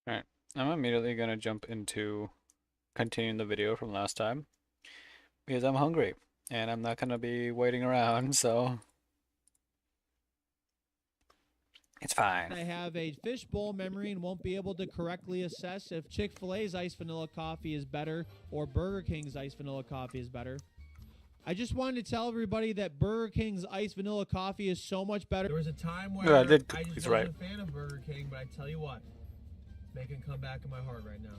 Alright, I'm immediately gonna jump into continuing the video from last time because I'm hungry and I'm not gonna be waiting around, so it's fine. I have a fishbowl memory and won't be able to correctly assess if Chick-fil-A's iced vanilla coffee is better or Burger King's iced vanilla coffee is better. I just wanted to tell everybody that Burger King's iced vanilla coffee is so much better. There was a time where Yeah, I just he's wasn't right. a fan of Burger King, but I tell you what, it's making a comeback in my heart right now.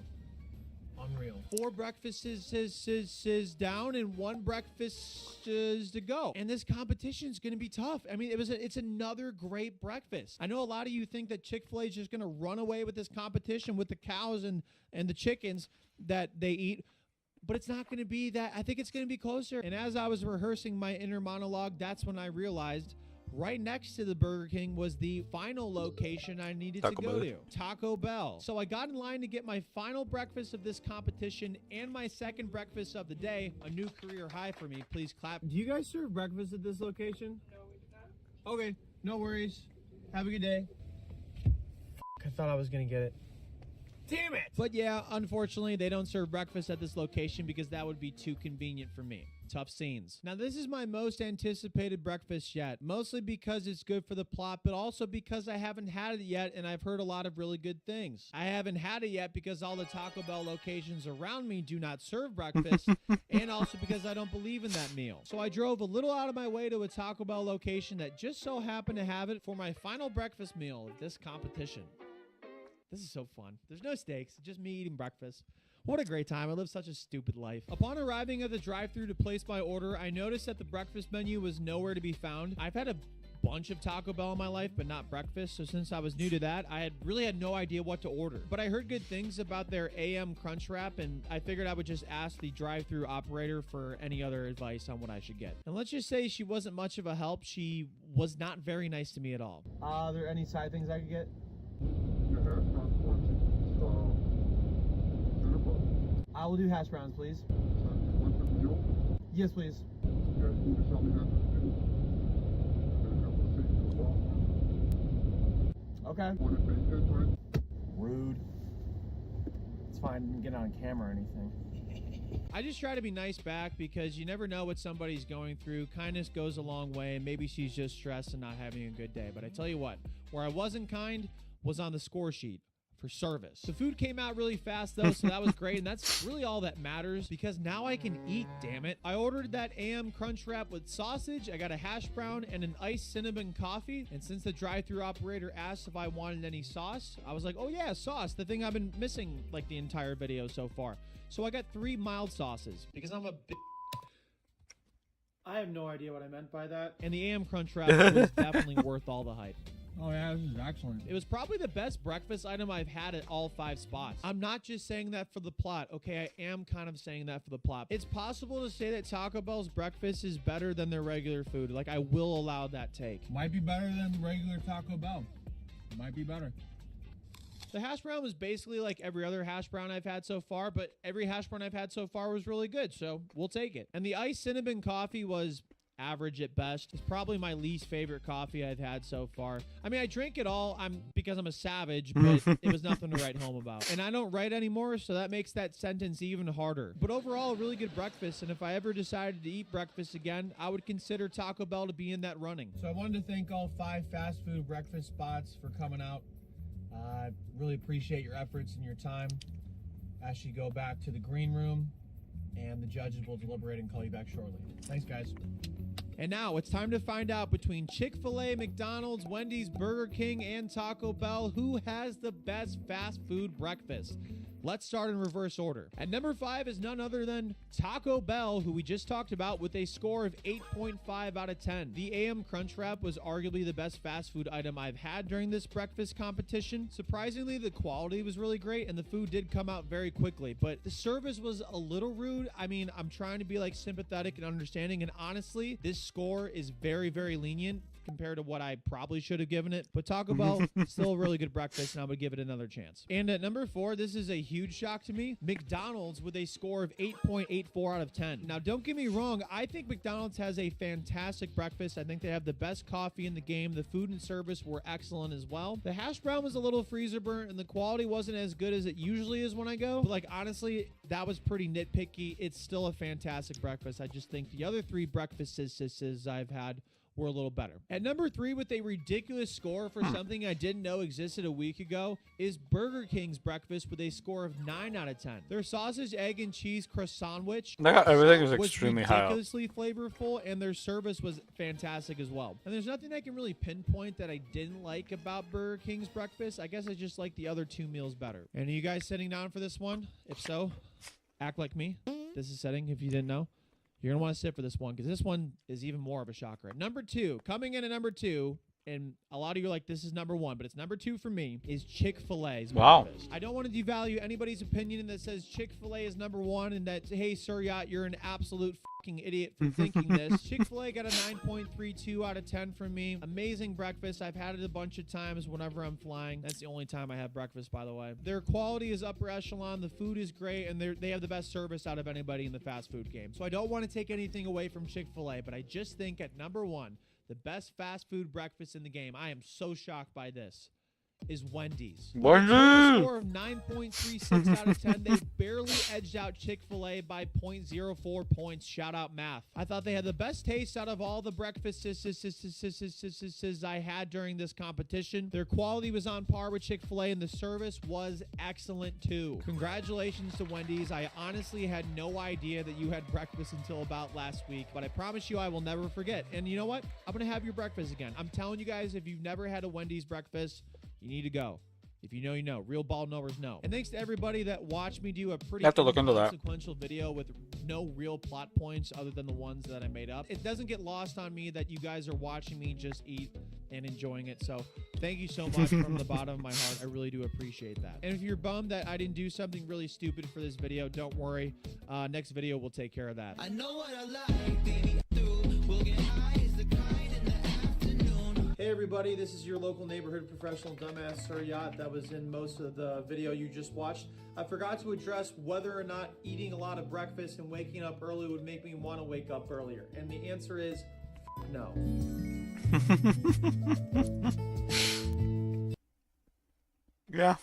Unreal. 4 breakfasts is down and 1 breakfast is to go. And this competition is going to be tough. I mean, it's another great breakfast. I know a lot of you think that Chick-fil-A is just going to run away with this competition with the cows and the chickens that they eat. But it's not going to be that. I think it's going to be closer. And as I was rehearsing my inner monologue, that's when I realized right next to the Burger King was the final location I needed to go to, Taco Bell. So I got in line to get my final breakfast of this competition and my second breakfast of the day, a new career high for me. Please clap. Do you guys serve breakfast at this location? No, we do not. Okay, no worries. Have a good day. I thought I was going to get it. Damn it! But yeah, unfortunately, they don't serve breakfast at this location because that would be too convenient for me. Tough scenes. Now, this is my most anticipated breakfast yet, mostly because it's good for the plot, but also because I haven't had it yet and I've heard a lot of really good things. I haven't had it yet because all the Taco Bell locations around me do not serve breakfast, and also because I don't believe in that meal. So I drove a little out of my way to a Taco Bell location that just so happened to have it for my final breakfast meal of this competition. This is so fun. There's no stakes, just me eating breakfast. What a great time. I live such a stupid life. Upon arriving at the drive-thru to place my order, I noticed that the breakfast menu was nowhere to be found. I've had a bunch of Taco Bell in my life, but not breakfast. So since I was new to that, I had no idea what to order. But I heard good things about their AM Crunch Wrap, and I figured I would just ask the drive-thru operator for any other advice on what I should get. And let's just say she wasn't much of a help. She was not very nice to me at all. Are there any side things I could get? I will do hash browns, please. Yes, please. Okay. Rude. It's fine. I didn't get on camera or anything. I just try to be nice back because you never know what somebody's going through. Kindness goes a long way, and maybe she's just stressed and not having a good day. But I tell you what, where I wasn't kind was on the score sheet for service. The food came out really fast though, so that was great, and that's really all that matters because now I can eat, damn it. I ordered that AM Crunch Wrap with sausage, I got a hash brown and an iced cinnamon coffee, and since the drive-thru operator asked if I wanted any sauce, I was like, oh yeah, sauce, the thing I've been missing like the entire video so far. So I got 3 mild sauces because I'm a I have no idea what I meant by that. And the AM Crunch Wrap was definitely worth all the hype. Oh yeah, this is excellent. It was probably the best breakfast item I've had at all 5 spots. I'm not just saying that for the plot. Okay, I am kind of saying that for the plot. It's possible to say that Taco Bell's breakfast is better than their regular food. Like, I will allow that take. Might be better than regular Taco Bell. Might be better. The hash brown was basically like every other hash brown I've had so far, but every hash brown I've had so far was really good, so we'll take it. And the iced cinnamon coffee was average at best. It's probably my least favorite coffee I've had so far. I mean, I drink it all because I'm a savage, but it was nothing to write home about. And I don't write anymore, so that makes that sentence even harder. But overall, a really good breakfast, and if I ever decided to eat breakfast again, I would consider Taco Bell to be in that running. So I wanted to thank all 5 fast food breakfast spots for coming out. I really appreciate your efforts and your time. As you go back to the green room, and the judges will deliberate and call you back shortly. Thanks, guys. And now it's time to find out between Chick-fil-A, McDonald's, Wendy's, Burger King, and Taco Bell who has the best fast food breakfast. Let's start in reverse order. At number 5 is none other than Taco Bell, who we just talked about, with a score of 8.5 out of 10. The AM Crunch Wrap was arguably the best fast food item I've had during this breakfast competition. Surprisingly, the quality was really great, and the food did come out very quickly, but the service was a little rude. I mean, I'm trying to be like sympathetic and understanding, and honestly, this score is very, very lenient. compared to what I probably should have given it. But Taco Bell, still a really good breakfast, and I'm going to give it another chance. And at number 4, this is a huge shock to me. McDonald's with a score of 8.84 out of 10. Now, don't get me wrong. I think McDonald's has a fantastic breakfast. I think they have the best coffee in the game. The food and service were excellent as well. The hash brown was a little freezer burnt, and the quality wasn't as good as it usually is when I go. But, like, honestly, that was pretty nitpicky. It's still a fantastic breakfast. I just think the other 3 breakfasts I've had were a little better. At number 3, with a ridiculous score for something I didn't know existed a week ago, is Burger King's breakfast with a score of 9 out of 10. Their sausage, egg, and cheese croissant sandwich Everything is was extremely high up. ridiculously flavorful, and their service was fantastic as well. And there's nothing I can really pinpoint that I didn't like about Burger King's breakfast. I guess I just like the other 2 meals better. And are you guys sitting down for this one? If so, act like me. This is setting, if you didn't know. You're going to want to sit for this one because this one is even more of a shocker. At number 2, coming in at number 2, and a lot of you are like, this is number 1, but it's number 2 for me, is Chick-fil-A's Wow. breakfast. I don't want to devalue anybody's opinion that says Chick-fil-A is number 1 and that, hey, Suryat, you're an absolute fucking idiot for thinking this. Chick-fil-A got a 9.32 out of 10 from me. Amazing breakfast. I've had it a bunch of times whenever I'm flying. That's the only time I have breakfast, by the way. Their quality is upper echelon. The food is great, and they have the best service out of anybody in the fast food game. So I don't want to take anything away from Chick-fil-A, but I just think at number 1, the best fast food breakfast in the game, I am so shocked by this, is Wendy's. With a score of 9.36 out of 10. They barely edged out Chick-fil-A by 0.04 points. Shout out math. I thought they had the best taste out of all the breakfasts I had during this competition. Their quality was on par with Chick-fil-A, and the service was excellent too. Congratulations to Wendy's. I honestly had no idea that you had breakfast until about last week, but I promise you I will never forget. And you know what? I'm going to have your breakfast again. I'm telling you guys, if you've never had a Wendy's breakfast, you need to go. If you know, you know. Real ball knowers know. And thanks to everybody that watched me do a pretty Have to look into that. consequential video with no real plot points other than the ones that I made up. It doesn't get lost on me that you guys are watching me just eat and enjoying it. So thank you so much from the bottom of my heart. I really do appreciate that. And if you're bummed that I didn't do something really stupid for this video, don't worry. Next video will take care of that. I know what I like, baby. We'll get high as the kite in the afternoon. Hey everybody, this is your local neighborhood professional dumbass Suryat that was in most of the video you just watched. I forgot to address whether or not eating a lot of breakfast and waking up early would make me want to wake up earlier. And the answer is no. Yeah.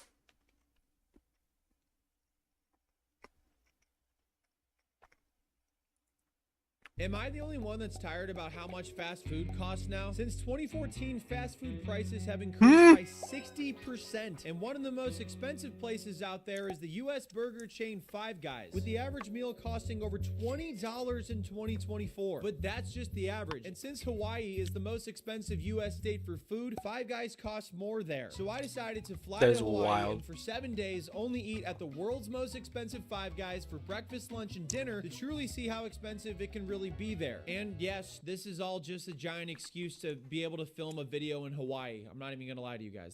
Am I the only one that's tired about how much fast food costs now? Since 2014, fast food prices have increased by 60%. And one of the most expensive places out there is the U.S. burger chain Five Guys, with the average meal costing over $20 in 2024. But that's just the average. And since Hawaii is the most expensive U.S. state for food, Five Guys costs more there. So I decided to fly That is to Hawaii wild. and for 7 days only eat at the world's most expensive Five Guys for breakfast, lunch, and dinner to truly see how expensive it can really be there. And yes, this is all just a giant excuse to be able to film a video in Hawaii. I'm not even gonna lie to you guys.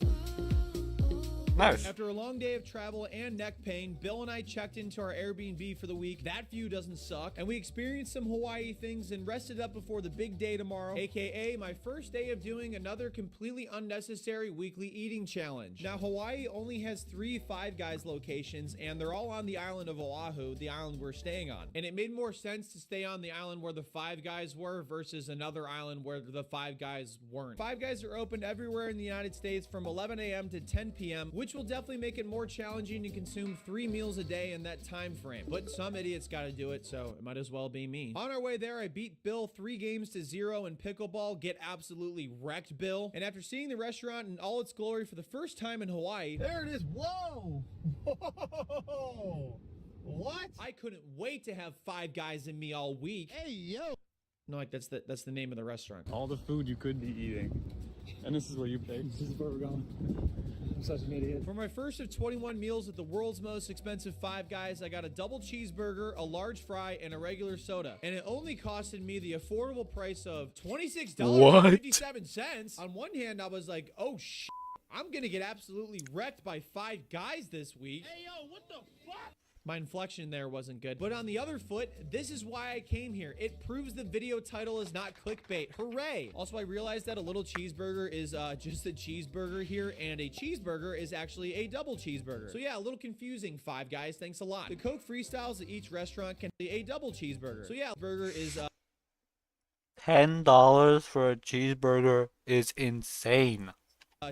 Nice. After a long day of travel and neck pain, Bill and I checked into our Airbnb for the week. That view doesn't suck. And we experienced some Hawaii things and rested up before the big day tomorrow, aka my first day of doing another completely unnecessary weekly eating challenge. Now, Hawaii only has 3 Five Guys locations, and they're all on the island of Oahu, the island we're staying on. And it made more sense to stay on the island where the Five Guys were versus another island where the Five Guys weren't. Five Guys are open everywhere in the United States from 11 a.m. to 10 p.m., which will definitely make it more challenging to consume 3 meals a day in that time frame. But some idiots got to do it, so it might as well be me. On our way there, I beat Bill 3 games to 0 in pickleball, get absolutely wrecked Bill. And after seeing the restaurant in all its glory for the first time in Hawaii, There it is. Whoa! Whoa! What? I couldn't wait to have Five Guys in me all week. Hey, yo! No, like that's the name of the restaurant. All the food you could be eating. And this is where you pick. This is where we're going. I'm such an idiot. For my first of 21 meals at the world's most expensive Five Guys, I got a double cheeseburger, a large fry, and a regular soda. And it only costed me the affordable price of $26.57. On one hand, I was like, oh, I'm gonna get absolutely wrecked by Five Guys this week. Hey, yo, what the fuck? My inflection there wasn't good. But on the other foot, this is why I came here. It proves the video title is not clickbait. Hooray! Also, I realized that a little cheeseburger is just a cheeseburger here, and a cheeseburger is actually a double cheeseburger. So yeah, a little confusing, Five Guys. Thanks a lot. The Coke freestyles at each restaurant can be a double cheeseburger. So yeah, burger is $10 for a cheeseburger is insane.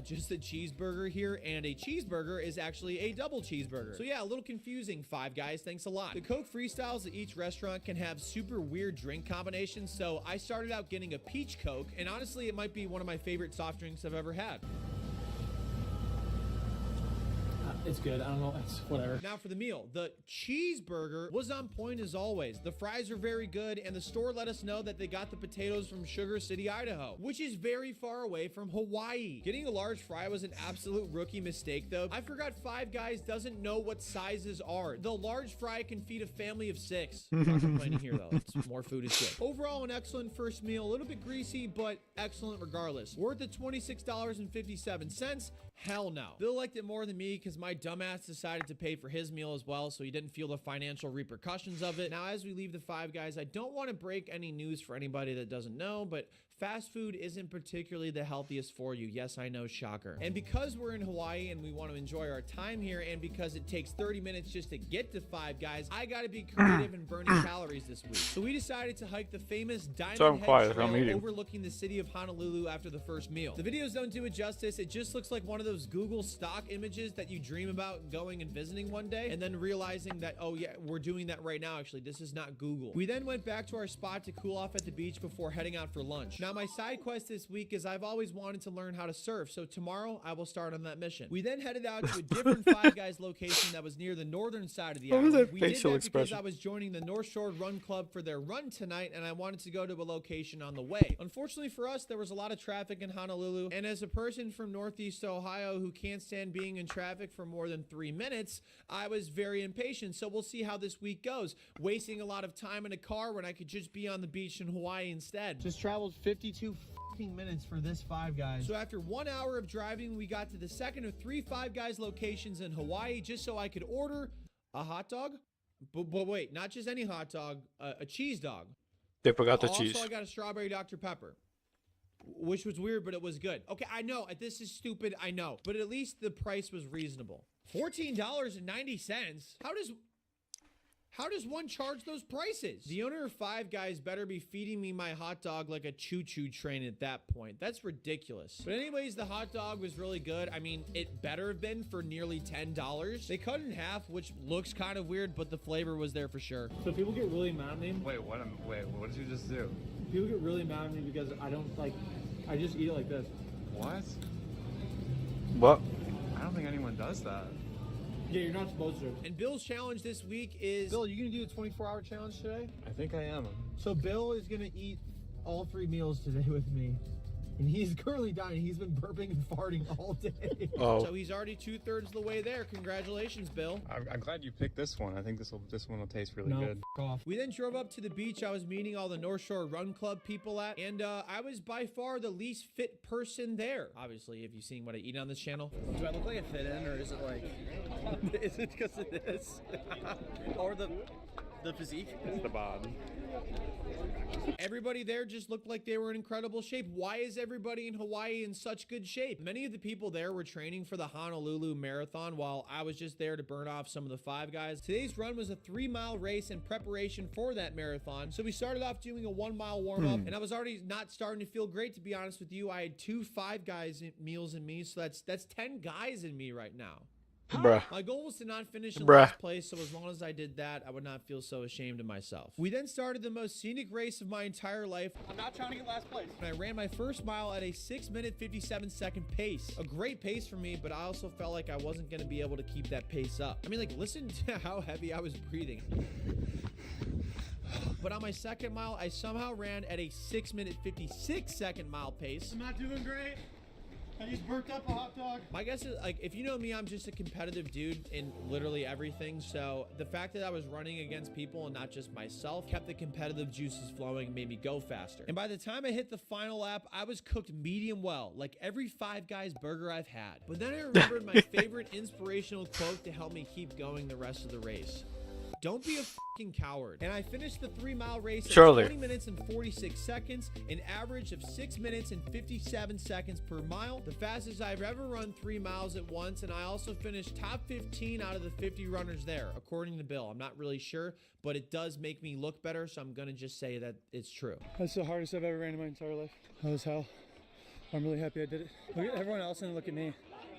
just a cheeseburger here, and a cheeseburger is actually a double cheeseburger. So yeah, a little confusing, Five Guys. Thanks a lot. The Coke freestyles at each restaurant can have super weird drink combinations, so I started out getting a peach Coke, and honestly, it might be one of my favorite soft drinks I've ever had. It's good. I don't know. It's whatever. Now for the meal. The cheeseburger was on point as always. The fries are very good, and the store let us know that they got the potatoes from Sugar City, Idaho, which is very far away from Hawaii. Getting a large fry was an absolute rookie mistake, though. I forgot Five Guys doesn't know what sizes are. The large fry can feed a family of 6. I'm not complaining here, though. It's more food is good. Overall, an excellent first meal. A little bit greasy, but excellent regardless. Worth the $26.57. Hell no. Bill liked it more than me because my dumbass decided to pay for his meal as well, so he didn't feel the financial repercussions of it. Now, as we leave the Five Guys, I don't want to break any news for anybody that doesn't know, but fast food isn't particularly the healthiest for you. Yes, I know, shocker. And because we're in Hawaii and we want to enjoy our time here, and because it takes 30 minutes just to get to Five Guys, I gotta be creative and burning calories this week. So we decided to hike the famous Diamond Head Trail overlooking the city of Honolulu after the first meal. The videos don't do it justice. It just looks like one of those Google stock images that you dream about going and visiting one day, and then realizing that, oh yeah, we're doing that right now. Actually, this is not Google. We then went back to our spot to cool off at the beach before heading out for lunch. Now, my side quest this week is I've always wanted to learn how to surf, so tomorrow I will start on that mission. We then headed out to a different Five Guys location that was near the northern side of the island. We did that because I was joining the North Shore Run Club for their run tonight, and I wanted to go to a location on the way. Unfortunately for us, there was a lot of traffic in Honolulu, and as a person from Northeast Ohio who can't stand being in traffic for more than 3 minutes, I was very impatient, so we'll see how this week goes. Wasting a lot of time in a car when I could just be on the beach in Hawaii instead. Just traveled 52 minutes for this Five Guys. So after 1 hour of driving, we got to the second of 3 Five Guys locations in Hawaii just so I could order a hot dog. But wait, not just any hot dog, a cheese dog. They forgot the cheese. Also, I got a strawberry Dr. Pepper, which was weird, but it was good. Okay, I know. This is stupid, I know. But at least the price was reasonable. $14.90? How does one charge those prices? The owner of Five Guys better be feeding me my hot dog like a choo-choo train at that point. That's ridiculous. But anyways, the hot dog was really good. I mean, it better have been for nearly $10. They cut it in half, which looks kind of weird, but the flavor was there for sure. So people get really mad at me. Wait, what did you just do? People get really mad at me because I don't like, I just eat it like this. What? What? I don't think anyone does that. Yeah, you're not supposed to. And Bill's challenge this week is... Bill, you gonna do a 24-hour challenge today? I think I am. So Bill is gonna eat all 3 meals today with me. And he's currently dying. He's been burping and farting all day. Oh. So he's already 2/3 of the way there. Congratulations, Bill. I'm glad you picked this one. I think this one will taste really good. Off. We then drove up to the beach I was meeting all the North Shore Run Club people at, and I was by far the least fit person there. Obviously, have you seen what I eat on this channel? Do I look like a fit in, or is it like, is it because of this? Or the physique? It's the bod. Everybody there just looked like they were in incredible shape. Why is everybody in Hawaii in such good shape? Many of the people there were training for the Honolulu Marathon while I was just there to burn off some of the Five Guys. Today's run was a 3-mile race in preparation for that marathon. So we started off doing a 1-mile warm-up, and I was already not starting to feel great, to be honest with you. I had 2 Five Guys meals in me, so that's 10 guys in me right now. Bruh. My goal was to not finish in Bruh. last place, so as long as I did that, I would not feel so ashamed of myself. We then started the most scenic race of my entire life. I'm not trying to get last place. And I ran my first mile at a 6-minute 57-second pace. A great pace for me, but I also felt like I wasn't going to be able to keep that pace up. I mean, like, listen to how heavy I was breathing. But on my second mile, I somehow ran at a 6-minute 56-second mile pace. I'm not doing great. I just burped up a hot dog. My guess is, like, if you know me, I'm just a competitive dude in literally everything. So the fact that I was running against people and not just myself kept the competitive juices flowing and made me go faster. And by the time I hit the final lap, I was cooked medium well, like every Five Guys burger I've had. But then I remembered my favorite inspirational quote to help me keep going the rest of the race. Don't be a fucking coward. And I finished the 3-mile race in Surely. 20 minutes and 46 seconds, an average of 6 minutes and 57 seconds per mile, the fastest I've ever run 3 miles at once, and I also finished top 15 out of the 50 runners there, according to Bill. I'm not really sure, but it does make me look better, so I'm gonna just say that it's true. That's the hardest I've ever ran in my entire life. That was hell. I'm really happy I did it. Look at everyone else and look at me.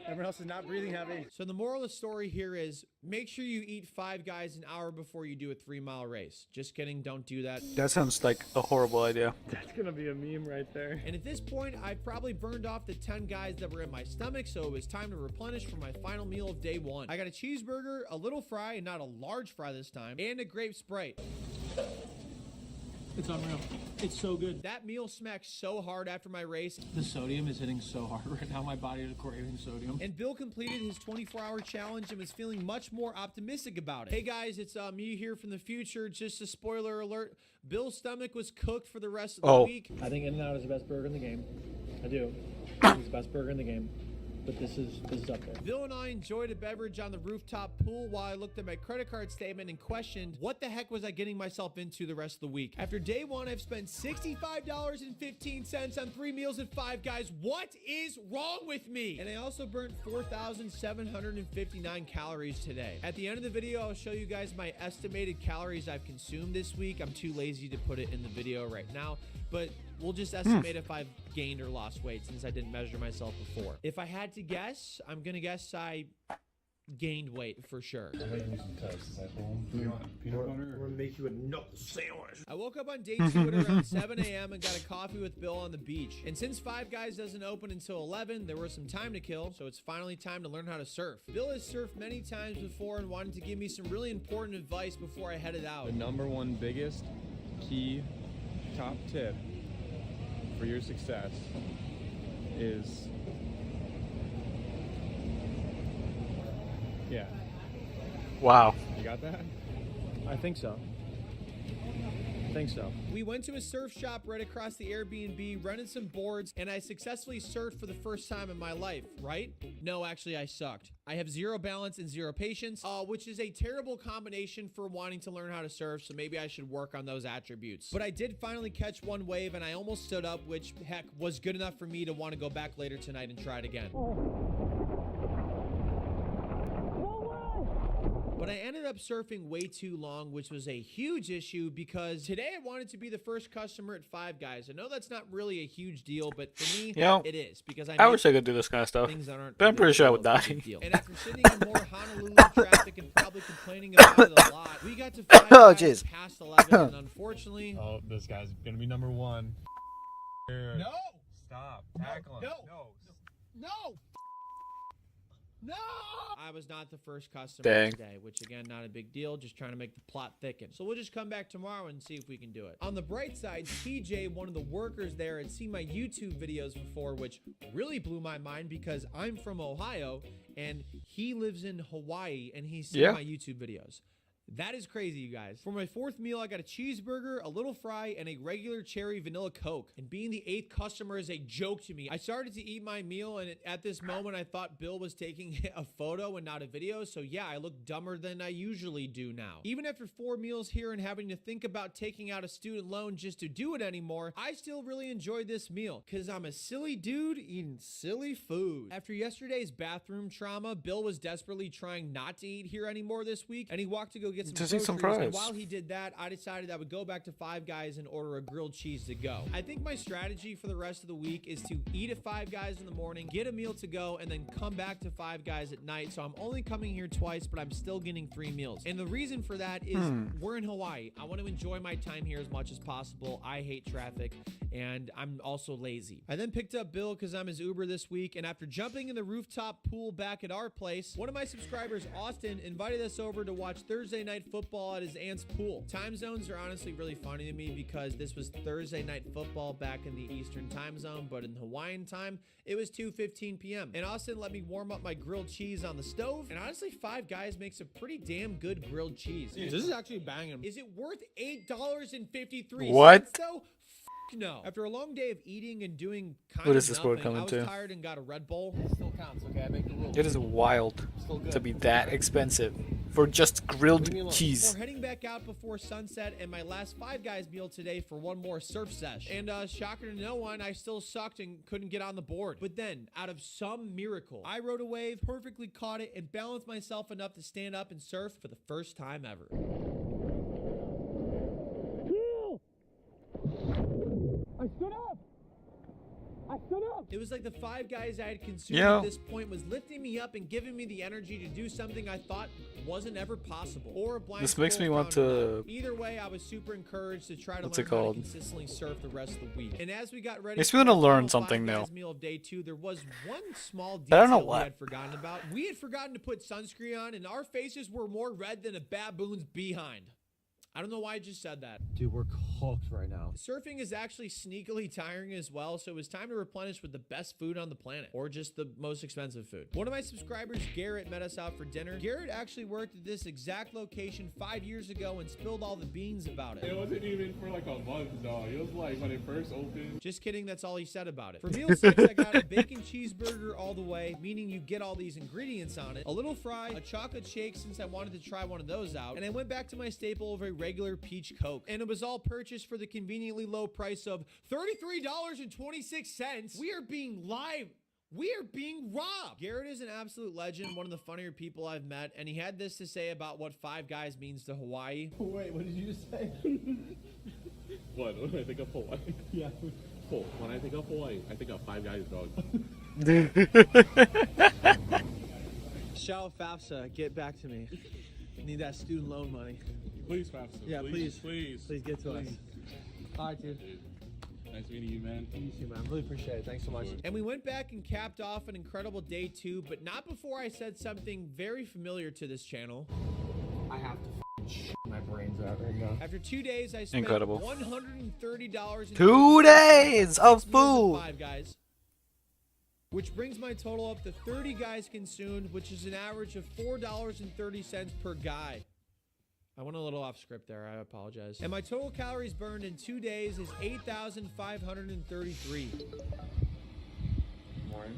Everyone else is not breathing heavy. So the moral of the story here is make sure you eat 5 guys an hour before you do a 3-mile race. Just kidding, don't do that. That sounds like a horrible idea. That's gonna be a meme right there. And at this point, I've probably burned off the 10 guys that were in my stomach, so it was time to replenish for my final meal of day 1. I got a cheeseburger, a little fry, and not a large fry this time, and a grape Sprite. It's unreal. It's so good. That meal smacked so hard after my race, The sodium is hitting so hard right now. My body is craving sodium. and Bill completed his 24-hour challenge and was feeling much more optimistic about it. Hey guys, it's me here from the future. Just a spoiler alert, Bill's stomach was cooked for the rest of the Oh. week. I think In-N-Out is the best burger in the game. I do. It's the best burger in the game. But this is up there. Bill and I enjoyed a beverage on the rooftop pool while I looked at my credit card statement and questioned what the heck was I getting myself into the rest of the week. After day 1, I've spent $65.15 on 3 meals at 5 guys. What is wrong with me? And I also burnt 4,759 calories today. At the end of the video, I'll show you guys my estimated calories I've consumed this week. I'm too lazy to put it in the video right now, but we'll just estimate if I've gained or lost weight since I didn't measure myself before. If I had to guess, I'm gonna guess I gained weight for sure. I woke up on day 2 at around 7 a.m. and got a coffee with Bill on the beach. And since 5 Guys doesn't open until 11, there was some time to kill, so it's finally time to learn how to surf. Bill has surfed many times before and wanted to give me some really important advice before I headed out. The number one biggest key top tip for your success is Wow. you got that? I think so. We went to a surf shop right across the Airbnb, rented some boards, and I successfully surfed for the first time in my life, right? No, actually, I sucked. I have 0 balance and 0 patience, which is a terrible combination for wanting to learn how to surf, so maybe I should work on those attributes. But I did finally catch one wave, and I almost stood up, which, heck, was good enough for me to want to go back later tonight and try it again. But I ended up surfing way too long, which was a huge issue because today I wanted to be the first customer at 5 Guys. I know that's not really a huge deal, but for me, You know, it is because I make wish I could do this kind of stuff. things that aren't But I'm pretty sure I would a big die. deal. And after sitting in more Honolulu traffic and probably complaining about it a lot, we got to 5 Oh, Guys jeez. past 11, and unfortunately, Oh, this guy's gonna be number 1. No! Stop. Tackle him. No. No! No! I was not the first customer Dang. today, which again, not a big deal, just trying to make the plot thicken. So we'll just come back tomorrow and see if we can do it. On the bright side, TJ, one of the workers there, had seen my YouTube videos before, which really blew my mind because I'm from Ohio and he lives in Hawaii and he's seen my YouTube videos. That is crazy, you guys. For my 4th meal, I got a cheeseburger, a little fry, and a regular cherry vanilla Coke. And being the 8th customer is a joke to me. I started to eat my meal, and at this moment, I thought Bill was taking a photo and not a video. So yeah, I look dumber than I usually do now. Even after 4 meals here and having to think about taking out a student loan just to do it anymore, I still really enjoyed this meal because I'm a silly dude eating silly food. After yesterday's bathroom trauma, Bill was desperately trying not to eat here anymore this week, and he walked to go get some Just eat some groceries, and fries. while he did that, I decided I would go back to 5 Guys and order a grilled cheese to go. I think my strategy for the rest of the week is to eat at 5 Guys in the morning, get a meal to go, and then come back to 5 Guys at night. So I'm only coming here twice, but I'm still getting 3 meals. And the reason for that is we're in Hawaii. I want to enjoy my time here as much as possible. I hate traffic, and I'm also lazy. I then picked up Bill because I'm his Uber this week, and after jumping in the rooftop pool back at our place, one of my subscribers, Austin, invited us over to watch Thursday Night Football at his aunt's pool. Time zones are honestly really funny to me because this was Thursday Night Football back in the Eastern time zone, but in Hawaiian time, it was 2:15 p.m. And Austin let me warm up my grilled cheese on the stove, and honestly, 5 Guys makes a pretty damn good grilled cheese. This is actually banging. Is it worth $8.53 What? though? No. After a long day of eating and doing kind What of is this word nothing, coming I was to? tired and got a Red Bull. It still counts, okay? I make the rules. It is wild Still good. to be that expensive for just grilled Leave me alone. cheese. Before heading back out before sunset and my last Five Guys meal today for one more surf sesh. And shocker to no one, I still sucked and couldn't get on the board. But then, out of some miracle, I rode a wave, perfectly caught it, and balanced myself enough to stand up and surf for the first time ever. I stood up. I stood up. It was like the Five Guys I had consumed Yeah. at this point was lifting me up and giving me the energy to do something I thought wasn't ever possible. Or a blind This makes squirrel me want found it to- out. Either way, I was super encouraged to try to What's learn it how to called? consistently surf the rest of the week. And as we got ready Makes for me wanna the learn final something Five Guys new. meal of day 2, there was one small I detail don't know we what. had forgotten about. We had forgotten to put sunscreen on, and our faces were more red than a baboon's behind. I don't know why I just said that. Dude, we're cooked right now. Surfing is actually sneakily tiring as well, so it was time to replenish with the best food on the planet, or just the most expensive food. One of my subscribers, Garrett, met us out for dinner. Garrett actually worked at this exact location 5 years ago and spilled all the beans about It it. wasn't even for like a month, though. It was like when it first opened. Just kidding, that's all he said about it. For meal 6, I got a bacon cheeseburger all the way, meaning you get all these ingredients on it, a little fry, a chocolate shake since I wanted to try one of those out, and I went back to my staple of a regular peach Coke. And it was all purchased for the conveniently low price of $33.26. We are being robbed. Garrett is an absolute legend, one of the funnier people I've met, and he had this to say about what Five Guys means to Hawaii. Wait, what did you just say? What? When I think of Hawaii? Yeah. Oh, when I think of Hawaii, I think of Five Guys, dog. Shout out FAFSA, get back to me. Need that student loan money. Please, FAFSA. Yeah, please. Please. Please get to us. All right, dude. Nice meeting you, man. You too, man. Really appreciate it. Thanks so much. And we went back and capped off an incredible day 2, but not before I said something very familiar to this channel. I have to shit my brains out right now. After 2 days, I spent Incredible. $130. 2 days of Six meals at food. Five Guys, which brings my total up to 30 guys consumed, which is an average of $4.30 per guy. I went a little off script there. I apologize. And my total calories burned in 2 days is 8,533. Morning.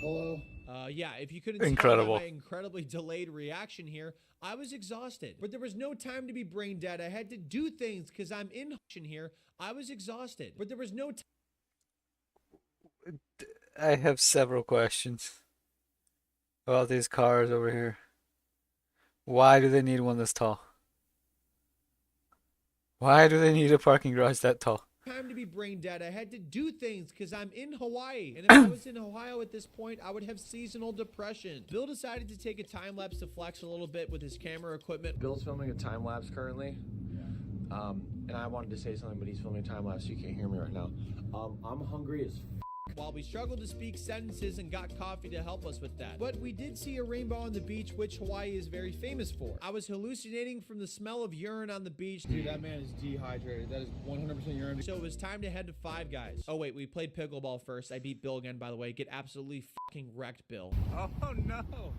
Hello. Yeah, if you couldn't Incredible. tell by my incredibly delayed reaction here, I was exhausted. But there was no time to be brain dead. I had to do things because I'm in here. I was exhausted. But there was no time. I have several questions about these cars over here. Why do they need one this tall? Why do they need a parking garage that tall? Time to be brain dead. I had to do things because I'm in Hawaii. And if I was in Ohio at this point, I would have seasonal depression. Bill decided to take a time lapse to flex a little bit with his camera equipment. Bill's filming a time lapse currently. And I wanted to say something, but he's filming a time lapse, so you can't hear me right now. I'm hungry as While we struggled to speak sentences and got coffee to help us with that. But we did see a rainbow on the beach, which Hawaii is very famous for. I was hallucinating from the smell of urine on the beach. Dude, that man is dehydrated. That is 100% urine. So it was time to head to Five Guys. Oh wait, we played pickleball first. I beat Bill again, by the way. Get absolutely fucking wrecked, Bill. Oh, no.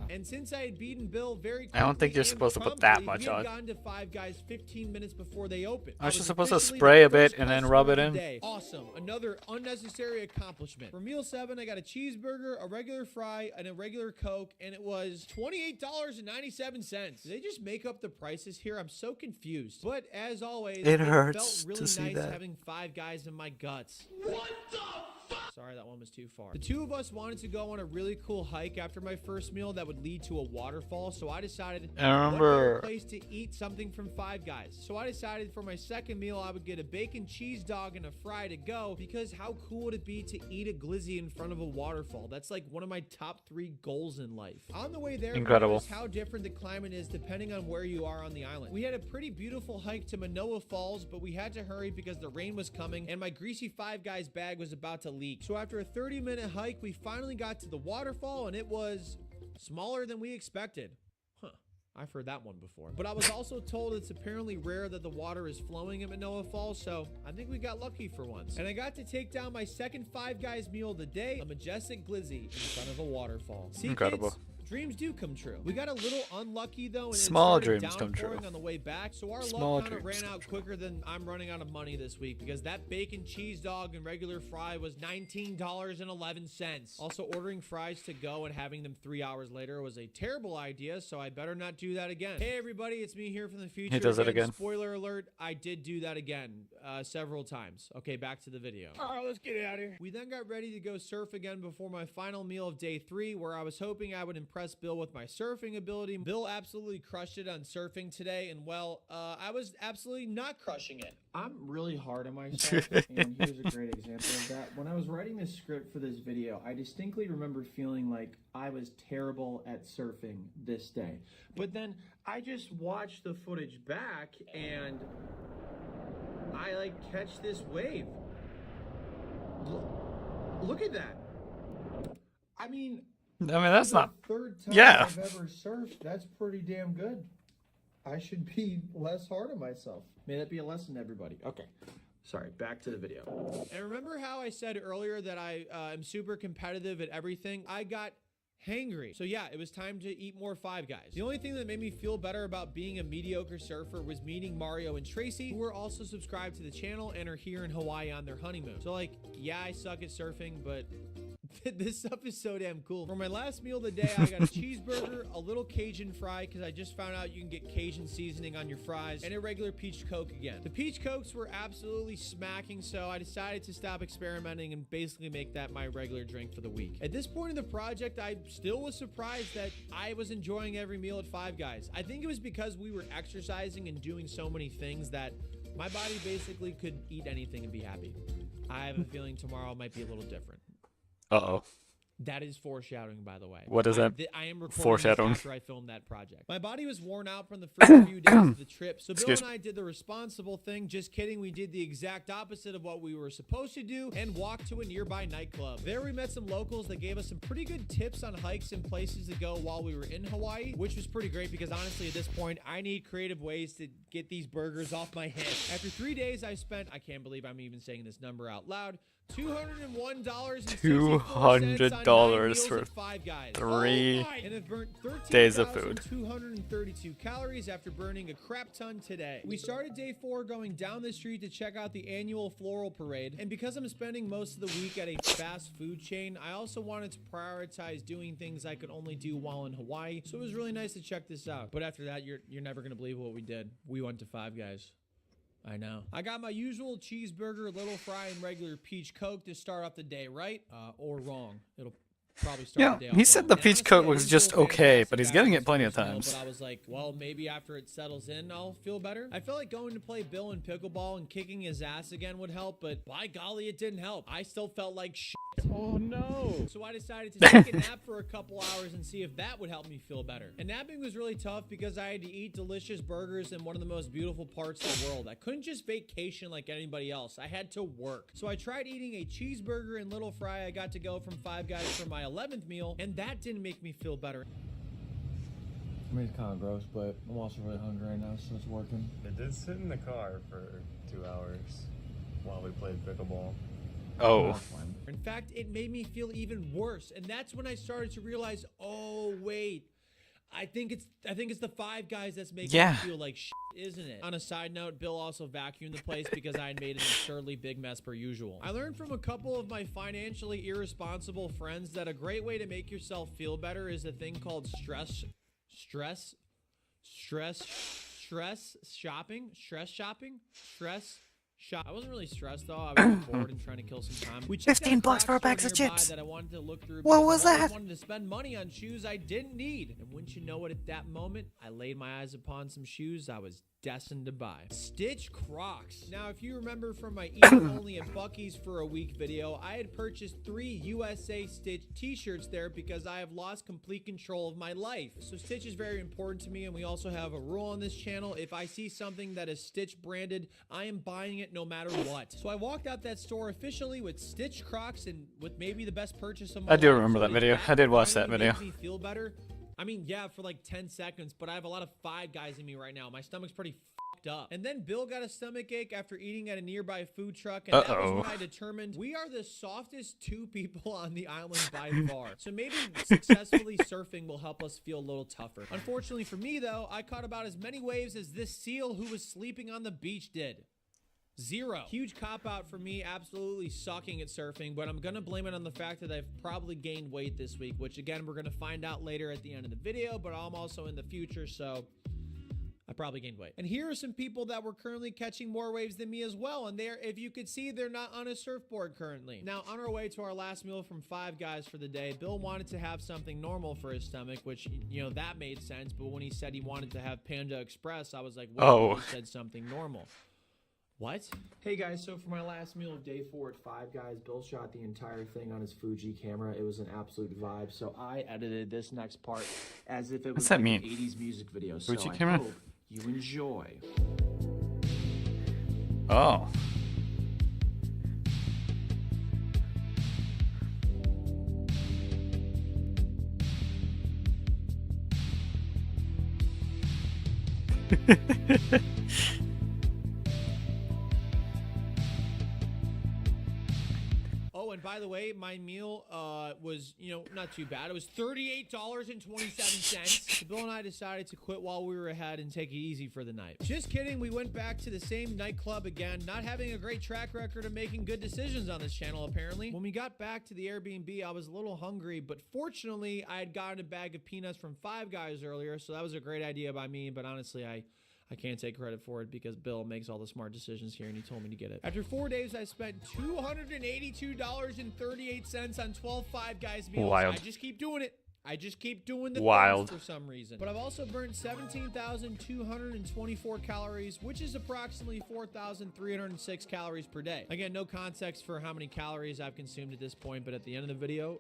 And since I had beaten Bill very quickly I don't think you're and supposed to put that promptly, much we had on. gotten to Five Guys 15 minutes before they opened. Aren't I you was supposed to officially spray the a bit first and then customer rub of it the in? day. Awesome. Another unnecessary accomplishment. For meal 7, I got a cheeseburger, a regular fry, and a regular Coke, and it was $28.97. Did they just make up the prices here? I'm so confused. But as always, It hurts felt really to see nice that. having Five Guys in my guts. What the fuck? Sorry, that one was too far. The two of us wanted to go on a really cool hike after my first meal that would lead to a waterfall, so I decided I remember- what better place to eat something from Five Guys. So I decided for my second meal I would get a bacon cheese dog and a fry to go, because how cool would it be to eat a glizzy in front of a waterfall? That's like one of my top 3 goals in life. On the way there, Incredible. I noticed how different the climate is depending on where you are on the island. We had a pretty beautiful hike to Manoa Falls, but we had to hurry because the rain was coming and my greasy Five Guys bag was about to leak. So after a 30-minute hike, we finally got to the waterfall, and it was smaller than we expected. I've heard that one before. But I was also told it's apparently rare that the water is flowing at Manoa Falls, so I think we got lucky for once. And I got to take down my second Five Guys meal of the day, a majestic glizzy in front of a waterfall. See, Incredible. kids, dreams do come true. We got a little unlucky though, and Small it started dreams come true. downpouring on the way back. So our Small luck kind of dreams ran come out true. quicker than I'm running out of money this week, because that bacon cheese dog and regular fry was $19.11. Also, ordering fries to go and having them 3 hours later was a terrible idea, so I better not do that again. Hey everybody, it's me here from the future. He does it again. Spoiler alert, I did do that again several times. Okay, back to the video. All right, let's get it out of here. We then got ready to go surf again before my final meal of day 3, where I was hoping I would impress Bill with my surfing ability. Bill absolutely crushed it on surfing today, and well, I was absolutely not crushing it. I'm really hard on myself, and here's a great example of that. When I was writing the script for this video, I distinctly remember feeling like I was terrible at surfing this day. But then I just watched the footage back, and I like catch this wave. Look at that. I mean, that's the not. third time Yeah. I've ever surfed. That's pretty damn good. I should be less hard on myself. May that be a lesson to everybody. Okay. Sorry, back to the video. And remember how I said earlier that I am super competitive at everything? I got hangry. So yeah, it was time to eat more Five Guys. The only thing that made me feel better about being a mediocre surfer was meeting Mario and Tracy, who are also subscribed to the channel and are here in Hawaii on their honeymoon. So like, yeah, I suck at surfing, but this stuff is so damn cool. For my last meal of the day, I got a cheeseburger, a little Cajun fry, because I just found out you can get Cajun seasoning on your fries, and a regular peach Coke again. The peach Cokes were absolutely smacking, so I decided to stop experimenting and basically make that my regular drink for the week. At this point in the project, I still was surprised that I was enjoying every meal at Five Guys. I think it was because we were exercising and doing so many things that my body basically could eat anything and be happy. I have a feeling tomorrow might be a little different. Uh-oh. That is foreshadowing, by the way. What is that? I am recording Foreshadowing. this after I filmed that project. My body was worn out from the first few days of the trip, so Bill Excuse and I did the responsible thing. Just kidding, we did the exact opposite of what we were supposed to do and walked to a nearby nightclub. There we met some locals that gave us some pretty good tips on hikes and places to go while we were in Hawaii, which was pretty great because honestly at this point, I need creative ways to get these burgers off my head. After 3 days I spent, I can't believe I'm even saying this number out loud, $200 for Five Guys. 3 And have burnt days of food. 232 calories after burning a crap ton today. We started day 4 going down the street to check out the annual floral parade, and because I'm spending most of the week at a fast food chain, I also wanted to prioritize doing things I could only do while in Hawaii, so it was really nice to check this out. But after that, you're never gonna believe what we did. We went to Five Guys. I know. I got my usual cheeseburger, little fry, and regular peach Coke to start off the day, right? Or wrong. It'll probably start the day off he said wrong. the And peach honestly, Coke I was didn't just feel okay, but fantastic he's getting after it plenty this of first meal, times. But I was like, well, maybe after it settles in, I'll feel better. I felt like going to play Bill in pickleball and kicking his ass again would help, but by golly, it didn't help. I still felt like shit. Oh no. So I decided to take a nap for a couple hours and see if that would help me feel better. And napping was really tough because I had to eat delicious burgers in one of the most beautiful parts of the world. I couldn't just vacation like anybody else. I had to work. So I tried eating a cheeseburger and little fry I got to go from Five Guys for my 11th meal, and that didn't make me feel better. I mean, it's kind of gross, but I'm also really hungry right now, so it's working. It did sit in the car for 2 hours while we played pickleball. Oh. In fact, it made me feel even worse, and that's when I started to realize, oh wait, I think it's the Five Guys that's making me feel like shit, isn't it? On a side note, Bill also vacuumed the place because I had made an absurdly big mess per usual. I learned from a couple of my financially irresponsible friends that a great way to make yourself feel better is a thing called stress shopping. I wasn't really stressed though. I was bored and trying to kill some time. We checked out 15 bucks for a craft bag of store nearby chips. that I wanted to look through What because was I always that? wanted to spend money on shoes I didn't need. And wouldn't you know it, at that moment, I laid my eyes upon some shoes I was destined to buy. Stitch Crocs. Now, if you remember from my eating only at Buc-ee's for a week video, I had purchased 3 USA Stitch t-shirts there because I have lost complete control of my life. So Stitch is very important to me, and we also have a rule on this channel. If I see something that is Stitch branded, I am buying it no matter what. So I walked out that store officially with Stitch Crocs and with maybe the best purchase of my I do life. remember So that if video. I did watch that finally video. made me feel better. I mean, yeah, for like 10 seconds, but I have a lot of Five Guys in me right now. My stomach's pretty fucked up. And then Bill got a stomach ache after eating at a nearby food truck, and that was when I determined we are the softest two people on the island by far. So maybe successfully surfing will help us feel a little tougher. Unfortunately for me though, I caught about as many waves as this seal who was sleeping on the beach did. 0. Huge cop-out for me, absolutely sucking at surfing, but I'm gonna blame it on the fact that I've probably gained weight this week, which again, we're gonna find out later at the end of the video, but I'm also in the future, so I probably gained weight. And here are some people that were currently catching more waves than me as well, and they're, if you could see, they're not on a surfboard currently. Now, on our way to our last meal from Five Guys for the day, Bill wanted to have something normal for his stomach, which, you know, that made sense, but when he said he wanted to have Panda Express, I was like, well, he said something normal. What? Hey guys, so for my last meal of day 4 at Five Guys, Bill shot the entire thing on his Fuji camera. It was an absolute vibe, so I edited this next part as if it was that like mean? an 80s music video. Fuji so camera? I hope you enjoy. Oh. Oh, and by the way, my meal was, you know, not too bad. It was $38.27. So Bill and I decided to quit while we were ahead and take it easy for the night. Just kidding. We went back to the same nightclub again, not having a great track record of making good decisions on this channel, apparently. When we got back to the Airbnb, I was a little hungry, but fortunately, I had gotten a bag of peanuts from Five Guys earlier, so that was a great idea by me, but honestly, I can't take credit for it because Bill makes all the smart decisions here and he told me to get it. After 4 days, I spent $282.38 on 12 Five Guys meals. Wild. I just keep doing it. I just keep doing the Wild. things for some reason. But I've also burned 17,224 calories, which is approximately 4,306 calories per day. Again, no context for how many calories I've consumed at this point, but at the end of the video,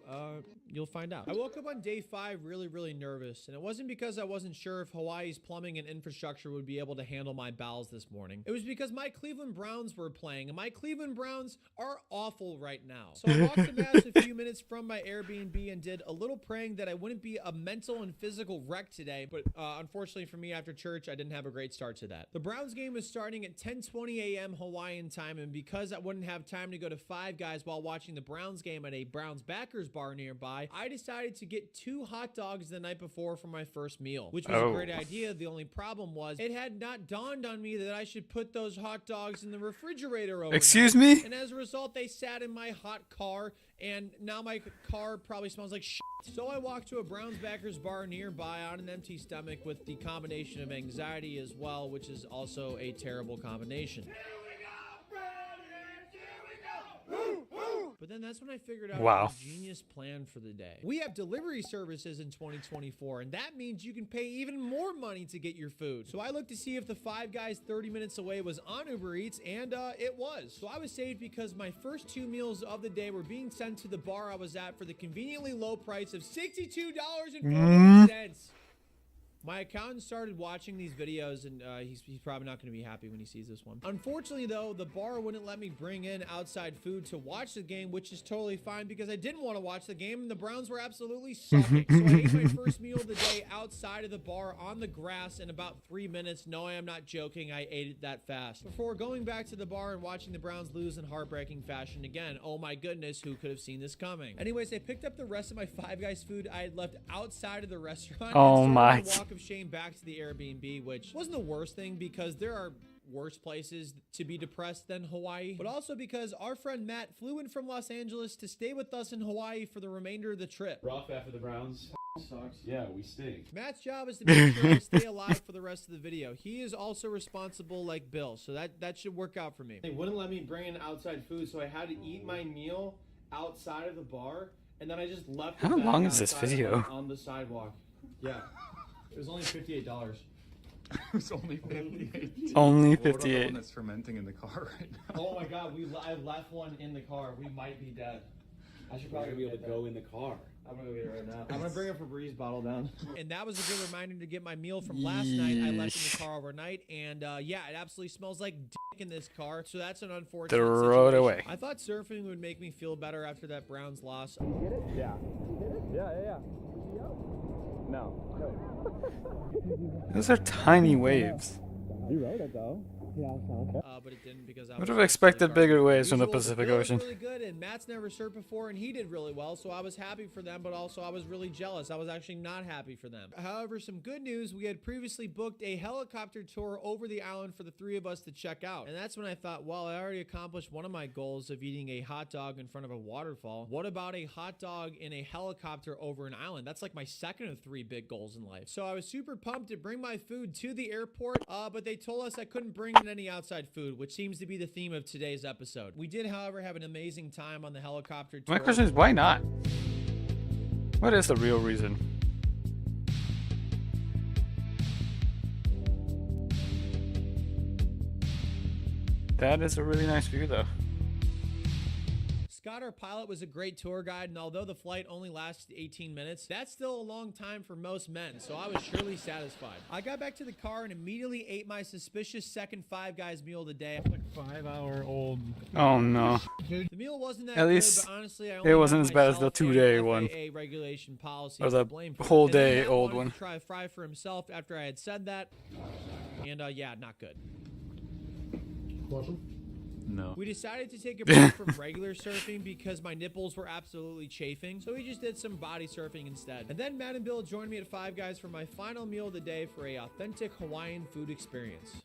you'll find out. I woke up on day 5 really nervous, and it wasn't because I wasn't sure if Hawaii's plumbing and infrastructure would be able to handle my bowels this morning. It was because my Cleveland Browns were playing, and my Cleveland Browns are awful right now. So I walked to Mass a few minutes from my Airbnb and did a little praying that I wouldn't be a mental and physical wreck today, but unfortunately for me, after church, I didn't have a great start to that. The Browns game was starting at 10:20 a.m. Hawaiian time, and because I wouldn't have time to go to Five Guys while watching the Browns game at a Browns backers bar nearby, I decided to get 2 hot dogs the night before for my first meal, which was a great idea. The only problem was it had not dawned on me that I should put those hot dogs in the refrigerator overnight. Excuse me? And as a result, they sat in my hot car, and now my car probably smells like shit. So I walked to a Browns backers bar nearby on an empty stomach with the combination of anxiety as well, which is also a terrible combination. But then that's when I figured out a genius plan for the day. We have delivery services in 2024, and that means you can pay even more money to get your food. So I looked to see if the Five Guys 30 minutes away was on Uber Eats, and it was. So I was saved because my first 2 meals of the day were being sent to the bar I was at for the conveniently low price of $62.48. My accountant started watching these videos, and he's probably not going to be happy when he sees this one. Unfortunately, though, the bar wouldn't let me bring in outside food to watch the game, which is totally fine because I didn't want to watch the game, and the Browns were absolutely sucking. So I ate my first meal of the day outside of the bar on the grass in about 3 minutes. No, I am not joking. I ate it that fast. Before going back to the bar and watching the Browns lose in heartbreaking fashion again. Oh my goodness, who could have seen this coming? Anyways, I picked up the rest of my Five Guys food I had left outside of the restaurant. Oh my. Walk of shame back to the Airbnb, which wasn't the worst thing because there are worse places to be depressed than Hawaii, but also because our friend Matt flew in from Los Angeles to stay with us in Hawaii for the remainder of the trip. Rough after the Browns. Sucks. Yeah, we stink. Matt's job is to make sure I stay alive for the rest of the video. He is also responsible like Bill, so that should work out for me. They wouldn't let me bring in outside food, so I had to eat my meal outside of the bar, and then I just left. How long is this video? On the sidewalk. Yeah. It was only $58. It's only 58. Only What about the 58. one that's fermenting in the car right now? Oh my god, I left one in the car. We might be dead. I should Probably probably be able to go in the car. I'm gonna go get it right now. I'm gonna bring a Febreze bottle down. And that was a good reminder to get my meal from last night. I left in the car overnight, and yeah, it absolutely smells like dick in this car, so that's an unfortunate Throw it situation. away. I thought surfing would make me feel better after that Browns loss. Yeah. Yeah. No. Those are tiny waves. You wrote it though. Yeah, okay. But it didn't because I Would was have expected absolutely bigger garbage. waves from the Usual, Pacific Bill was Ocean. really good, and Matt's never surfed before, and he did really well, so I was happy for them, but also I was really jealous. I was actually not happy for them. However, some good news, we had previously booked a helicopter tour over the island for the three of us to check out, and that's when I thought, well, I already accomplished one of my goals of eating a hot dog in front of a waterfall. What about a hot dog in a helicopter over an island? That's like my second of three big goals in life. So I was super pumped to bring my food to the airport, but they told us I couldn't bring in any outside food, which seems to be the theme of today's episode. We did, however, have an amazing time on the helicopter tour. My question is, why not? What is the real reason? That is a really nice view, though. Scott, our pilot, was a great tour guide, and although the flight only lasted 18 minutes, that's still a long time for most men, so I was surely satisfied. I got back to the car and immediately ate my suspicious second Five Guys meal of the day. Like 5-hour-old. Oh no. The meal wasn't that At good, least but honestly, I it only wasn't had as bad as the myself and 2-day one. FAA regulation policy Or to the blame for whole it. And then day Matt old wanted one. to try a fry for himself after I had said that, and yeah, not good. No. We decided to take a break from regular surfing because my nipples were absolutely chafing, so we just did some body surfing instead. And then Matt and Bill joined me at Five Guys for my final meal of the day for a authentic Hawaiian food experience.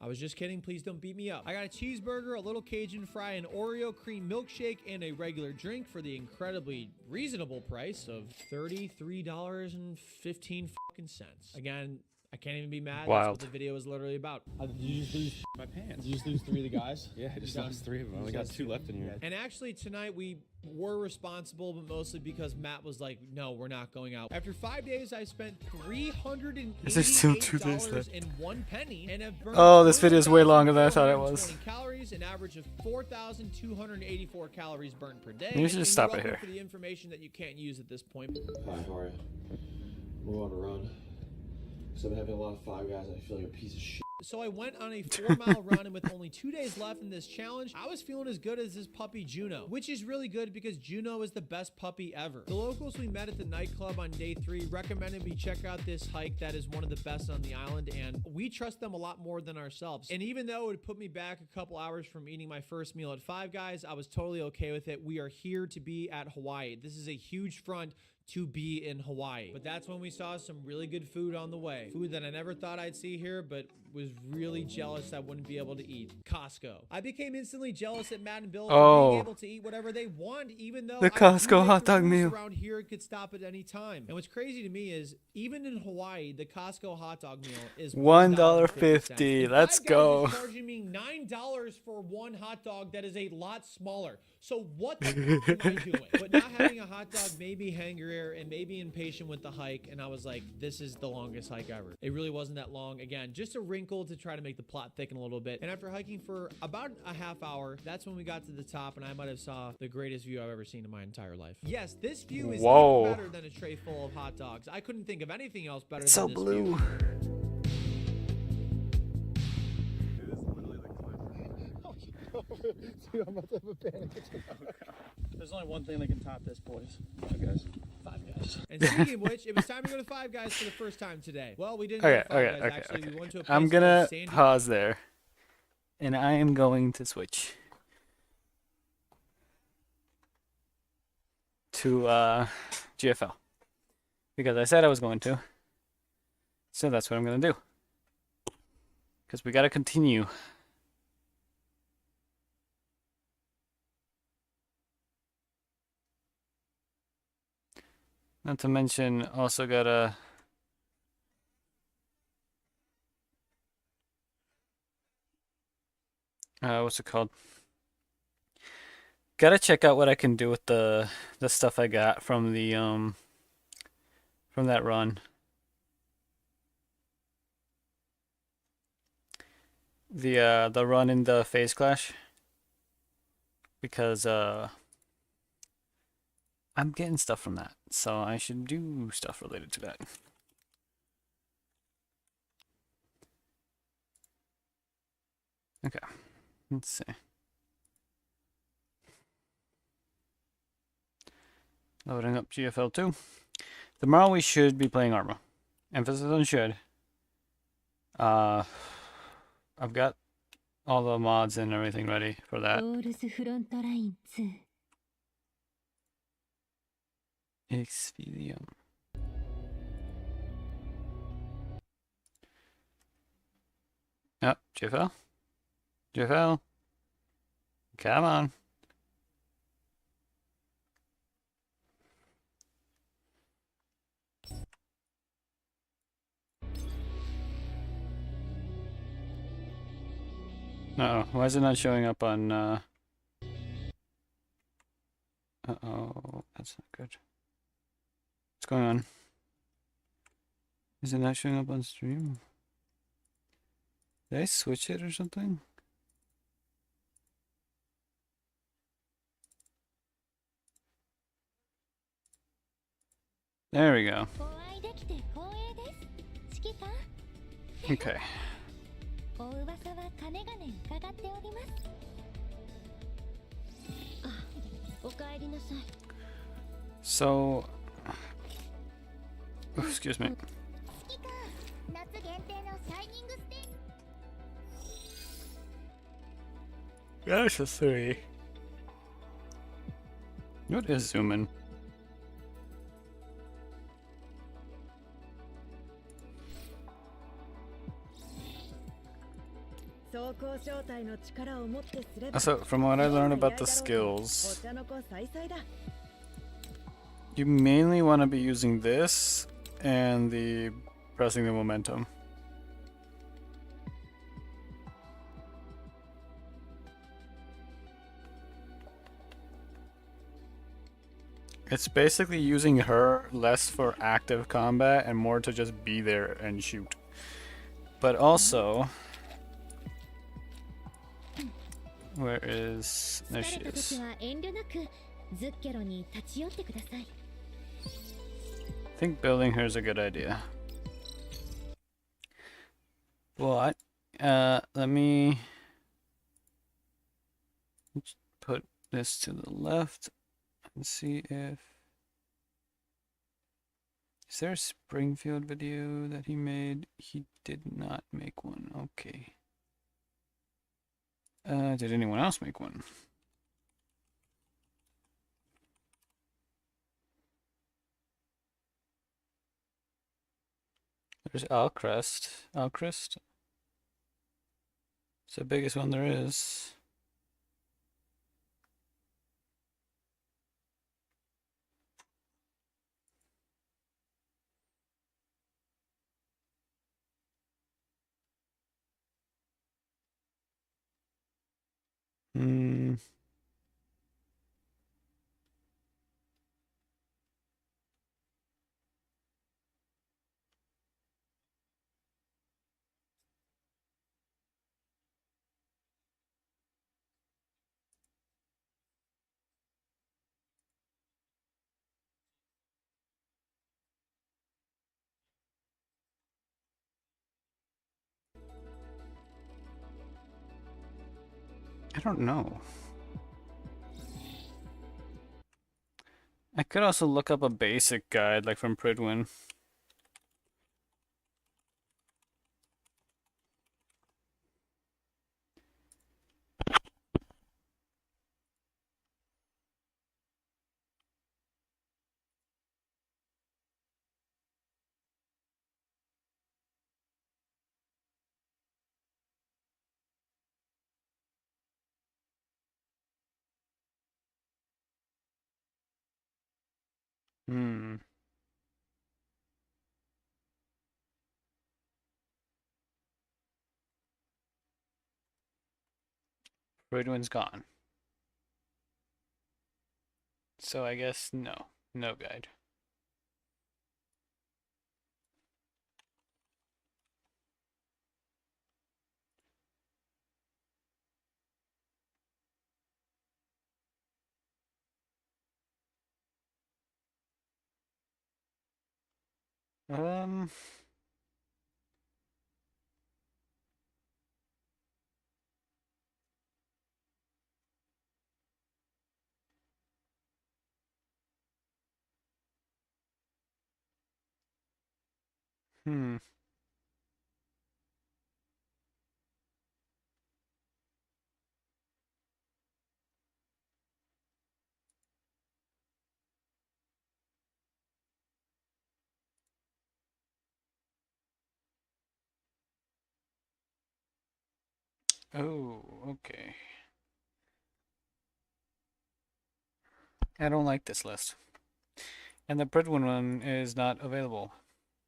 I was just kidding, please don't beat me up. I got a cheeseburger, a little Cajun fry, an Oreo cream milkshake, and a regular drink for the incredibly reasonable price of $33.15. Again, I can't even be mad. That's Wild. what the video is literally about. Did you just lose My pants. Did you just lose 3 of the guys? Yeah, I just Done. lost 3 of them. I only got 2 left in here. And actually tonight we were responsible, but mostly because Matt was like, no, we're not going out. After 5 days, I spent Is there still 2 days left? $388.01 and have burned Oh, this video is way longer than I thought it was. 420 calories, an average of 4,284 calories burnt per day. You should just stop you're it here. welcome for the information that you can't use at this point. Hi, how are you? We're on a run. So I'm having a lot of Five Guys and I feel like a piece of shit. So I went on a 4-mile run, and with only 2 days left in this challenge, I was feeling as good as this puppy Juno, which is really good because Juno is the best puppy ever. The locals we met at the nightclub on day 3 recommended we check out this hike that is one of the best on the island, and we trust them a lot more than ourselves. And even though it would put me back a couple hours from eating my first meal at Five Guys, I was totally okay with it. We are here to be at Hawaii. This is a huge front to be in Hawaii. But that's when we saw some really good food on the way. Food that I never thought I'd see here, but was really jealous I wouldn't be able to eat. Costco. I became instantly jealous at Matt and Bill for being able to eat whatever they want, even though The I Costco do make hot the dog rules meal. around here could stop at any time. And what's crazy to me is, even in Hawaii, the Costco hot dog meal is $1.50. Let's go. Five Guys is charging me $9 for one hot dog that is a lot smaller. So what the f- am I doing? But not having a hot dog made me hangrier and made me impatient with the hike, and I was like, this is the longest hike ever. It really wasn't that long. Again, just a wrinkle to try to make the plot thicken a little bit. And after hiking for about a half hour, that's when we got to the top, and I might have saw the greatest view I've ever seen in my entire life. Yes, this view is Whoa. even better than a tray full of hot dogs. I couldn't think of anything else better It's than so this blue. view. Dude, I'm about to have a panic attack. There's only one thing that can top this, boys. Five Guys. Five Guys. And speaking of which, it was time to go to Five Guys for the first time today. Well, we didn't go Okay, to Five okay, Guys, okay, actually. okay. We went to a place I'm called gonna Sandy. pause there. And I am going to switch to GFL. Because I said I was going to. So that's what I'm gonna do. Because we gotta continue. Not to mention, also gotta what's it called? Gotta check out what I can do with the stuff I got from the from that run. The run in the phase clash. Because I'm getting stuff from that, so I should do stuff related to that. Okay, let's see. Loading up GFL2. Tomorrow we should be playing Arma. Emphasis on should. I've got all the mods and everything ready for that. ロールスフロントライン2 Expedium. Oh, Jeffel? Jeffel? Come on. Uh-oh, why is it not showing up on, Uh-oh, that's not good. What's going on? Is it not showing up on stream? Did I switch it or something? There we go. お会いできて光栄です指揮官 Okay. お噂はかねがね伺っておりますあおかえりなさい So, excuse me. 指揮官夏限定のシャイニングステー There's a 3. What is zooming? So, from what I learned about the skills, you mainly want to be using this and the pressing the momentum. It's basically using her less for active combat and more to just be there and shoot. But also, where is... there she 疲れた時 is. は遠慮なくズッケロに立ち寄ってください I think building her is a good idea. But, let me put this to the left and see if... Is there a Springfield video that he made? He did not make one. Okay. Did anyone else make one? There's Alcrest. Alcrest? It's the biggest one there is. Hmm. I don't know. I could also look up a basic guide, like from Pridwin. Hmm. Pridwin's gone. So I guess no. No guide. Um... Hmm. Oh, okay. I don't like this list. And the Bridwin one is not available.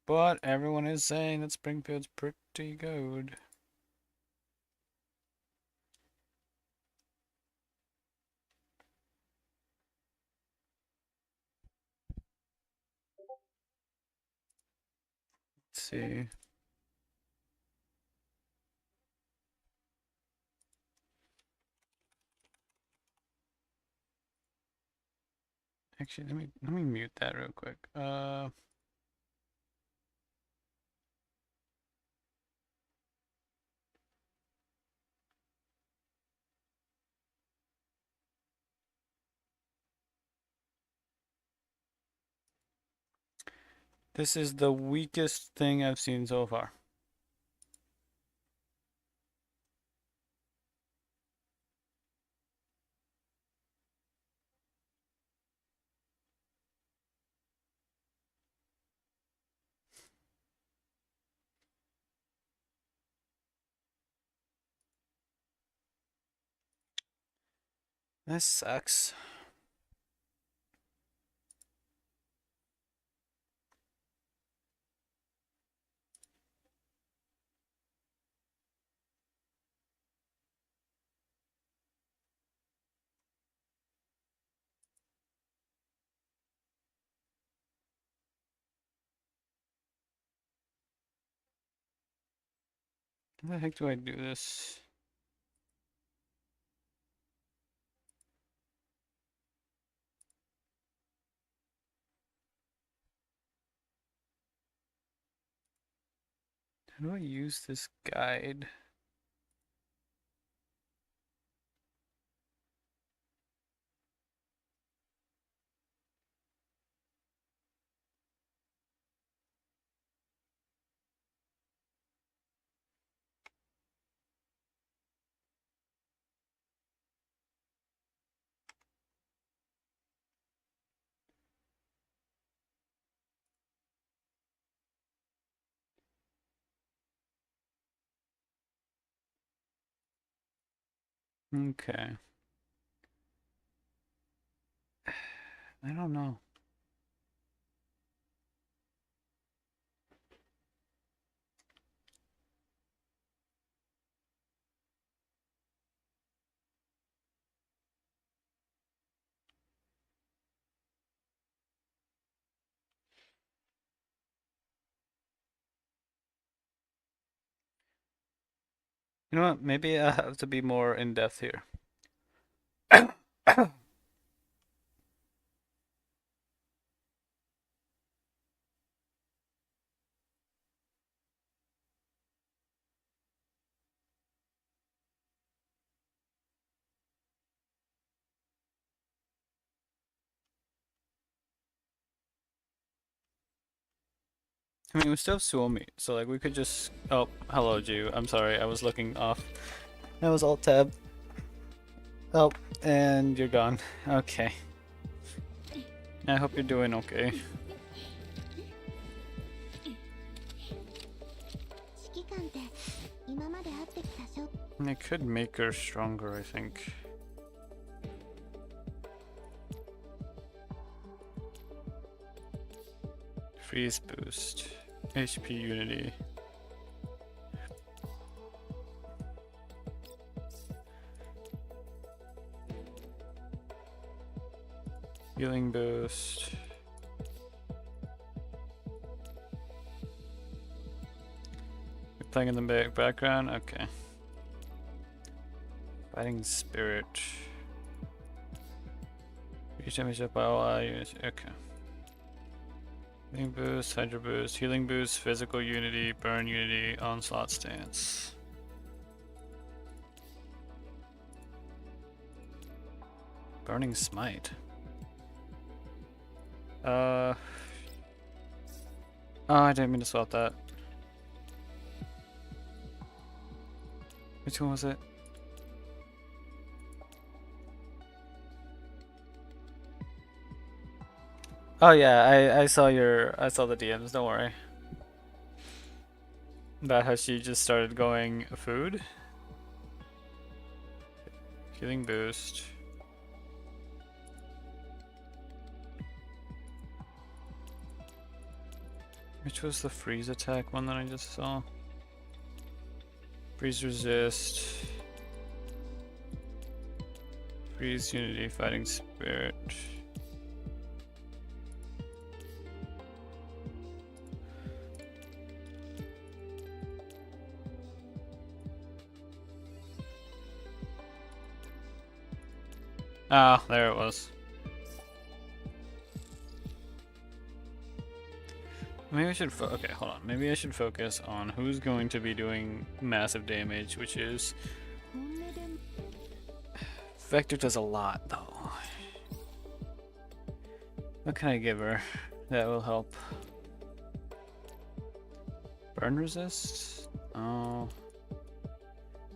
But everyone is saying that Springfield's pretty good. Let's see. Actually, let me mute that real quick. This is the weakest thing I've seen so far. This sucks. How the heck do I do this? How do I use this guide? Okay. I don't know. You know what? Maybe I have to be more in depth here. I mean, we still have Suomi, so like we could just. Oh, hello, Jew. I'm sorry, I was looking off. That was alt tab. Oh, and you're gone. Okay. I hope you're doing okay. 指揮官って今まで会ってきたしょ I could make her stronger, I think. Freeze boost. HP unity. Healing boost. You're playing in the background? Okay. Fighting spirit. Each damage up by all units. Okay. Healing boost, hydro boost, healing boost, physical unity, burn unity, onslaught stance. Burning smite. Oh, I didn't mean to swap that. Which one was it? Oh yeah, I saw the DMs, don't worry. About how she just started going food? Healing boost. Which was the freeze attack one that I just saw? Freeze resist. Freeze unity, fighting spirit. Ah, there it was. Maybe I should okay, hold on. Maybe I should focus on who's going to be doing massive damage, which is... 本音で Vector does a lot, though. What can I give her that will help? Burn resist? Oh.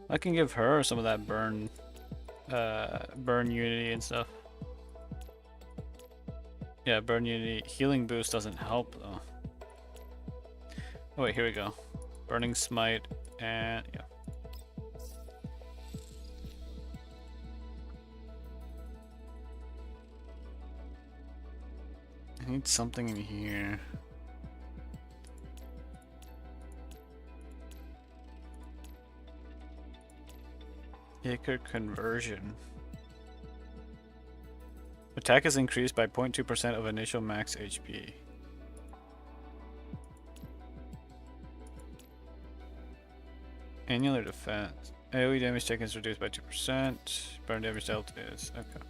I can give her some of that burn unity and stuff. Yeah, burn unity. Healing boost doesn't help, though. Oh wait, here we go. Burning smite and yeah. I need something in here. Acre conversion. Attack is increased by 0.2% of initial max HP. Annular defense. AoE damage taken is reduced by 2%. Burn damage dealt is okay.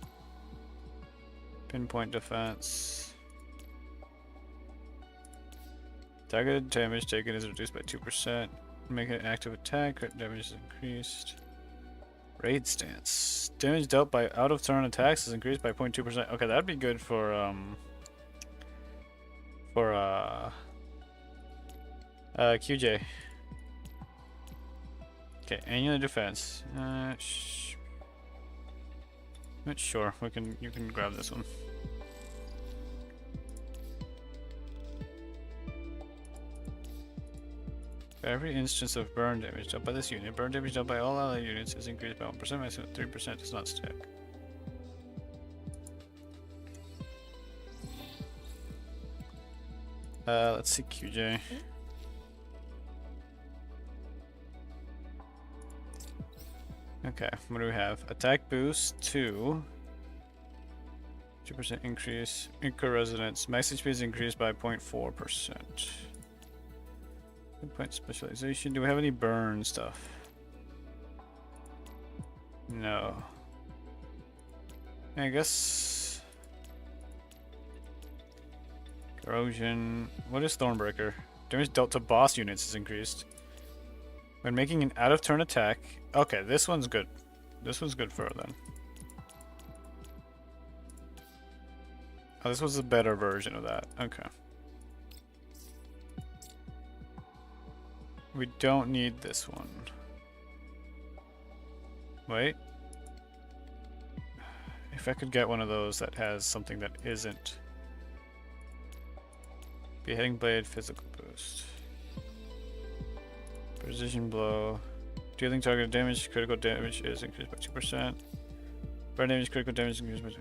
Pinpoint defense. Targeted damage taken is reduced by 2%. Make an active attack. Crit damage is increased. Raid stance. Damage dealt by out of turn attacks is increased by 0.2%. Okay, that'd be good for QJ. Okay, annular defense. Not sure. You can grab this one. For every instance of burn damage dealt by this unit, burn damage dealt by all allied units is increased by 1%, maximum 3% does not stack. Let's see QJ. Okay, what do we have? Attack boost 2. 2% increase. Inca resonance. Max HP is increased by 0.4%. Point specialization. Do we have any burn stuff? No. I guess. Corrosion. What is Thornbreaker? Damage dealt to boss units is increased. When making an out of turn attack. Okay, this one's good. This one's good for her then. Oh, this was a better version of that. Okay. We don't need this one. Wait. If I could get one of those that has something that isn't. Beheading blade, physical boost. Precision blow. Dealing target damage, critical damage is increased by 2%. Burn damage, critical damage is increased by 2%.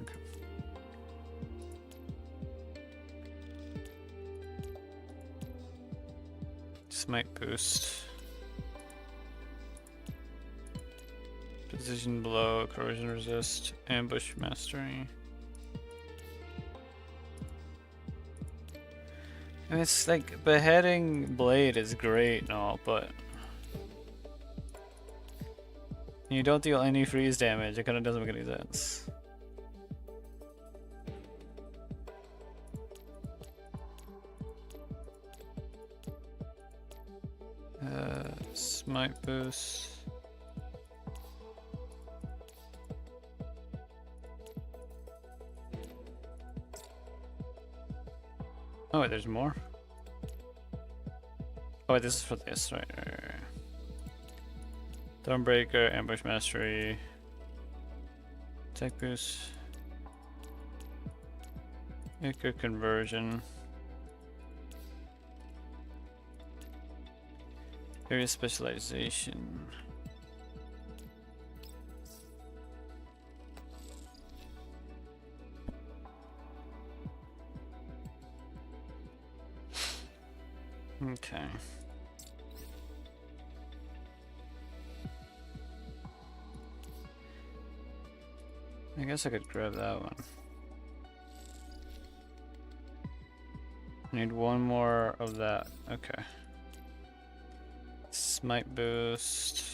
Smite boost. Precision blow, corrosion resist, ambush mastery. And it's like beheading blade is great and all, but you don't deal any freeze damage. It kind of doesn't make any sense. Smite boost. Oh wait, there's more. Oh wait, this is for this, right? Thornbreaker, ambush mastery, attack boost, Acre conversion. Area specialization. Okay. I guess I could grab that one. I need one more of that. Okay. Smite boost.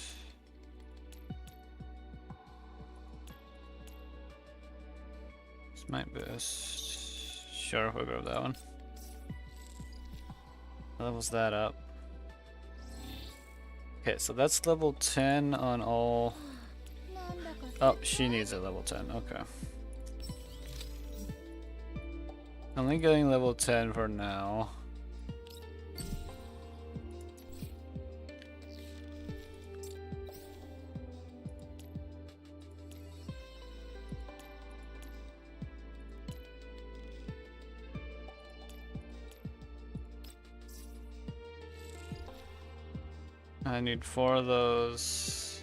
Smite boost. Sure, we'll grab that one. Levels that up. Okay, so that's level 10 on all. なんだか Oh, she needs a level 10. Okay. Only getting level 10 for now. I need 4 of those.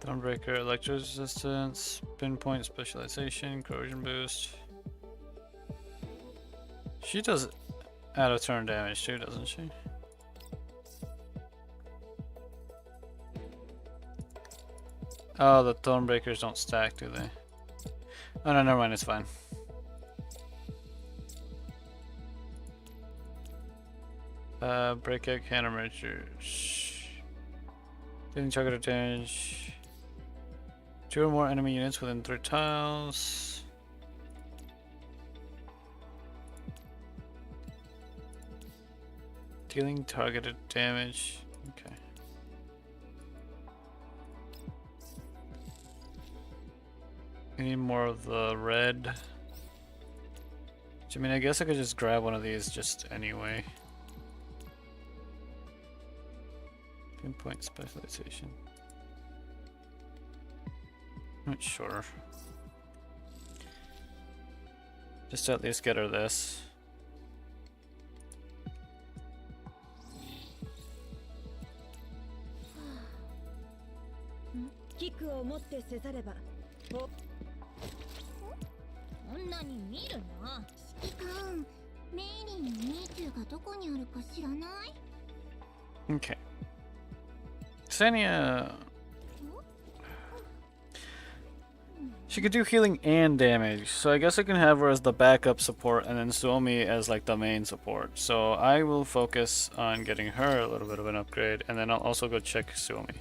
Thornbreaker, electro resistance, pinpoint specialization, corrosion boost. She does out of turn damage too, doesn't she? Oh, the Thornbreakers don't stack, do they? Oh no, never mind, it's fine. Breakout countermeasures. Dealing targeted damage. 2 or more enemy units within 3 tiles. Dealing targeted damage. Okay. I need more of the red. Which, I mean, I guess I could just grab one of these just anyway. Pinpoint specialization. Not sure. Just to at least get her this. Oh. こんなに見るな。指揮官、メイリーのミーチューがどこにあるか知らない？ Okay. Ksenia. She could do healing and damage, so I guess I can have her as the backup support and then Suomi as like the main support. So I will focus on getting her a little bit of an upgrade, and then I'll also go check Suomi.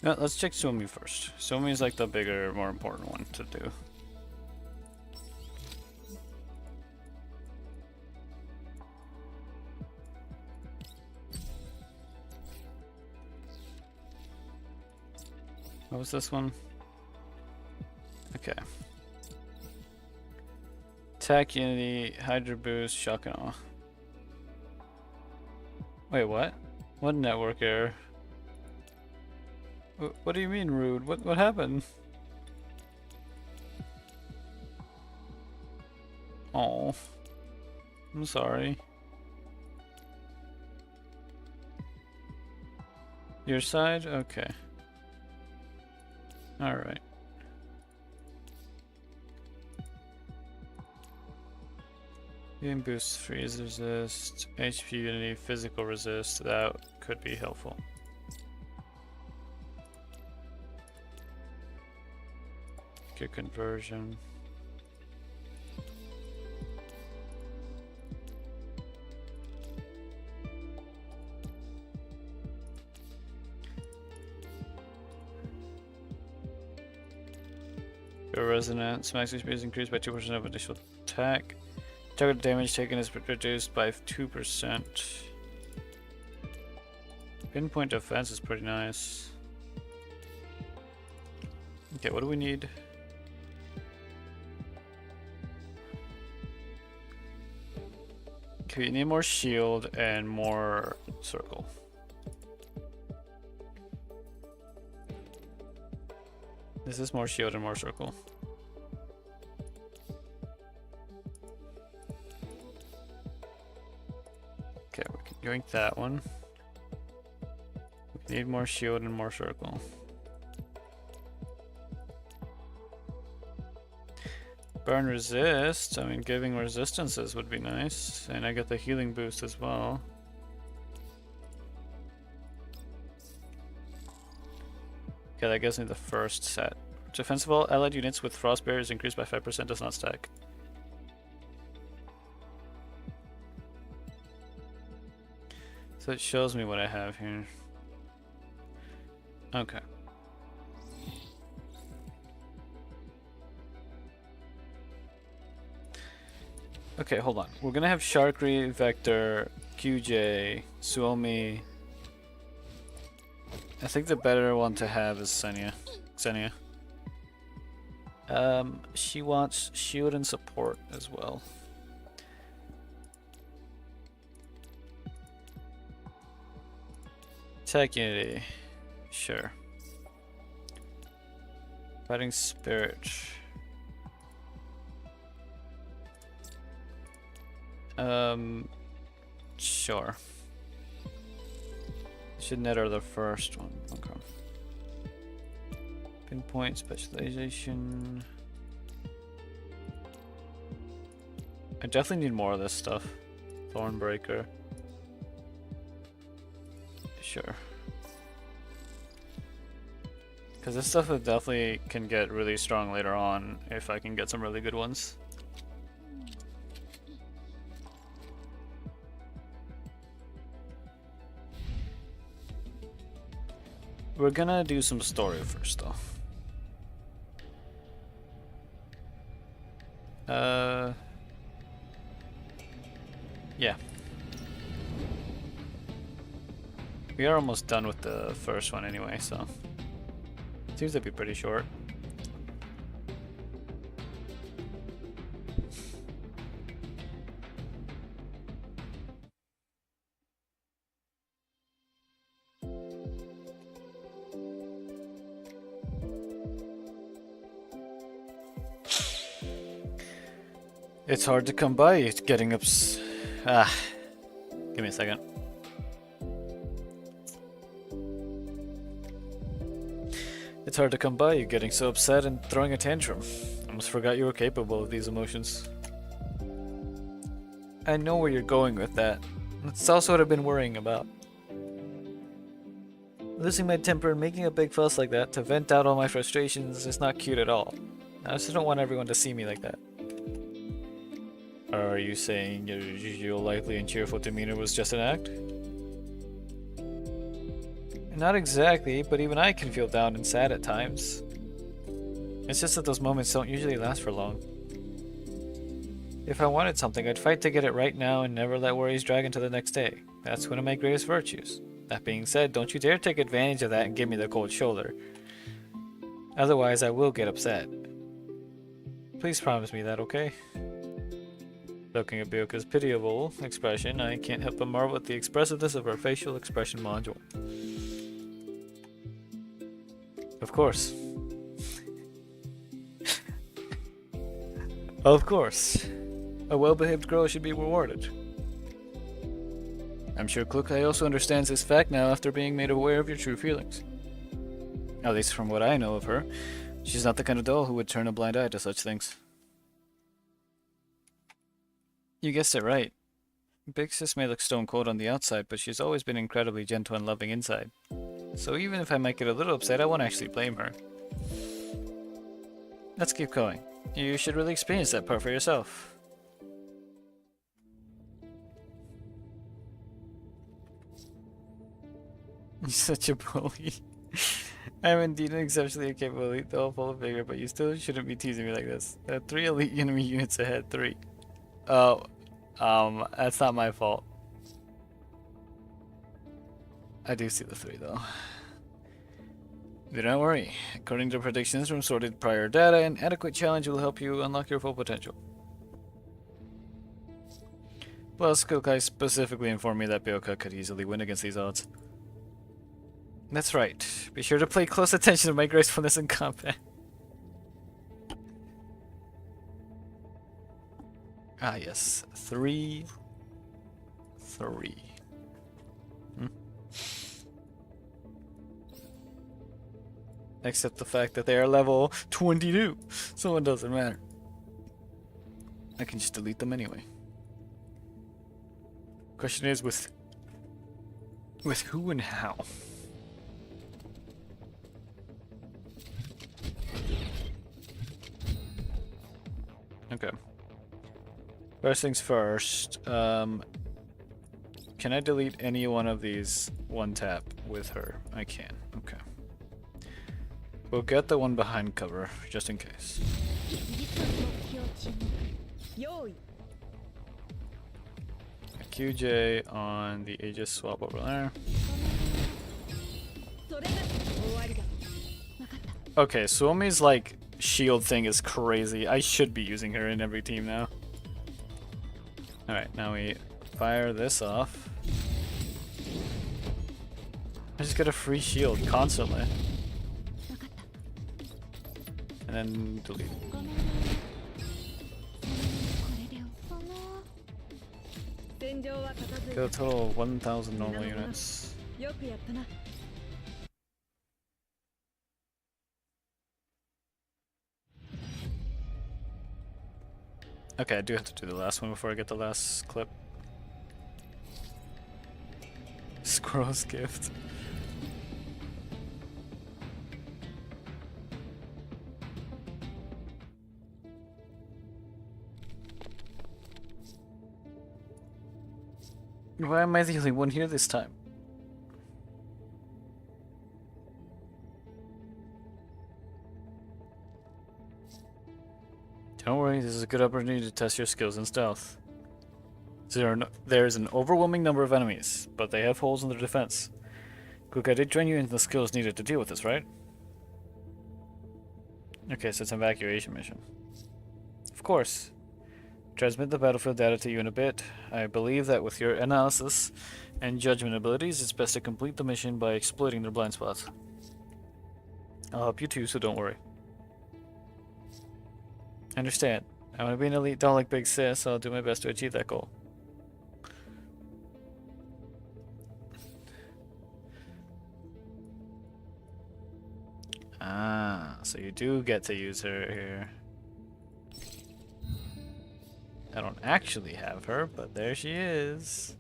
No, let's check Suomi first. Suomi is like the bigger, more important one to do. What was this one? Okay. Attack Unity, Hydra Boost, Shock and Awe. Wait, what? What network error? What do you mean, Rude? What happened? Oh, I'm sorry. Your side? Okay. Alright. Game boost, freeze resist, HP unity, physical resist. That could be helpful. Good conversion. Good resonance. Max HP is increased by 2% of initial attack. Target damage taken is reduced by 2%. Pinpoint defense is pretty nice. Okay, what do we need? Okay, we need more shield and more circle. This is more shield and more circle. Okay, we can yoink that one. We need more shield and more circle. Burn resist. I mean, giving resistances would be nice. And I get the healing boost as well. Okay, that gives me the first set. Defensive all allied units with frost barriers increased by 5% does not stack. So it shows me what I have here. Okay. Okay, hold on. We're gonna have Sharkry, Vector, QJ, Suomi. I think the better one to have is Xenia. She wants shield and support as well. Tech Unity. Sure. Fighting Spirit. Sure. Should net her the first one. Okay. Pinpoint specialization. I definitely need more of this stuff. Thornbreaker. Sure. Because this stuff definitely can get really strong later on if I can get some really good ones. We're gonna do some story first though. Yeah. We are almost done with the first one anyway, so seems to be pretty short. It's hard to come by. It's getting give me a second. It's hard to come by. You're getting so upset and throwing a tantrum. Almost forgot you were capable of these emotions. I know where you're going with that. That's also what I've been worrying about. Losing my temper and making a big fuss like that to vent out all my frustrations is not cute at all. I just don't want everyone to see me like that. Are you saying your lively and cheerful demeanor was just an act? Not exactly, but even I can feel down and sad at times. It's just that those moments don't usually last for long. If I wanted something, I'd fight to get it right now and never let worries drag into the next day. That's one of my greatest virtues. That being said, don't you dare take advantage of that and give me the cold shoulder. Otherwise, I will get upset. Please promise me that, okay? Looking at Byoka's pitiable expression, I can't help but marvel at the expressiveness of her facial expression module. Of course. Of course. A well-behaved girl should be rewarded. I'm sure Klukai also understands this fact now after being made aware of your true feelings. At least from what I know of her, she's not the kind of doll who would turn a blind eye to such things. You guessed it right. Big Sis may look stone cold on the outside, but she's always been incredibly gentle and loving inside. So even if I might get a little upset, I won't actually blame her. Let's keep going. You should really experience that part for yourself. You're such a bully. I'm indeed an exceptionally capable elite, though full of vigor, but you still shouldn't be teasing me like this. 3 elite enemy units ahead, 3. Oh, that's not my fault. I do see the 3 though. Do not worry. According to predictions from sorted prior data, an adequate challenge will help you unlock your full potential. Plus, Kokai specifically informed me that Byoka could easily win against these odds. That's right. Be sure to pay close attention to my gracefulness in combat. Ah yes, 3, 3. Hmm. Except the fact that they are level 22, so it doesn't matter. I can just delete them anyway. Question is with who and how? Okay. First things first, can I delete any one of these one tap with her? I can, okay. We'll get the one behind cover, just in case. A QJ on the Aegis swap over there. Okay, Suomi's like shield thing is crazy. I should be using her in every team now. Alright, now we fire this off. I just get a free shield constantly. And then delete. Get a total of 1,000 normal units. Okay, I do have to do the last one before I get the last clip. Squirrel's gift. Why am I the only one here this time? Don't worry, this is a good opportunity to test your skills in stealth. There's an overwhelming number of enemies, but they have holes in their defense. Quick, I did train you in the skills needed to deal with this, right? Okay, so it's an evacuation mission. Of course. Transmit the battlefield data to you in a bit. I believe that with your analysis and judgment abilities, it's best to complete the mission by exploiting their blind spots. I'll help you too, so don't worry. Understand. I want to be an elite, don't like big sis, so I'll do my best to achieve that goal. Ah, so you do get to use her here. I don't actually have her, but there she is.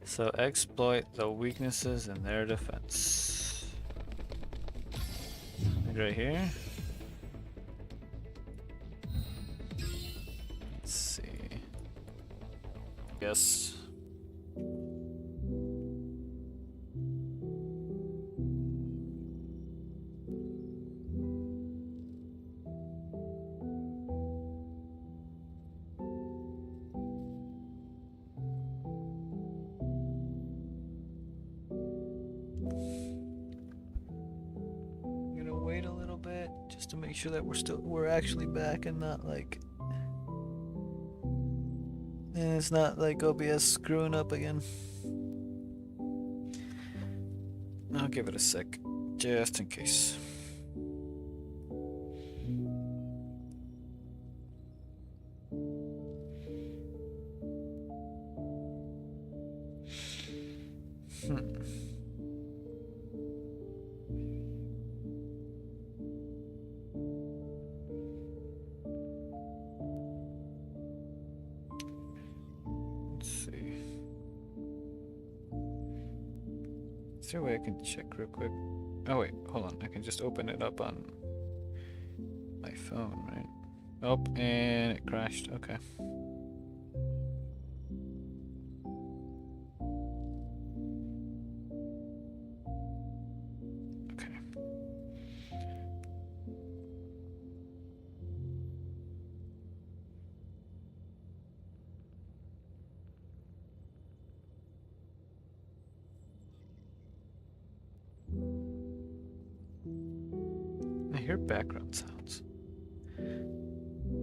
So exploit the weaknesses in their defense. And right here. Let's see. Yes. Wait a little bit just to make sure that we're actually back and not like it's not like OBS screwing up again. I'll give it a sec just in case. Is there a way I can check real quick? Oh wait, hold on. I can just open it up on my phone, right? Oh, and it crashed. Okay. Okay. I hear background sounds.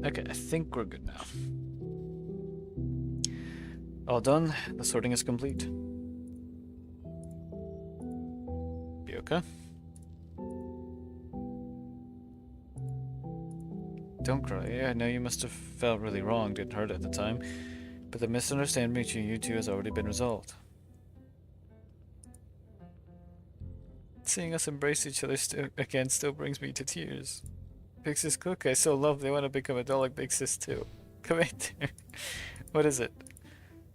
Okay, I think we're good now. All done. The sorting is complete. Bioka. Don't cry. I know you must have felt really wronged and hurt at the time, but the misunderstanding between you two has already been resolved. Seeing us embrace each other again still brings me to tears. Big Sis Cook, I so love they want to become a doll like Big Sis too. Come in there. What is it?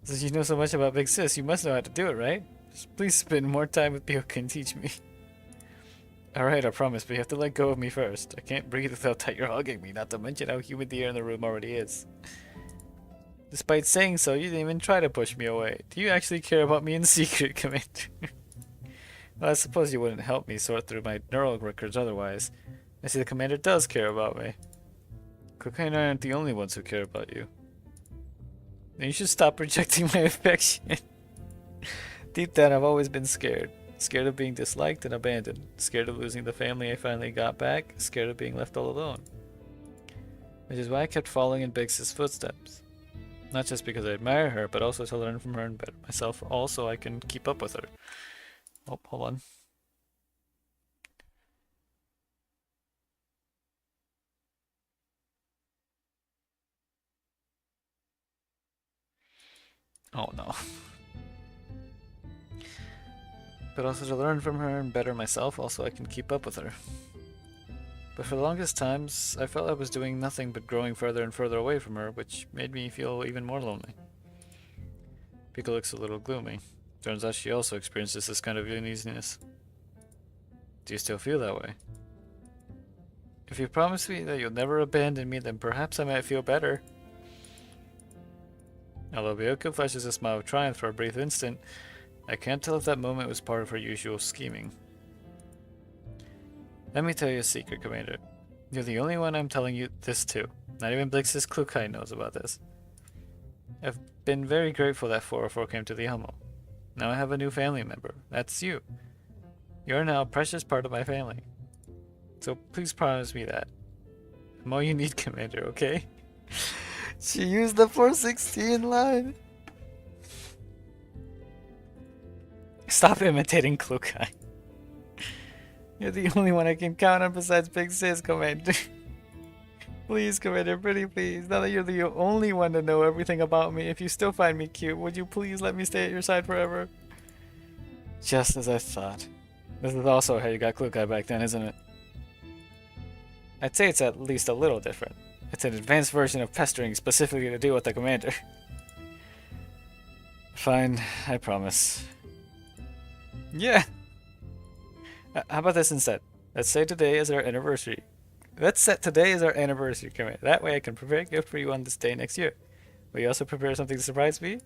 Since you know so much about Big Sis, you must know how to do it, right? Just please spend more time with Byoka and teach me. Alright, I promise, but you have to let go of me first. I can't breathe without that you're hugging me, not to mention how humid the air in the room already is. Despite saying so, you didn't even try to push me away. Do you actually care about me in secret, Commander? Well, I suppose you wouldn't help me sort through my neural records otherwise. I see the Commander does care about me. Kukai and I aren't the only ones who care about you. Then you should stop rejecting my affection. Deep down, I've always been scared. Scared of being disliked and abandoned. Scared of losing the family I finally got back. Scared of being left all alone. Which is why I kept following in Biggs' footsteps. Not just because I admire her, but also to learn from her and better myself, also I can keep up with her. Oh, hold on. Oh no. But also to learn from her and better myself, also I can keep up with her. But for the longest times, I felt I was doing nothing but growing further and further away from her, which made me feel even more lonely. Pika looks a little gloomy. Turns out she also experiences this kind of uneasiness. Do you still feel that way? If you promise me that you'll never abandon me, then perhaps I might feel better. Although Byoka flashes a smile of triumph for a brief instant, I can't tell if that moment was part of her usual scheming. Let me tell you a secret, Commander. You're the only one I'm telling you this to. Not even Blix's Klukai knows about this. I've been very grateful that 404 came to the Hummel. Now I have a new family member. That's you. You're now a precious part of my family. So please promise me that. I'm all you need, Commander, okay? She used the 416 line. Stop imitating Klukai. You're the only one I can count on besides Big Sis, Commander. Please, Commander, pretty please. Now that you're the only one to know everything about me, if you still find me cute, would you please let me stay at your side forever? Just as I thought. This is also how you got Klukai back then, isn't it? I'd say it's at least a little different. It's an advanced version of pestering specifically to deal with the Commander. Fine, I promise. Yeah! How about this instead? Let's say today is our anniversary. Let's set today as our anniversary, Commander. That way I can prepare a gift for you on this day next year. Will you also prepare something to surprise me?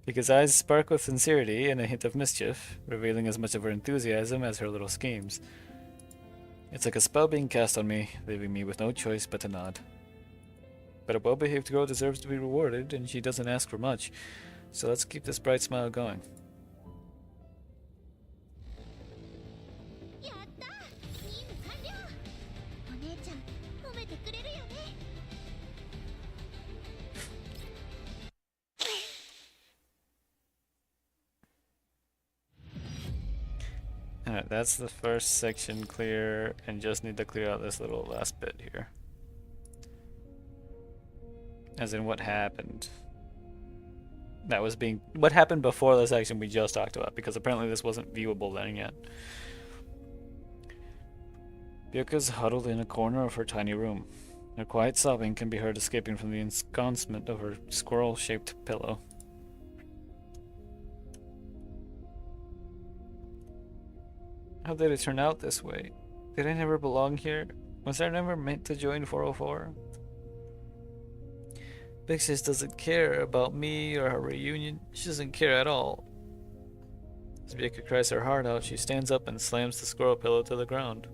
Because eyes spark with sincerity and a hint of mischief, revealing as much of her enthusiasm as her little schemes. It's like a spell being cast on me, leaving me with no choice but to nod. But a well-behaved girl deserves to be rewarded, and she doesn't ask for much, so let's keep this bright smile going. Alright, that's the first section clear, and just need to clear out this little last bit here. As in what happened. That was what happened before the section we just talked about, because apparently this wasn't viewable then yet. Byoka's huddled in a corner of her tiny room. Her quiet sobbing can be heard escaping from the ensconcement of her squirrel-shaped pillow. How did it turn out this way? Did I never belong here? Was I never meant to join 404? Big Sis doesn't care about me or our reunion. She doesn't care at all. As Byoka cries her heart out, she stands up and slams the squirrel pillow to the ground.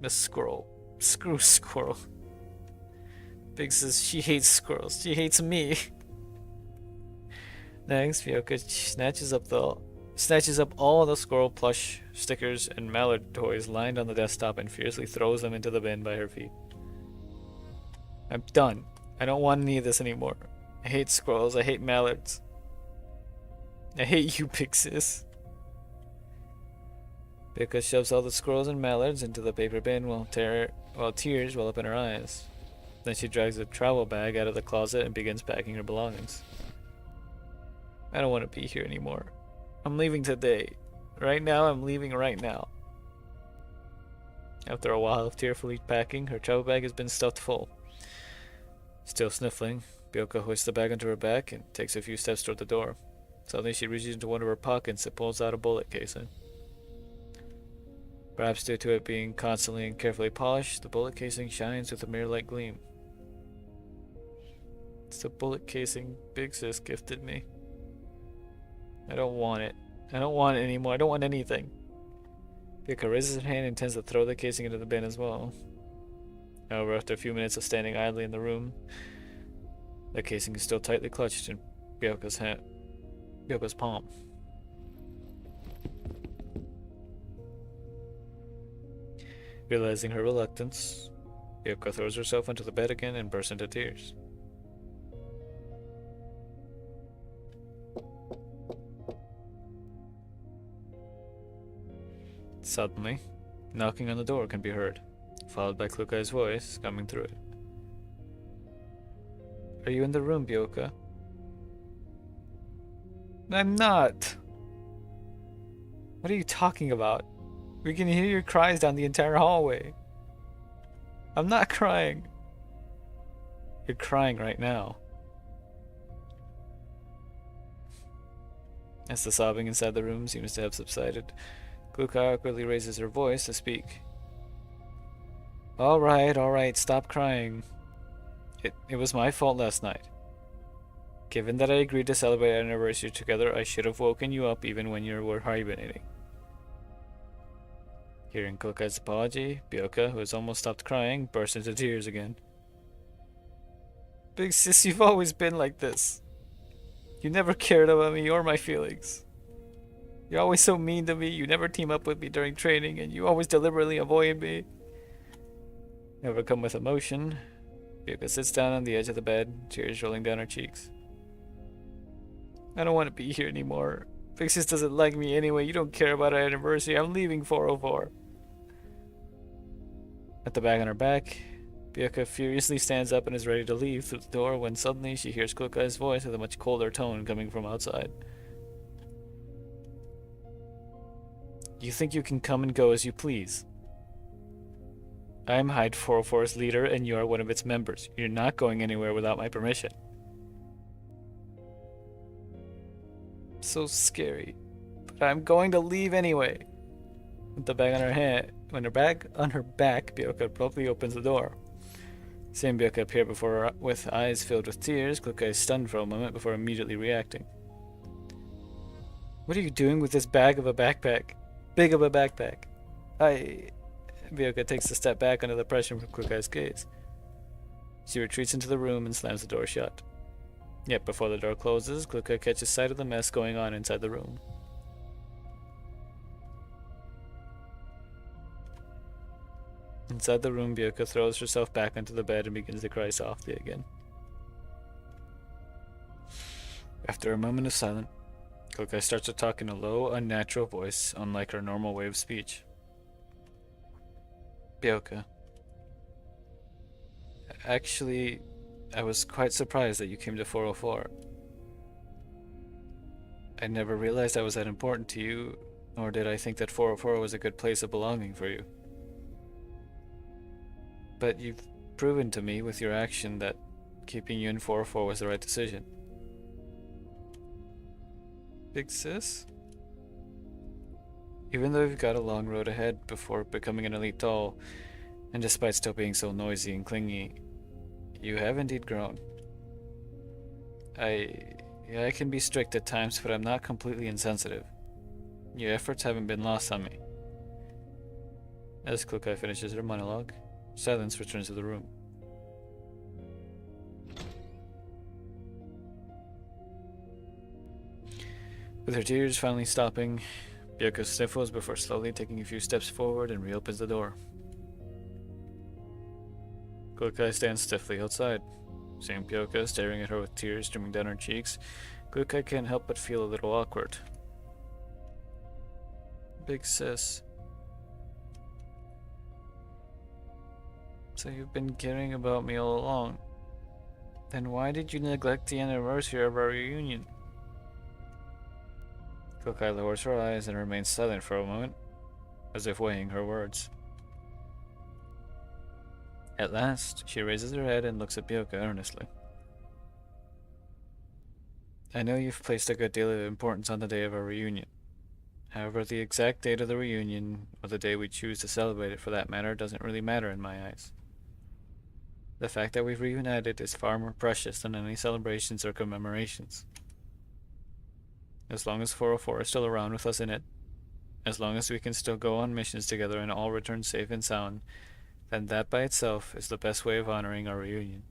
The squirrel. Screw squirrel. Big Sis, she hates squirrels. She hates me. Next, Byoka snatches up all the squirrel plush, stickers, and mallard toys lined on the desktop and fiercely throws them into the bin by her feet. I'm done. I don't want any of this anymore. I hate squirrels. I hate mallards. I hate you, Big Sis. Byoka shoves all the squirrels and mallards into the paper bin while tears well up in her eyes. Then she drags a travel bag out of the closet and begins packing her belongings. I don't want to be here anymore. I'm leaving today. Right now, I'm leaving right now. After a while of tearfully packing, her travel bag has been stuffed full. Still sniffling, Byoka hoists the bag onto her back and takes a few steps toward the door. Suddenly she reaches into one of her pockets and pulls out a bullet casing. Perhaps due to it being constantly and carefully polished, the bullet casing shines with a mirror-like gleam. It's the bullet casing Big Sis gifted me. I don't want it. I don't want it anymore. I don't want anything. Byoka raises her hand and intends to throw the casing into the bin as well. However, after a few minutes of standing idly in the room, the casing is still tightly clutched in Byoka's palm. Realizing her reluctance, Byoka throws herself onto the bed again and bursts into tears. Suddenly, knocking on the door can be heard, followed by Klukai's voice coming through it. Are you in the room, Byoka? I'm not! What are you talking about? We can hear your cries down the entire hallway. I'm not crying. You're crying right now. As the sobbing inside the room seems to have subsided, Klukai awkwardly raises her voice to speak. Alright, stop crying. It was my fault last night. Given that I agreed to celebrate our anniversary together, I should have woken you up even when you were hibernating. Hearing Klukai's apology, Byoka, who has almost stopped crying, bursts into tears again. Big Sis, you've always been like this. You never cared about me or my feelings. You're always so mean to me, you never team up with me during training, and you always deliberately avoid me. Overcome with emotion, Byoka sits down on the edge of the bed, tears rolling down her cheeks. I don't want to be here anymore. Big Sis doesn't like me anyway, you don't care about our anniversary, I'm leaving 404. At the bag on her back, Byoka furiously stands up and is ready to leave through the door when suddenly she hears Klukai's voice with a much colder tone coming from outside. You think you can come and go as you please? I'm Hyde 404's leader and you are one of its members. You're not going anywhere without my permission. So scary. But I'm going to leave anyway. With the bag on her hand, when her bag on her back, Byoka abruptly opens the door. Seeing Byoka appear before her with eyes filled with tears, Klukai is stunned for a moment before immediately reacting. What are you doing with this bag of a backpack? Big of a backpack. Byoka takes a step back under the pressure from Klukai's gaze. She retreats into the room and slams the door shut. Yet before the door closes, Klukai catches sight of the mess going on inside the room. Inside the room, Byoka throws herself back onto the bed and begins to cry softly again. After a moment of silence, Klukai starts to talk in a low, unnatural voice, unlike her normal way of speech. Byoka. Actually, I was quite surprised that you came to 404. I never realized I was that important to you, nor did I think that 404 was a good place of belonging for you. But you've proven to me with your action that keeping you in 404 was the right decision. Big Sis? Even though you've got a long road ahead before becoming an elite doll, and despite still being so noisy and clingy, you have indeed grown. I can be strict at times, but I'm not completely insensitive. Your efforts haven't been lost on me. As Klukai finishes her monologue, silence returns to the room. With her tears finally stopping, Byoka sniffles before slowly taking a few steps forward and reopens the door. Klukai stands stiffly outside. Seeing Byoka staring at her with tears streaming down her cheeks, Klukai can't help but feel a little awkward. Big Sis, So you've been caring about me all along. Then why did you neglect the anniversary of our reunion? Kokai lowers her eyes and remains silent for a moment, as if weighing her words. At last, she raises her head and looks at Byoka earnestly. I know you've placed a good deal of importance on the day of our reunion. However, the exact date of the reunion, or the day we choose to celebrate it for that matter, doesn't really matter in my eyes. The fact that we've reunited is far more precious than any celebrations or commemorations. As long as 404 is still around with us in it, as long as we can still go on missions together and all return safe and sound, then that by itself is the best way of honoring our reunion.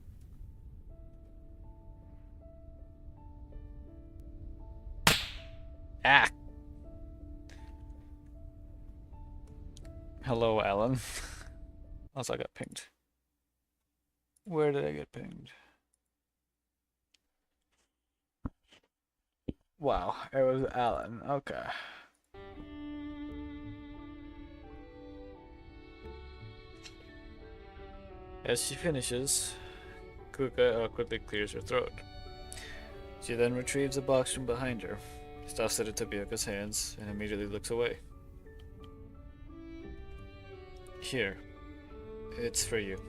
Ah! Hello, Alan. Also, I got pinged. Where did I get pinged? Wow, it was Alan. Okay. As she finishes, Kuka awkwardly clears her throat. She then retrieves a box from behind her, stuffs it into Byoka's hands, and immediately looks away. Here. It's for you.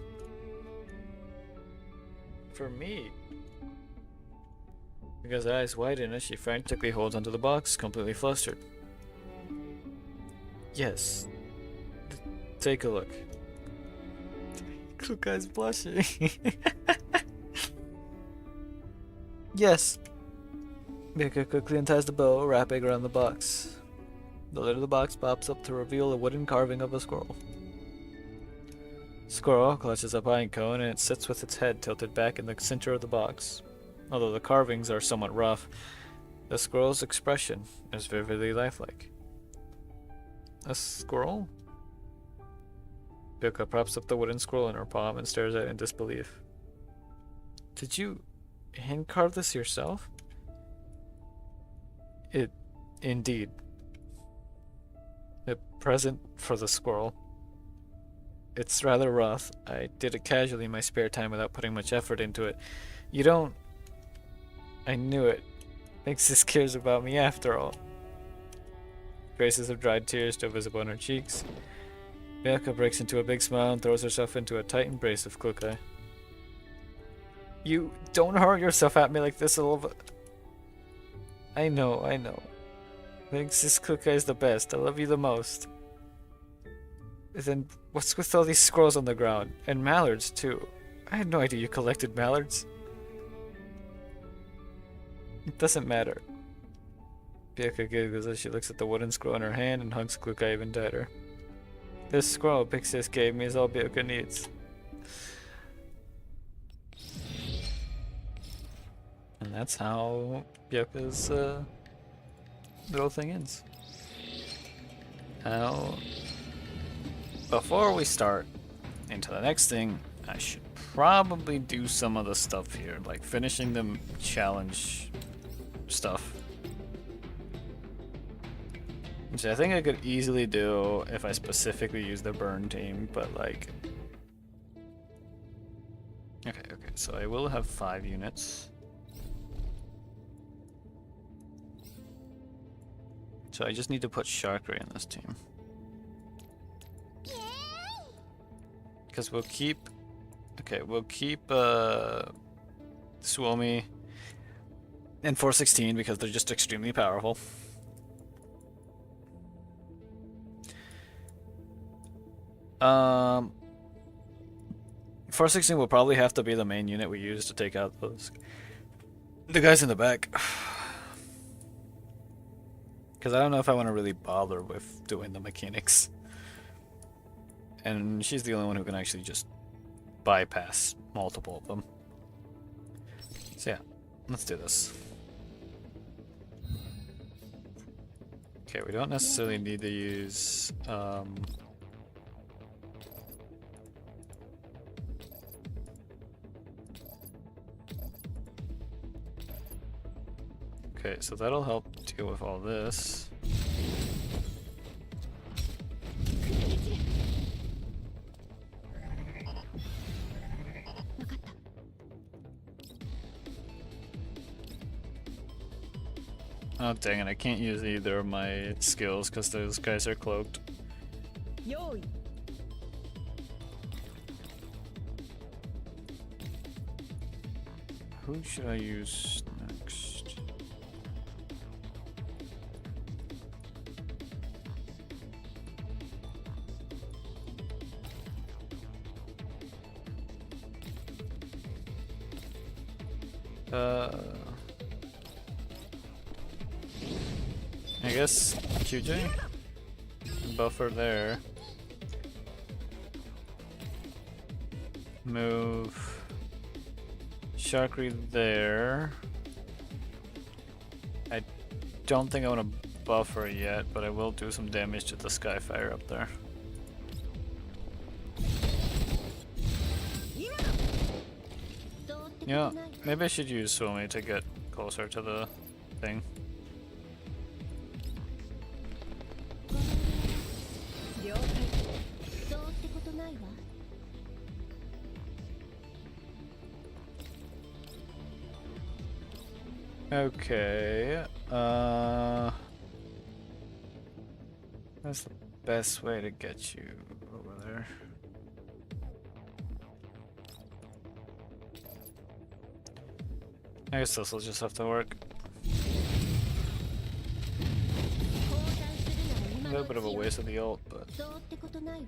For me? Byoka's eyes widen as she frantically holds onto the box, completely flustered. Yes. Take a look. Kuka's blushing. Yes. Byoka quickly unties the bow, wrapping around the box. The lid of the box pops up to reveal a wooden carving of a squirrel. Squirrel clutches a pine cone and it sits with its head tilted back in the center of the box. Although the carvings are somewhat rough, the squirrel's expression is vividly lifelike. A squirrel? Byoka props up the wooden scroll in her palm and stares at it in disbelief. Did you hand carve this yourself? Indeed. A present for the squirrel. It's rather rough. I did it casually in my spare time without putting much effort into it. You don't... I knew it. Nixis cares about me after all. Traces of dried tears still visible on her cheeks. Byoka breaks into a big smile and throws herself into a tight embrace of Kukai. You don't hurl yourself at me like this, Ilva. I know. Nixis Kukai is the best. I love you the most. Then what's with all these squirrels on the ground? And mallards, too. I had no idea you collected mallards. It doesn't matter. Byoka giggles as she looks at the wooden scroll in her hand and hugs Kukai even tighter. This scroll Pixis gave me is all Byoka needs. And that's how Byoka's little thing ends. Now, before we start into the next thing, I should probably do some of the stuff here, like finishing the challenge stuff. Which I think I could easily do if I specifically use the burn team, but like... Okay, so I will have 5 units. So I just need to put Sharkray in this team. Because we'll keep... Okay, we'll keep Suomi and 416 because they're just extremely powerful. Um, 416 will probably have to be the main unit we use to take out the guys in the back. Because I don't know if I want to really bother with doing the mechanics. And she's the only one who can actually just bypass multiple of them. So yeah, let's do this. Okay, we don't necessarily need to use... Okay, so that'll help deal with all this. Oh dang it, I can't use either of my skills because those guys are cloaked. 用意 Who should I use next? I guess QJ? Buffer there. Move Sharkry there. I don't think I want to buffer yet, but I will do some damage to the Skyfire up there. Yeah, maybe I should use Swumi to get closer to the thing. 了解 どうってことないわ。 Okay, that's the best way to get you over there. I guess this will just have to work. 交代するなら A 今 little の bit of a うちよ。 waste of the ult, but どうってことないわ。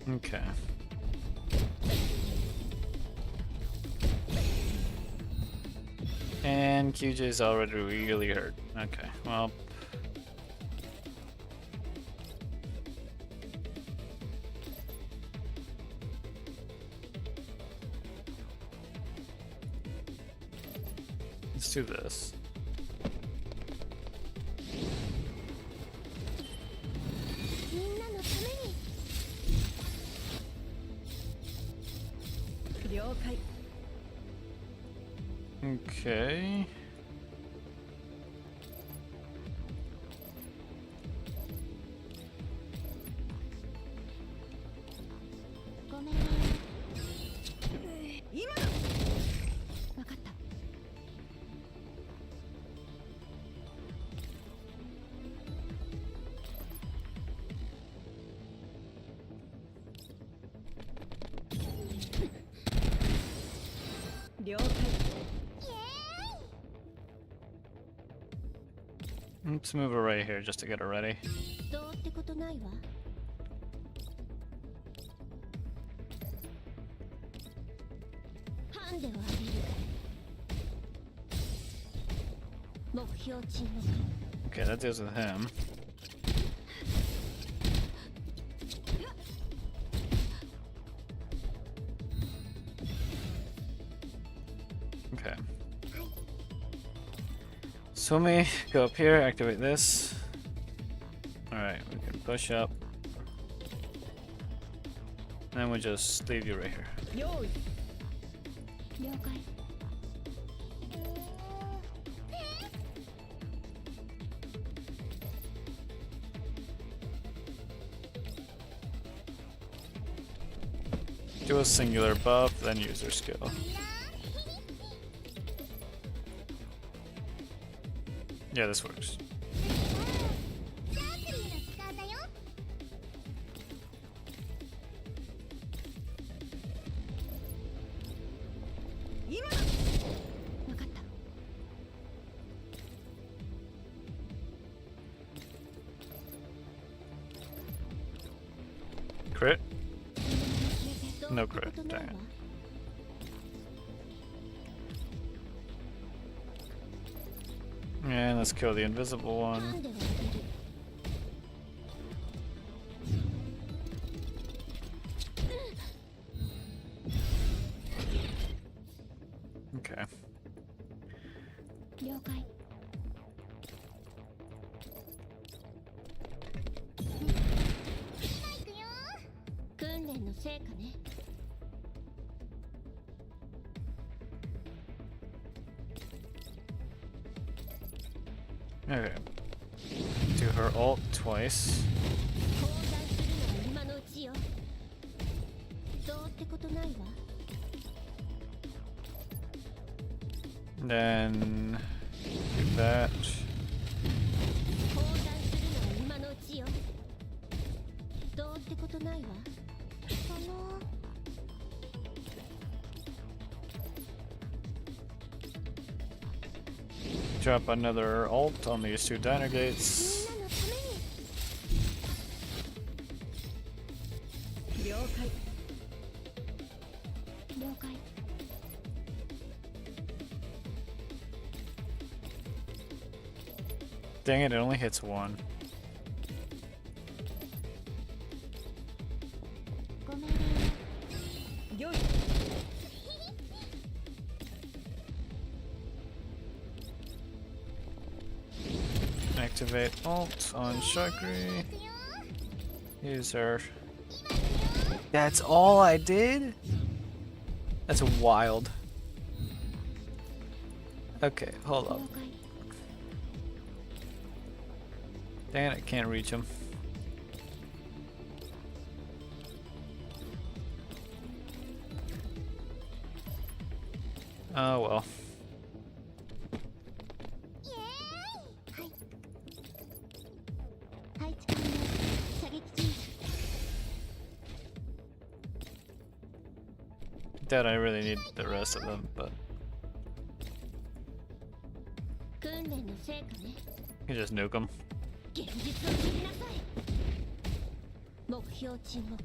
okay. And QJ's already really hurt. Okay, well. Let's do this. みんなのために。 了解 Okay.「ごめんね。 今わかった。 了解 Let's move her right here just to get her ready. どうってことないわ。ハンデをあげる。目標沈黙。 Okay, that deals with him. Okay. Swumi, go up here, activate this. Alright, we can push up. And then we'll just leave you right here. 用意 了解。 Do a singular buff, then use your skill. Yeah, this works. シャークリーの時間だよ。 今わかった。 Crit? どう No ってこ crit, とない dang わ。 it. And let's kill the invisible ハ one. ンデをあげる。 Okay. 了解。成果ね。 Okay. Do her ult twice. 交代するのは今のうちよ。どうってことないわ。 Then do that. 交代するのは今のうちよ。どうってことないわ。Drop another ult on these two diner gates. 了解。 了解。 Dang it, it only hits one. ごめん。よい。 Activate ult on Shakri. Use her. That's all I did? That's wild. Okay, hold up. 了解。 Dang it, I can't reach him. Oh well. イエーイ。はい。配置完了。射撃中。 That I really need the rest of them, but 訓練の成果ね。 you just nuke them. 現実を知りなさい。目標沈黙。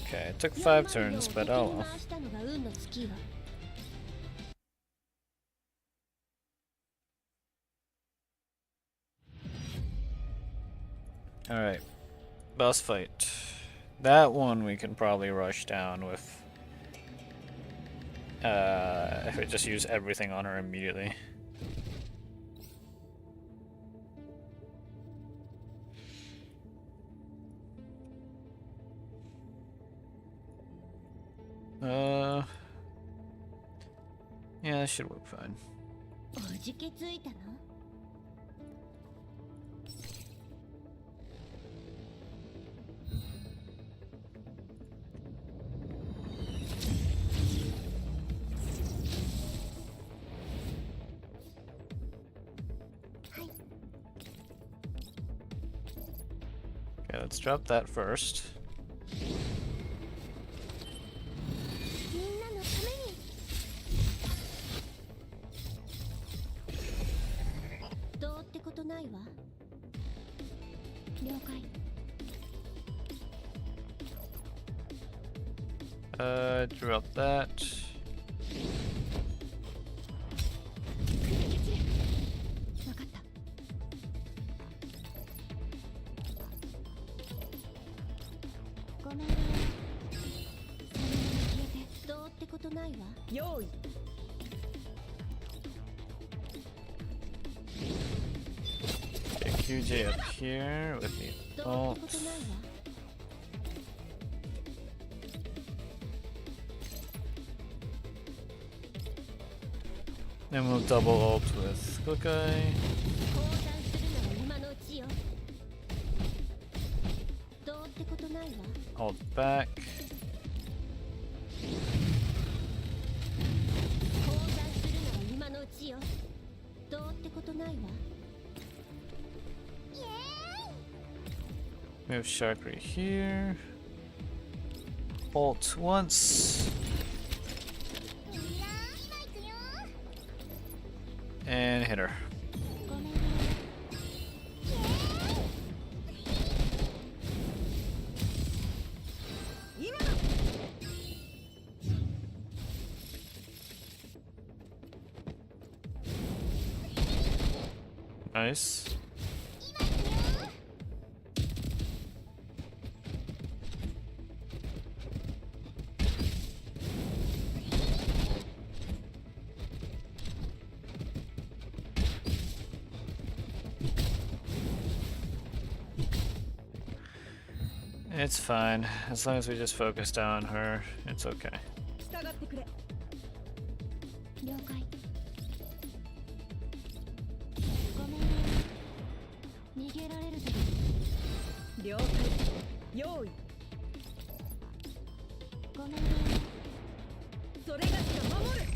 Okay, it took 5 turns, but oh well. 回したのが運の尽きよ。 Alright, boss fight. That one we can probably rush down with. If we just use everything on her immediately. Yeah, that should work fine. おじけついたの？ Okay, let's drop that first. みんなのために。どうってことないわ。了解。 Drop that. わかった。ごめんね。そのまま消えて。どうってことないわ。用意。 Okay, QJ up here with the どうってこと ult. ないわ。 Then we'll double ult with Kukai. 交代するのは今のうちよ。どうってことないわ。 Ult back. 交代するのは今のうちよ。どうってことないわ。イエーイ。 Move Shakri here. Ult once. みんな、今行くよ。 And hit her. ごめんね。イエーイ。今だ。 Nice. It's fine. As long as we just focus down on her, it's okay. 従ってくれ。了解。ごめんね。逃げられるけど。了解。用意。ごめんね。それがしが守る。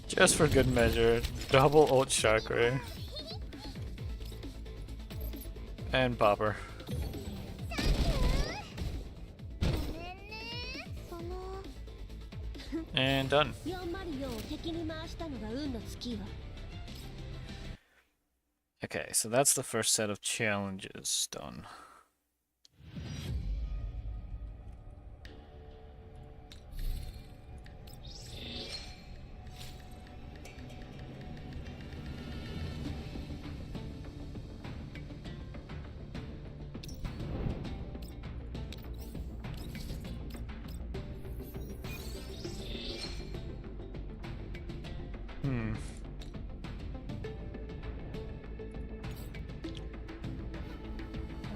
Just for good measure, double ult chakra. And popper. その And done. 404を敵に回したのが運の尽きよ。 Okay, so that's the first set of challenges done.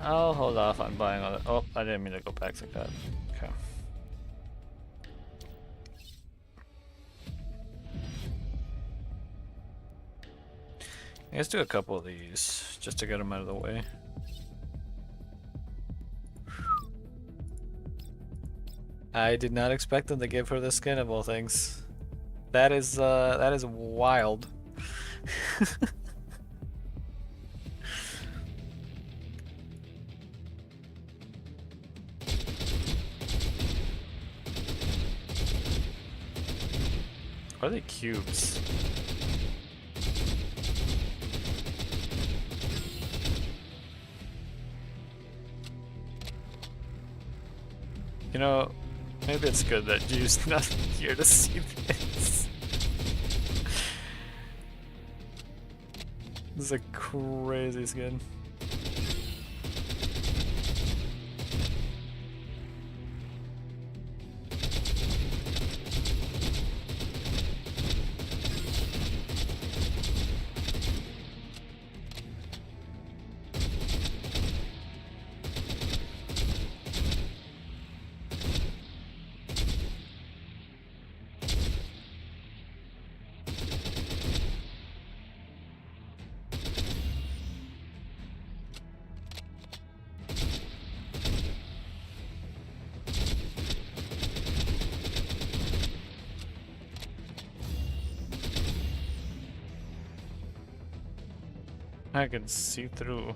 I'll hold off on buying all that. Oh, I didn't mean to go back like that. Okay. Let's do a couple of these just to get them out of the way. I did not expect them to give her the skin of all things. That is wild. Are they cubes? You know, maybe it's good that Ju's not here to see this. This is a crazy skin. I can see through.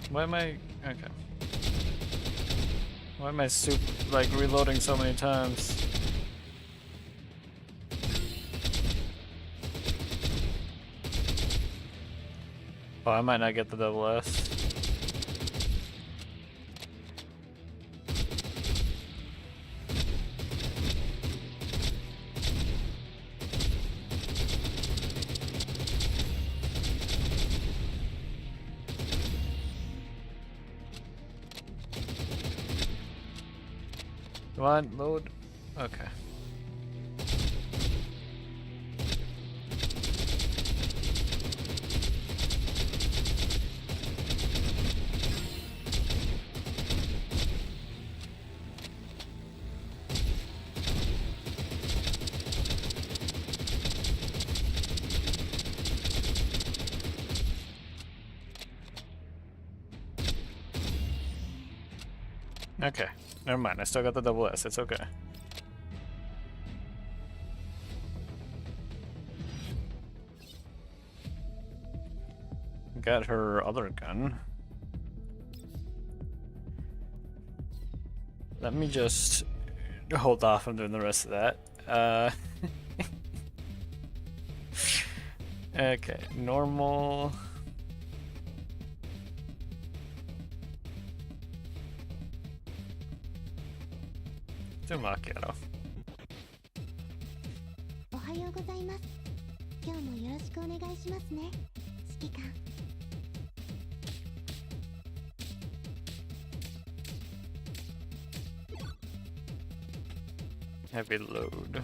Why am I okay? Why am I like reloading so many times? Oh, I might not get the double S. Come on, load. Okay. Okay, never mind. I still got the double S. It's okay. Got her other gun. Let me just hold off on doing the rest of that. Okay, normal. Do macchiato. おはようございます。今日もよろしくお願いしますね。指揮官。Heavy load.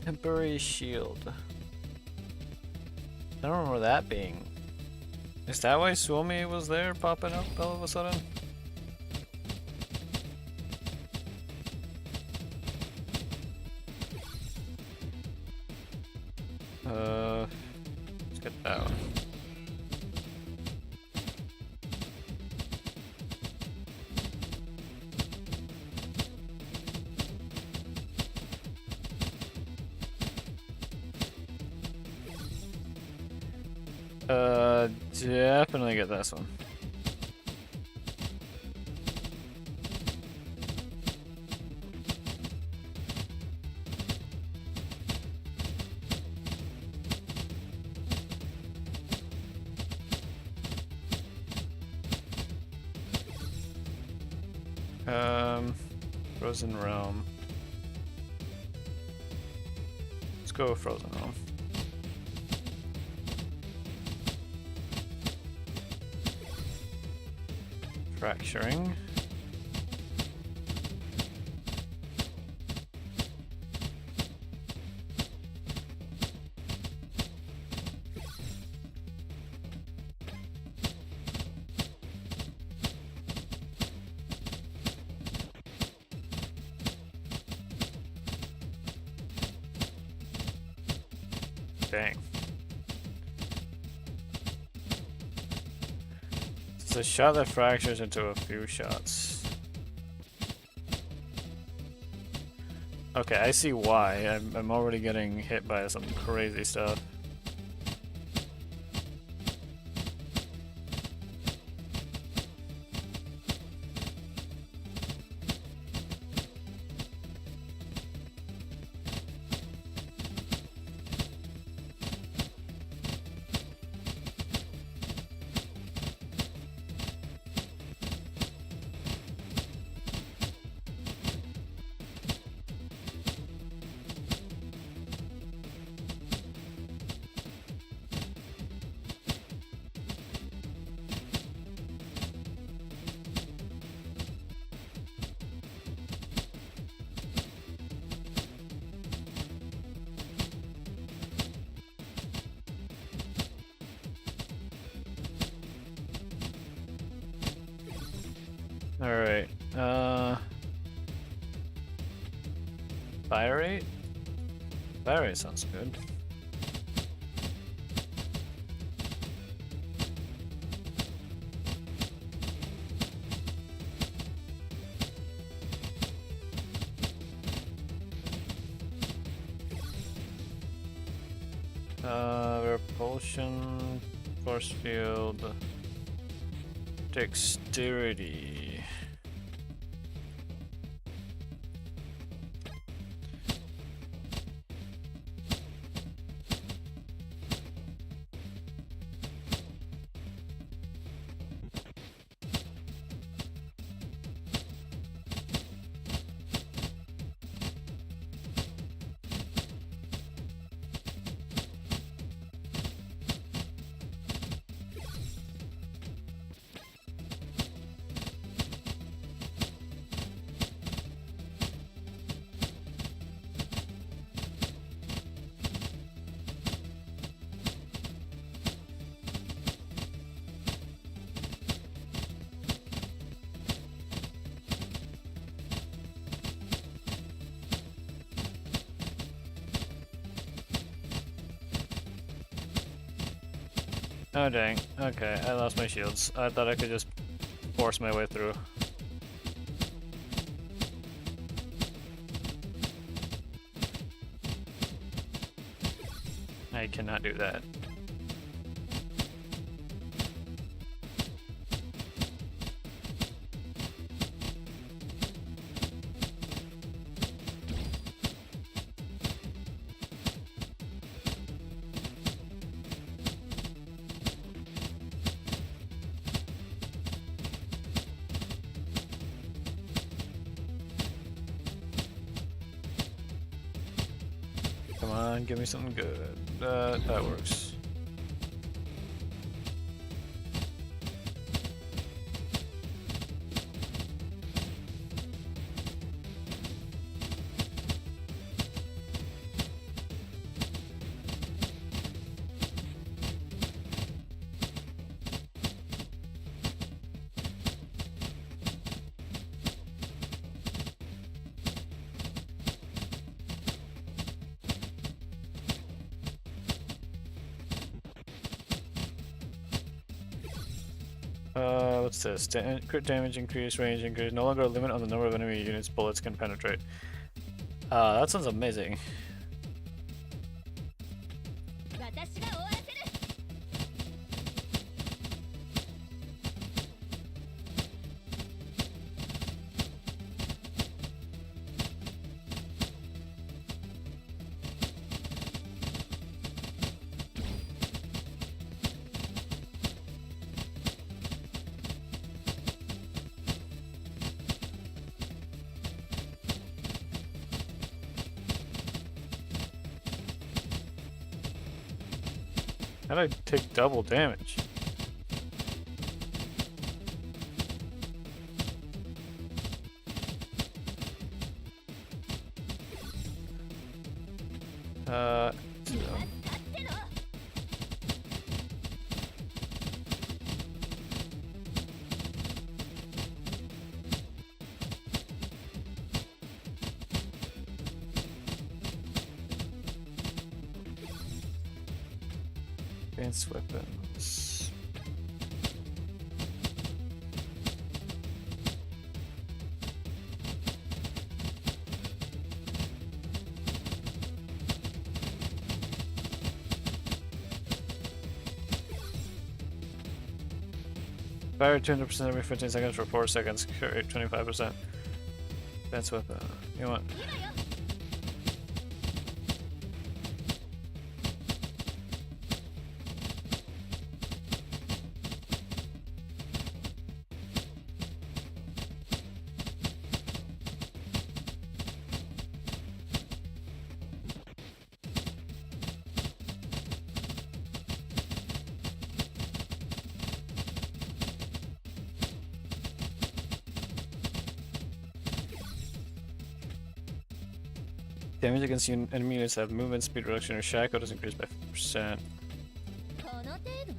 Temporary shield. I don't remember that being. Is that why Suomi was there popping up all of a sudden? Let's get that one. Definitely get this one. Frozen Realm. Let's go with Frozen Realm. Fracturing. Dang. It's a shot that fractures into a few shots. Okay, I see why. I'm already getting hit by some crazy stuff. Alright, fire rate? Fire rate sounds good. Repulsion, force field, dexterity. Oh dang, okay, I lost my shields. I thought I could just force my way through. I cannot do that. on, give me something good. That works. What's this? Crit damage increase, range increase. No longer a limit on the number of enemy units bullets can penetrate. That sounds amazing. 私が終わらせる。 How did I take double damage? So- Advanced weapons. Fire 200% every 15 seconds for 4 seconds. Carry 25%. Advanced weapon. You know what? Damage against enemy units have movement speed reduction or shackle is increased by 50%. この程度？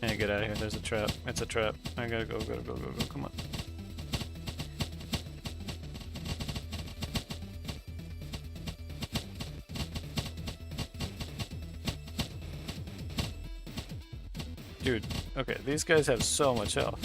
Hey, get out of here. There's a trap. It's a trap. I gotta go. Come on. Dude, okay, these guys have so much health.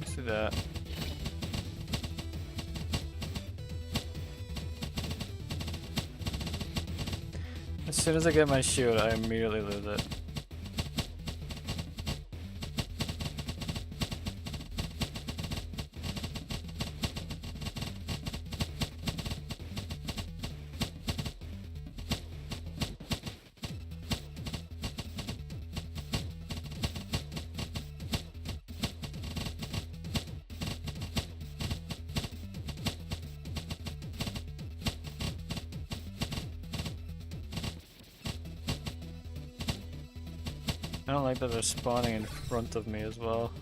Let's do that. As soon as I get my shield, I immediately lose it. I don't like that they're spawning in front of me as well.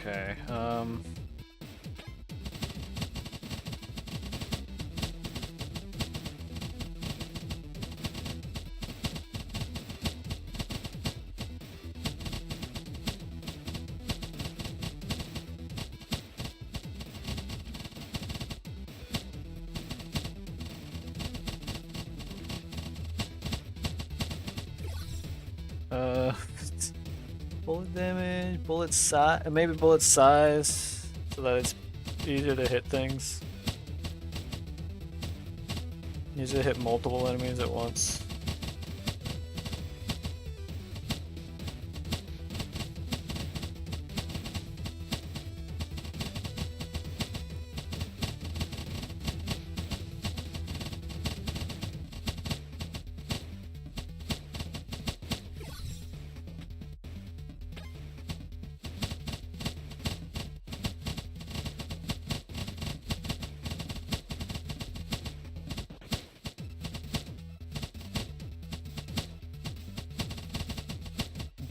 Okay. Bullet damage, bullet size, maybe bullet size, so that it's easier to hit things. Easier to hit multiple enemies at once.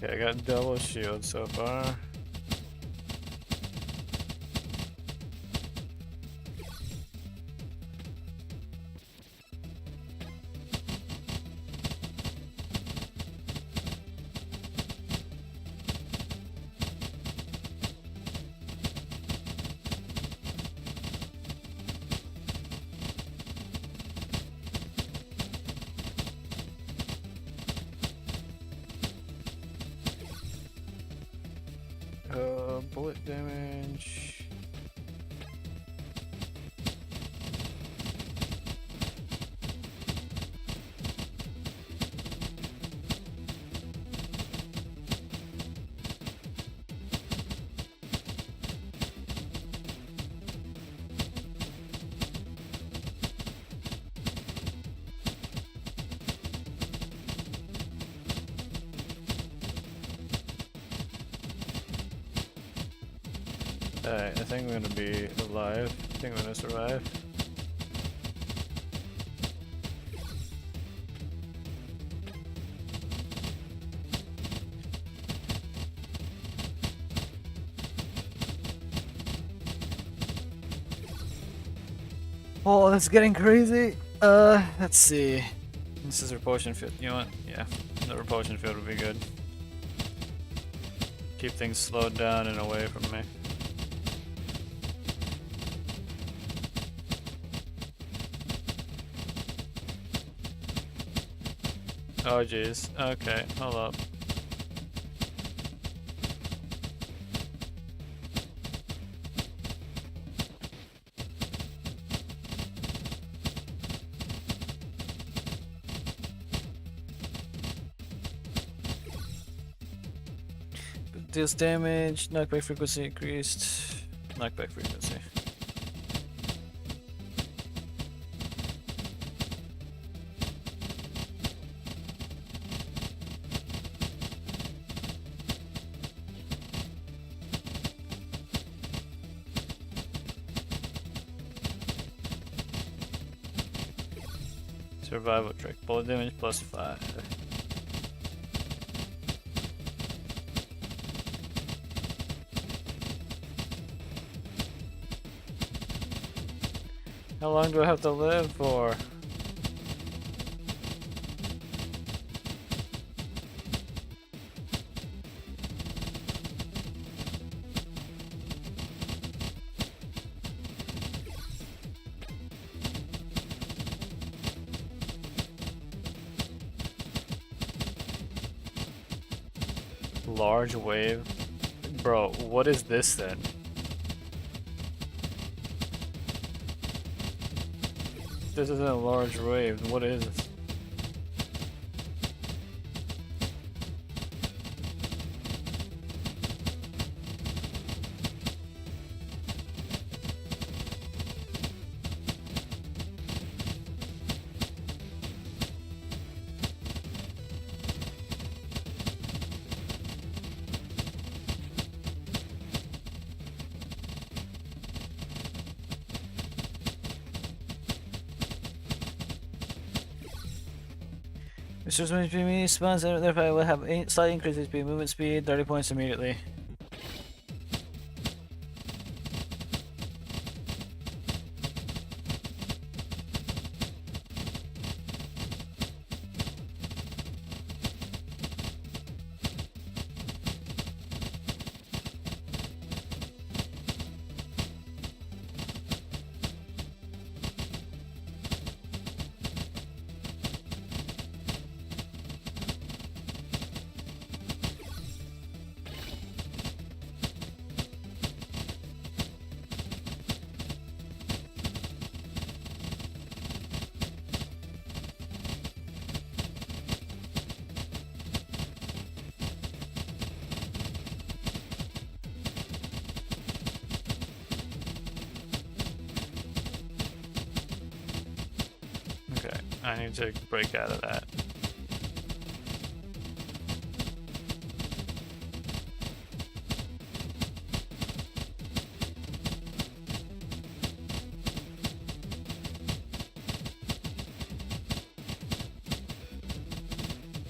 Okay, I got double shield so far. Bullet damage. Alright, I think I'm gonna be alive. I think I'm gonna survive. Oh, that's getting crazy. Let's see. This is a potion field. You know what? Yeah, another potion field would be good. Keep things slowed down and away from me. Oh jeez. Okay, hold up. Deals damage, knockback frequency increased. Knockback frequency. Survival trick. Bullet damage +5. How long do I have to live for? Large wave? Bro, what is this then? This isn't a large wave, what is this? Resource movement speed immediately spawns, and therefore I will have a slight increase in speed, movement speed, 30 points immediately. I need to break out of that.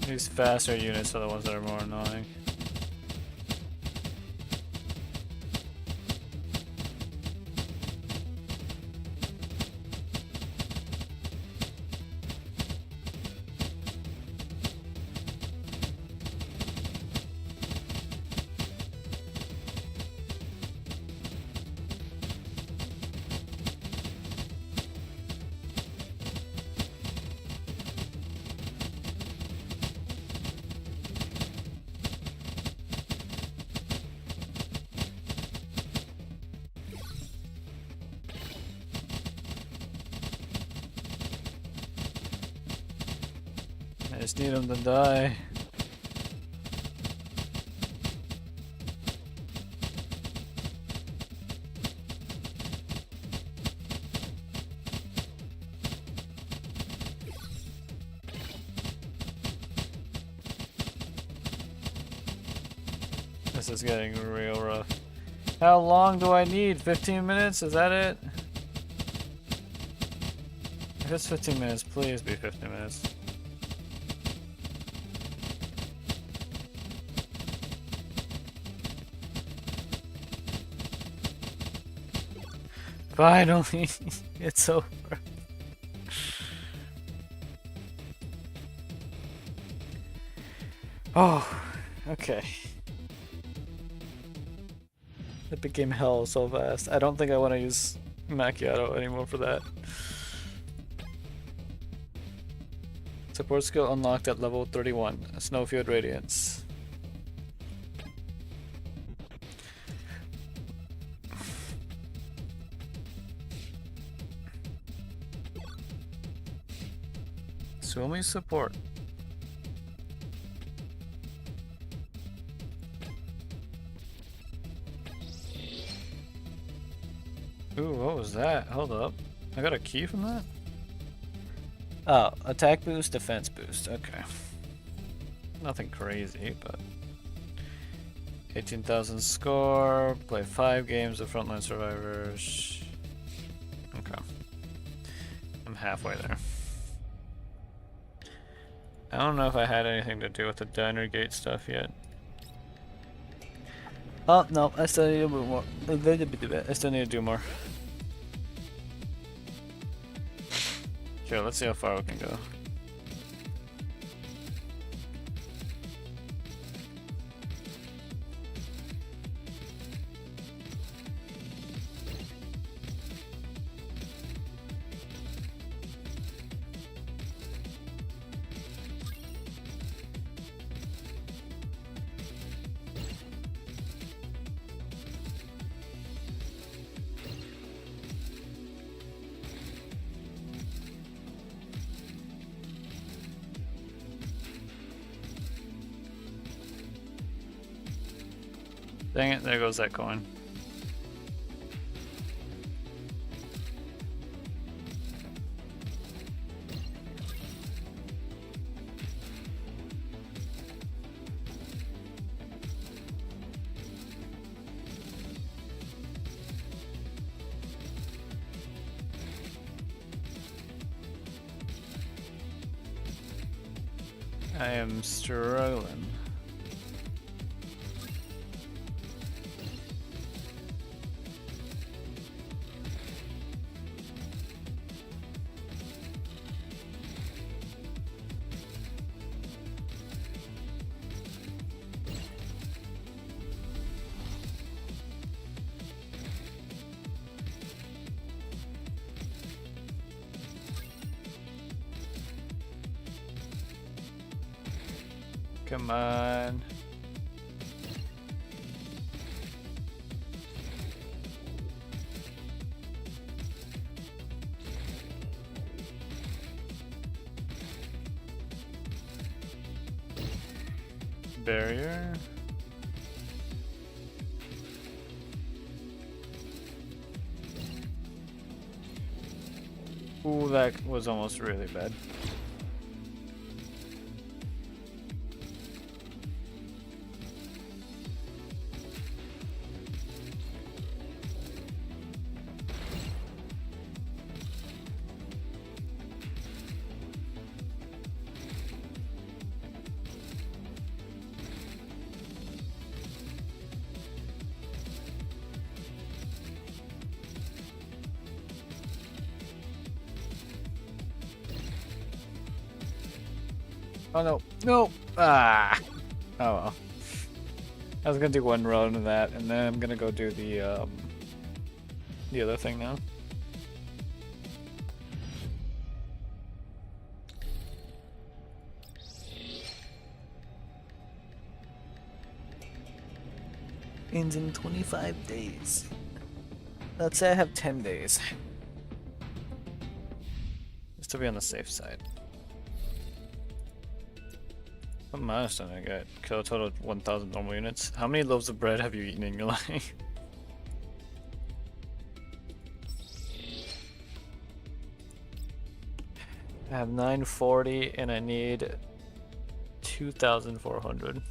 These faster units are the ones that are more annoying. I just need him to die. This is getting real rough. How long do I need? 15 minutes? Is that it? If it's 15 minutes, please be 15 minutes. Finally, it's over. Oh, okay. It became hell so fast. I don't think I want to use Macchiato anymore for that. Support skill unlocked at level 31. Snowfield Radiance. Swimming support. Ooh, what was that? Hold up. I got a key from that? Oh, attack boost, defense boost. Okay. Nothing crazy, but 18,000 score. Play 5 games of Frontline Survivors. Okay. I'm halfway there. I don't know if I had anything to do with the diner gate stuff yet. Oh, no, I still need to do more. I still need to do more. Sure, let's see how far we can go. Dang it, there goes that coin. I am struggling. Come on. Barrier. Ooh, that was almost really bad. Oh no, no! Ah! Oh well. I was gonna do one run of that, and then I'm gonna go do the other thing now. Ends in 25 days. Let's say I have 10 days. Just to be on the safe side. What milestone I got? Kill a total of 1,000 normal units. How many loaves of bread have you eaten in your life? I have 940 and I need 2,400.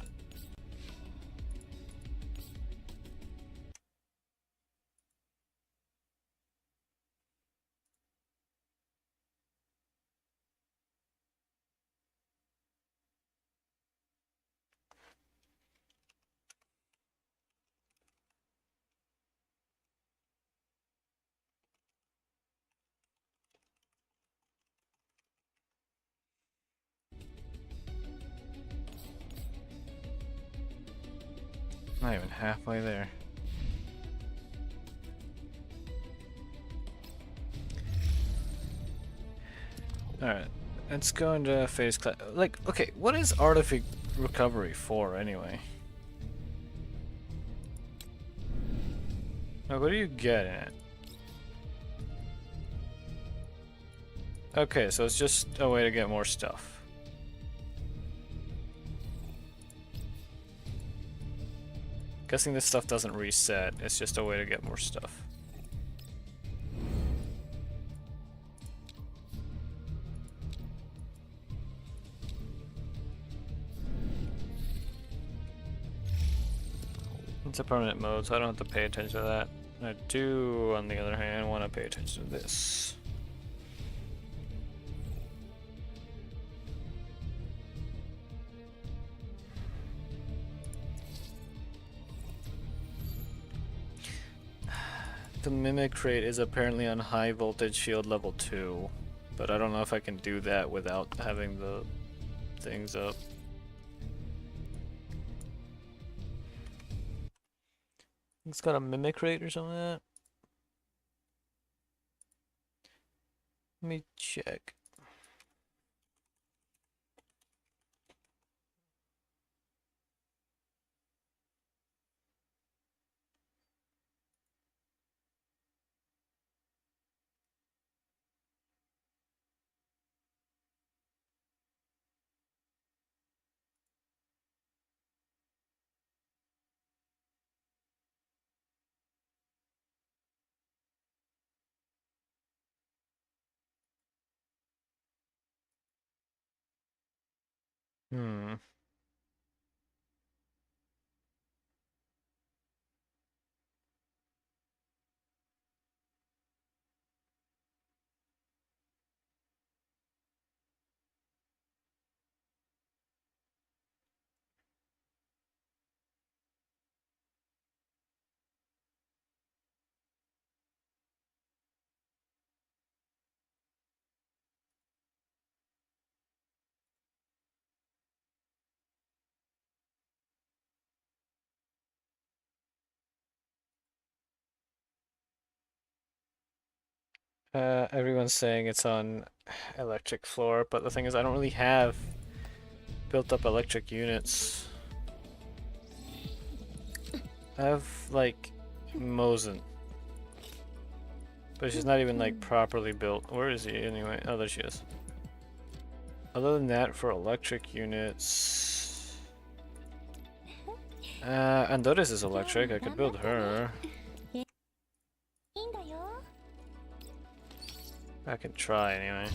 Not even halfway there. Alright, let's go into phase class. Like, okay, what is artifact recovery for anyway? Like, what do you get in it? Okay, so it's just a way to get more stuff. Guessing this stuff doesn't reset, it's just a way to get more stuff. It's a permanent mode, so I don't have to pay attention to that. I do, on the other hand, want to pay attention to this. The Mimic rate is apparently on high voltage shield level 2, but I don't know if I can do that without having the things up. It's got a Mimic rate or something like that. Let me check. Hmm. Everyone's saying it's on electric floor, but the thing is I don't really have built up electric units. I have, like, Mosin. But she's not even, like, properly built. Where is he anyway? Oh, there she is. Other than that, for electric units... Andores is electric, I could build her. I can try anyway.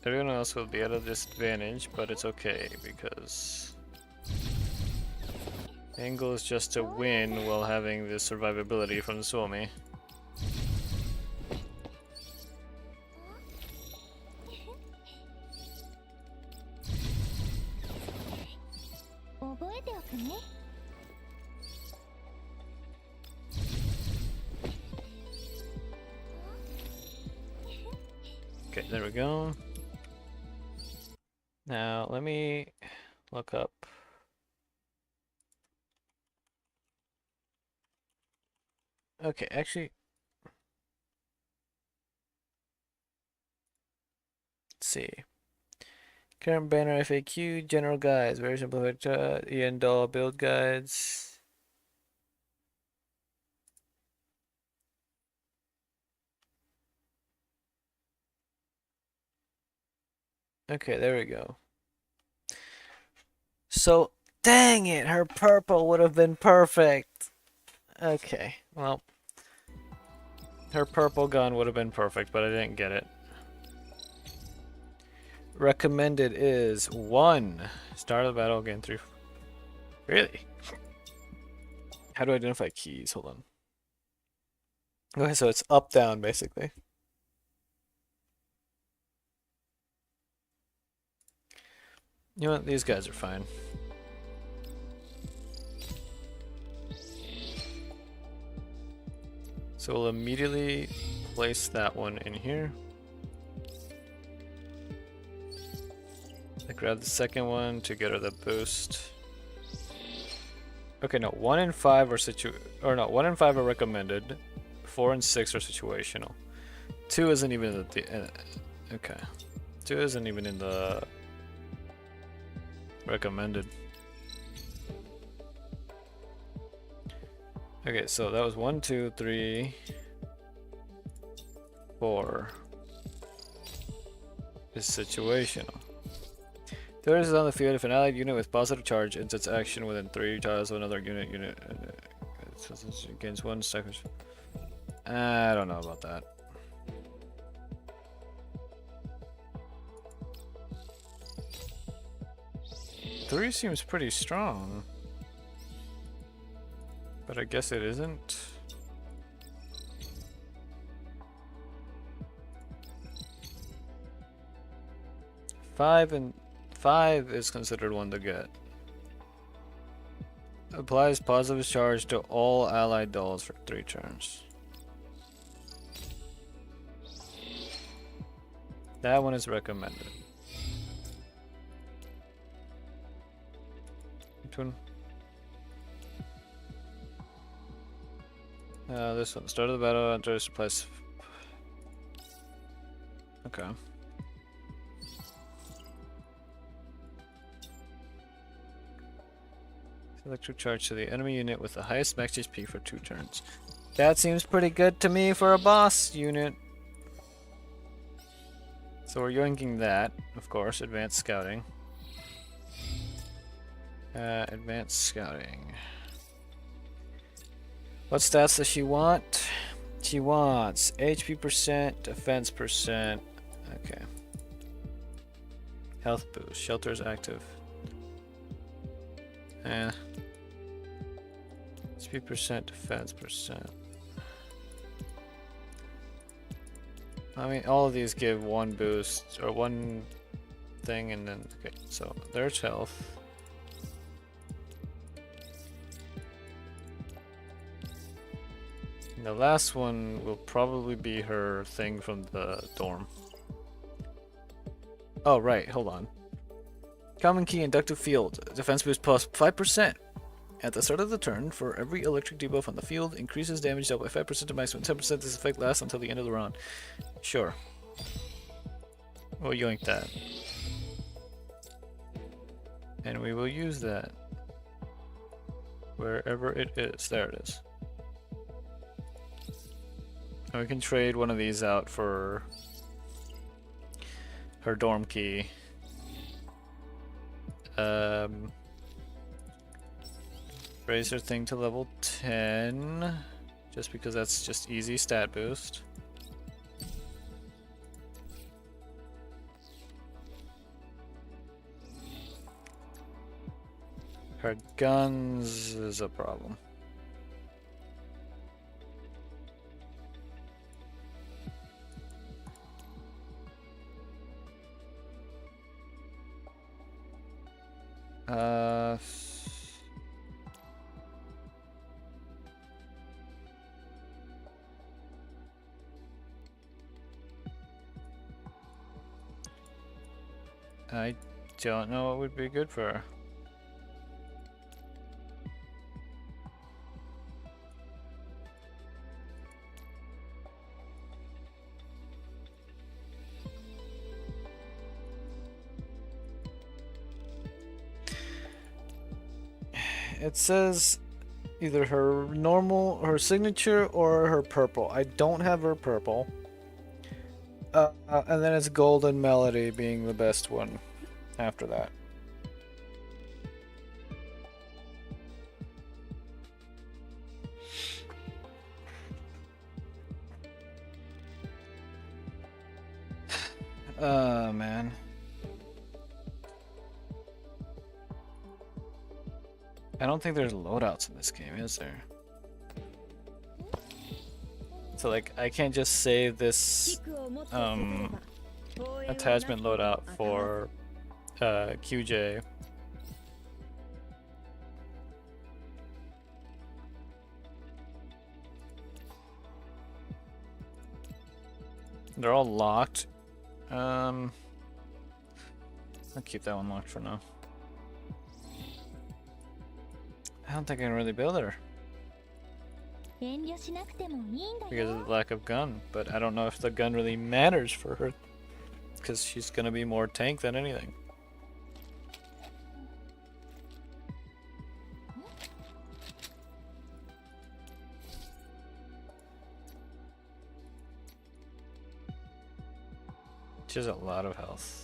Everyone else will be at a disadvantage, but it's okay because Angle is just to win while having the survivability from the Suomi. Okay, there we go. Now let me look up. Okay, actually, let's see. Current banner FAQ, general guides, very simplified, Ian Doll build guides. Okay, there we go. So, dang it, her purple would have been perfect. Okay, well, her purple gun would have been perfect, but I didn't get it. Recommended is 1. Start of the battle, gain 3. Really? How do I identify keys? Hold on. Okay, so it's up, down, basically. You know what? These guys are fine. So we'll immediately place that one in here. I grab the second one to get her the boost. Okay, no, 1 and 5 are 1 and 5 are recommended. 4 and 6 are situational. 2 isn't even in the okay. 2 isn't even in the recommended. Okay, so that was 1, 2, 3, 4 is situational. Third is on the field if an allied unit with positive charge ends its action within 3 tiles of another unit against 1 second. I don't know about that. Three seems pretty strong, but I guess it isn't. Five is considered one to get. Applies positive charge to all allied dolls for 3 turns. That one is recommended. Which one? This one. Start of the battle, enters place. Okay. Electric charge to the enemy unit with the highest max HP for 2 turns. That seems pretty good to me for a boss unit. So we're yoinking that, of course. Advanced scouting. Advanced scouting. What stats does she want? She wants HP percent, defense percent. Okay. Health boost. Shelter is active. HP percent, defense percent. I mean, all of these give 1 boost or 1 thing, and then okay. So there's health. And the last one will probably be her thing from the dorm. Oh right, hold on. Common key, inductive field. Defense boost plus 5%. At the start of the turn, for every electric debuff on the field, increases damage dealt by 5% to maximum 10%. This effect lasts until the end of the round. Sure. We'll yoink that. And we will use that. Wherever it is. There it is. And we can trade one of these out for her dorm key. Raise her thing to level 10, just because that's just easy stat boost. Her guns is a problem. Uh, I don't know what would be good for her. It says either her normal, her signature, or her purple. I don't have her purple. And then it's Golden Melody being the best one after that. Man. I don't think there's loadouts in this game, is there? So like, I can't just save this attachment loadout for QJ. They're all locked. I'll keep that one locked for now. I don't think I can really build her because of the lack of gun, but I don't know if the gun really matters for her because she's gonna be more tank than anything. She has a lot of health.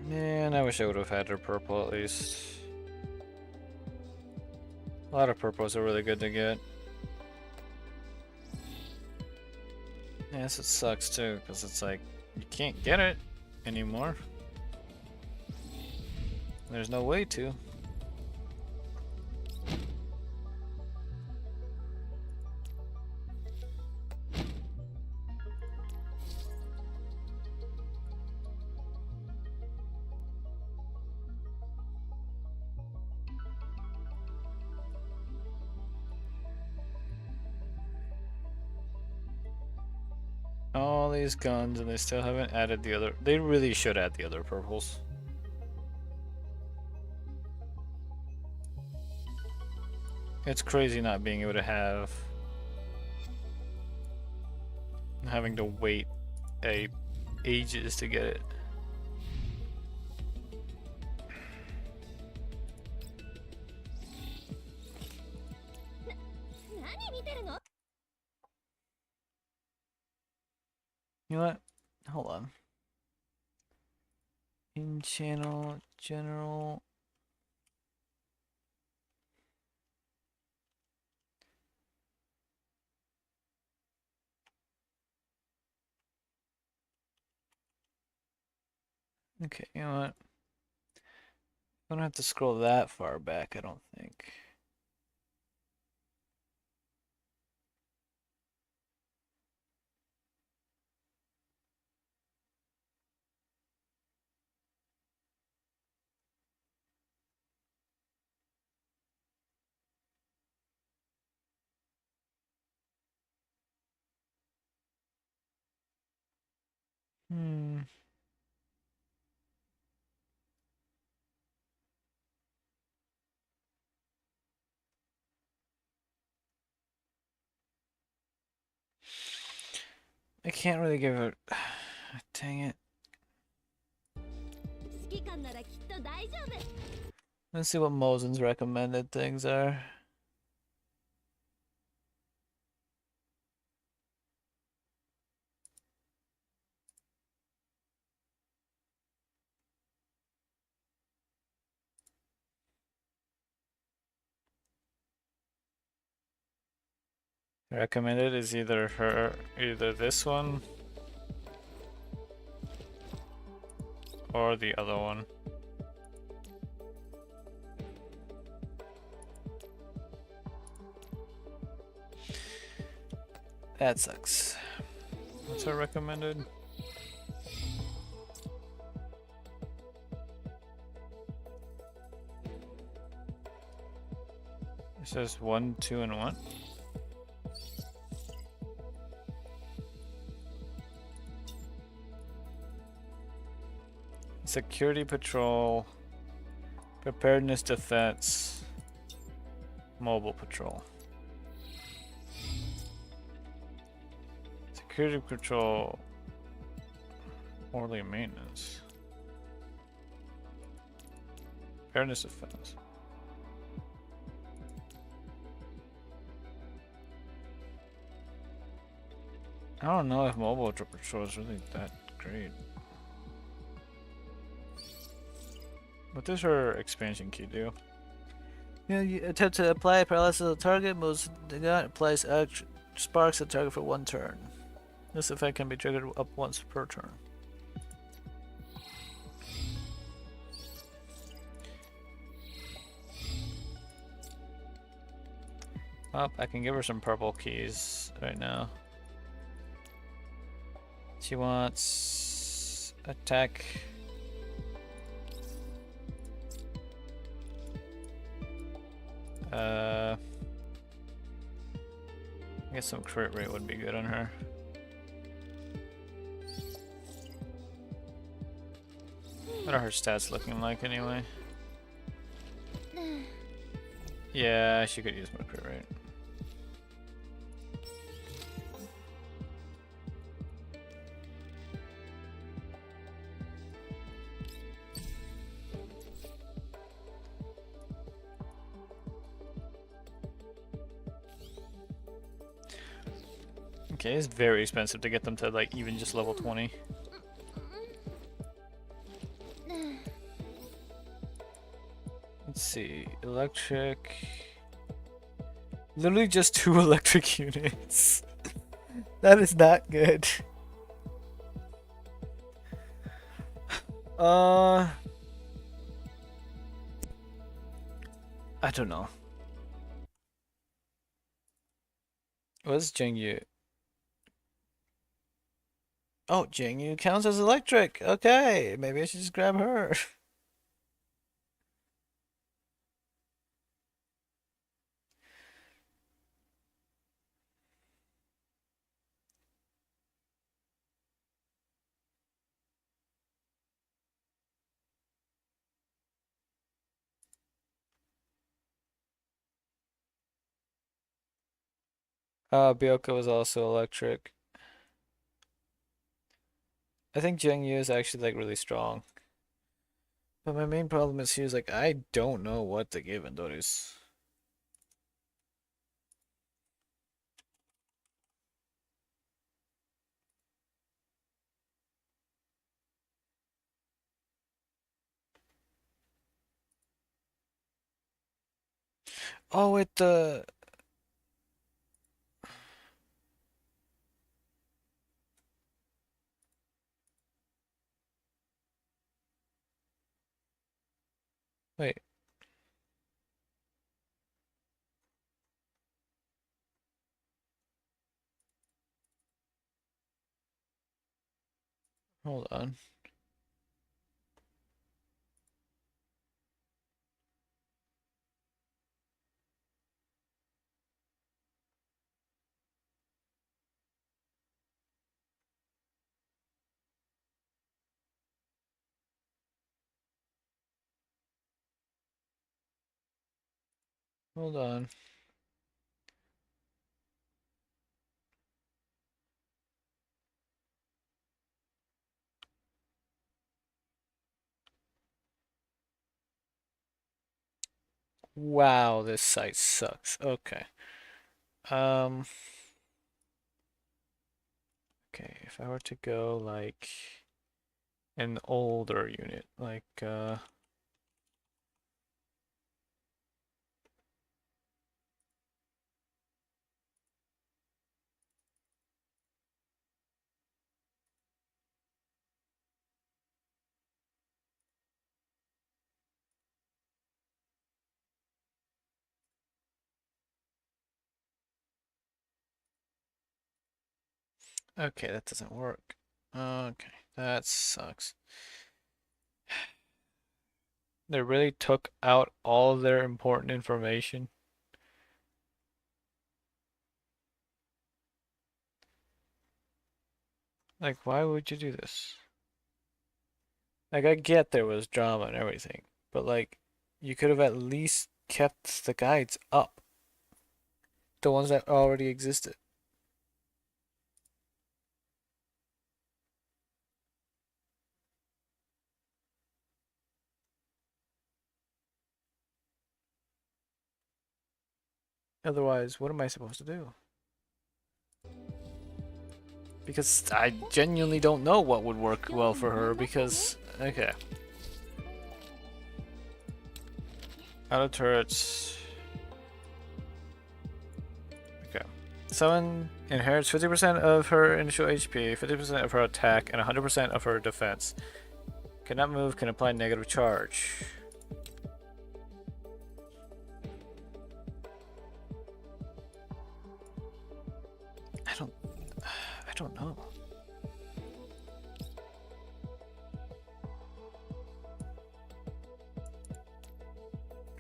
Man, I wish I would have had her purple at least. A lot of purples are really good to get. Yes, it sucks too, because it's like, you can't get it anymore. There's no way to. All these guns, and they still haven't added the other. They really should add the other purples. It's crazy not being able to have, having to wait ages to get it. You know what? Hold on. In channel general. Okay, you know what? I don't have to scroll that far back, I don't think. I can't really give it. Dang it. 指揮官ならきっと大丈夫。 Let's see what Mosen's recommended things are. Recommended is either this one or the other one. That sucks. What's her recommended? It says 1, 2, and 1. Security patrol, preparedness defense, mobile patrol. Security patrol, orderly maintenance. Preparedness defense. I don't know if mobile patrol is really that great. What does her expansion key do? Yeah, you attempt to apply paralysis to the target, moves the gun, applies sparks to the target for 1 turn. This effect can be triggered up once per turn. Oh, I can give her some purple keys right now. She wants attack. I guess some crit rate would be good on her. What are her stats looking like anyway? Yeah, she could use more crit rate. Okay, it's very expensive to get them to like even just level 20. Let's see, electric. Literally just 2 electric units. That is not good. I don't know. What's Jingyu? Oh, Jingyu counts as electric. Okay, maybe I should just grab her. Byoka was also electric. I think Jingyu is actually like really strong. But my main problem is he's like, I don't know what to give Endorus. Oh, wait, wait. Hold on. Hold on. Wow, this site sucks. Okay. Um. Okay, if I were to go like an older unit, like okay, that doesn't work. Okay, that sucks. They really took out all of their important information. Like, why would you do this? Like, I get there was drama and everything, but like, you could have at least kept the guides up. The ones that already existed. Otherwise, what am I supposed to do? Because I genuinely don't know what would work well for her because... Okay. Auto turrets... Okay. Someone inherits 50% of her initial HP, 50% of her attack, and 100% of her defense. Cannot move, can apply negative charge. I don't know.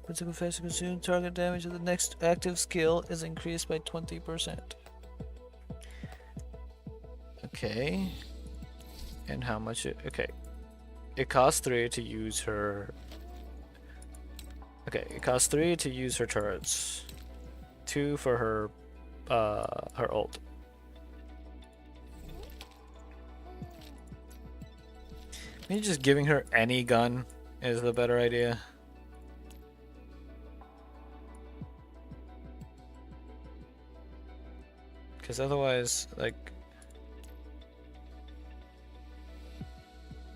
Critical phase to consume target damage of the next active skill is increased by 20%. Okay. And how much it... Okay. It costs 3 to use her... Okay, it costs 3 to use her turrets. 2 for her... her ult. Maybe just giving her any gun is the better idea. Because otherwise, like...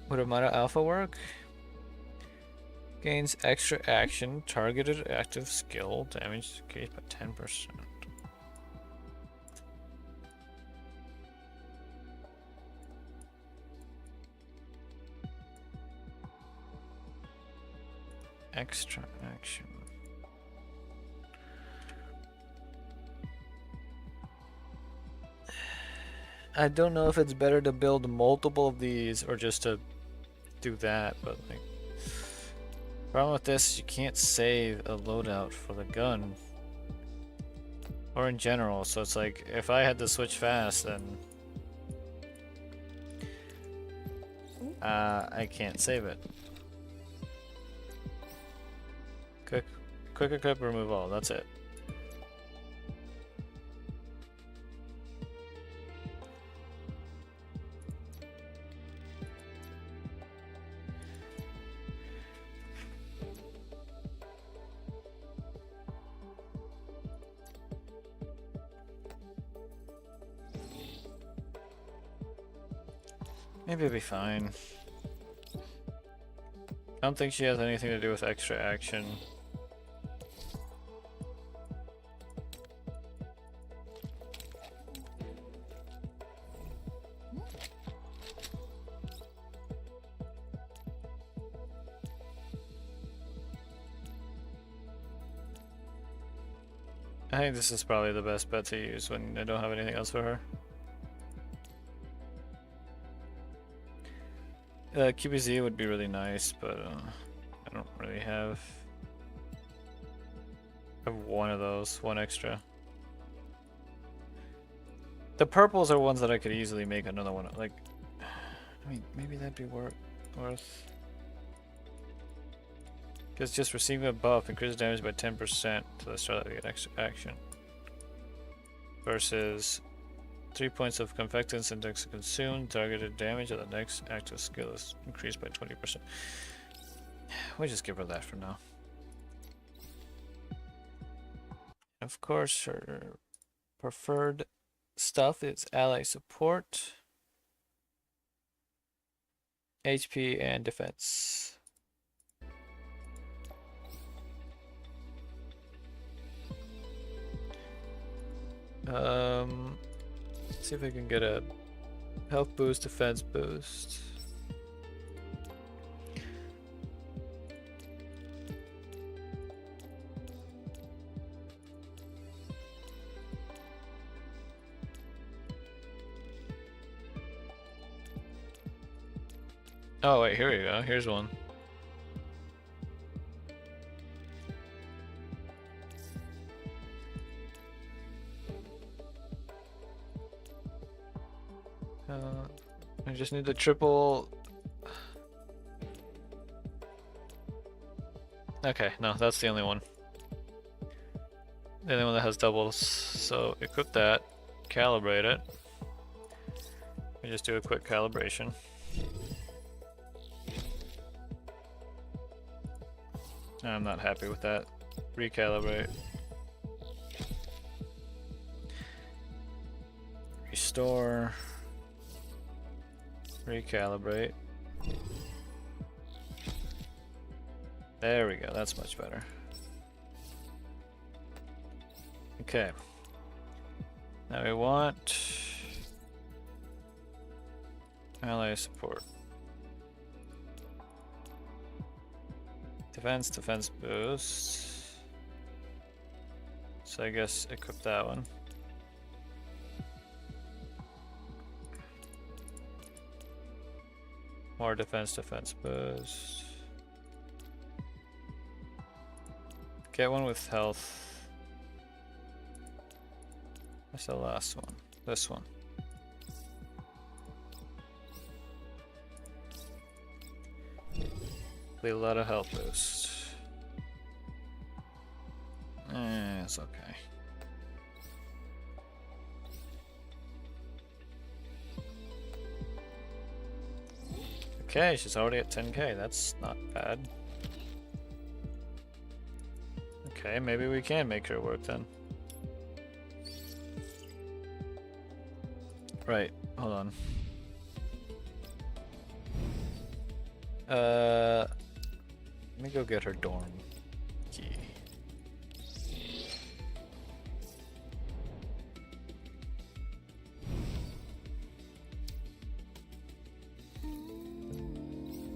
Would Amada Alpha work? Gains extra action, targeted active skill, damage decreased by 10%. Extra action. I don't know if it's better to build multiple of these or just to do that, but like, problem with this, you can't save a loadout for the gun or in general, so it's like if I had to switch fast, then I can't save it. Quick equip, remove all, that's it. Maybe it'll be fine. I don't think she has anything to do with extra action. I think this is probably the best bet to use when I don't have anything else for her. QBZ would be really nice, but I don't really have... I have one of those, one extra. The purples are ones that I could easily make another one. Like, I mean, maybe that'd be worth. Because just receiving a buff increases damage by 10% to the start of the extra action. Versus 3 points of Confectance index consumed, targeted damage of the next active skill is increased by 20%. We'll just give her that for now. Of course, her preferred stuff is ally support, HP, and defense. Let's see if I can get a health boost, defense boost. Oh wait, here we go. Here's one. I just need the triple. Okay, no, that's the only one. The only one that has doubles. So equip that, calibrate it. We just do a quick calibration. I'm not happy with that. Recalibrate. Restore. Recalibrate. There we go, that's much better. Okay. Now we want ally support. Defense boost. So I guess equip that one. More defense boost. Get one with health. That's the last one. This one. A lot of health boost. It's okay. Okay, she's already at 10k. That's not bad. Okay, maybe we can make her work then. Right, hold on. Let me go get her dorm key.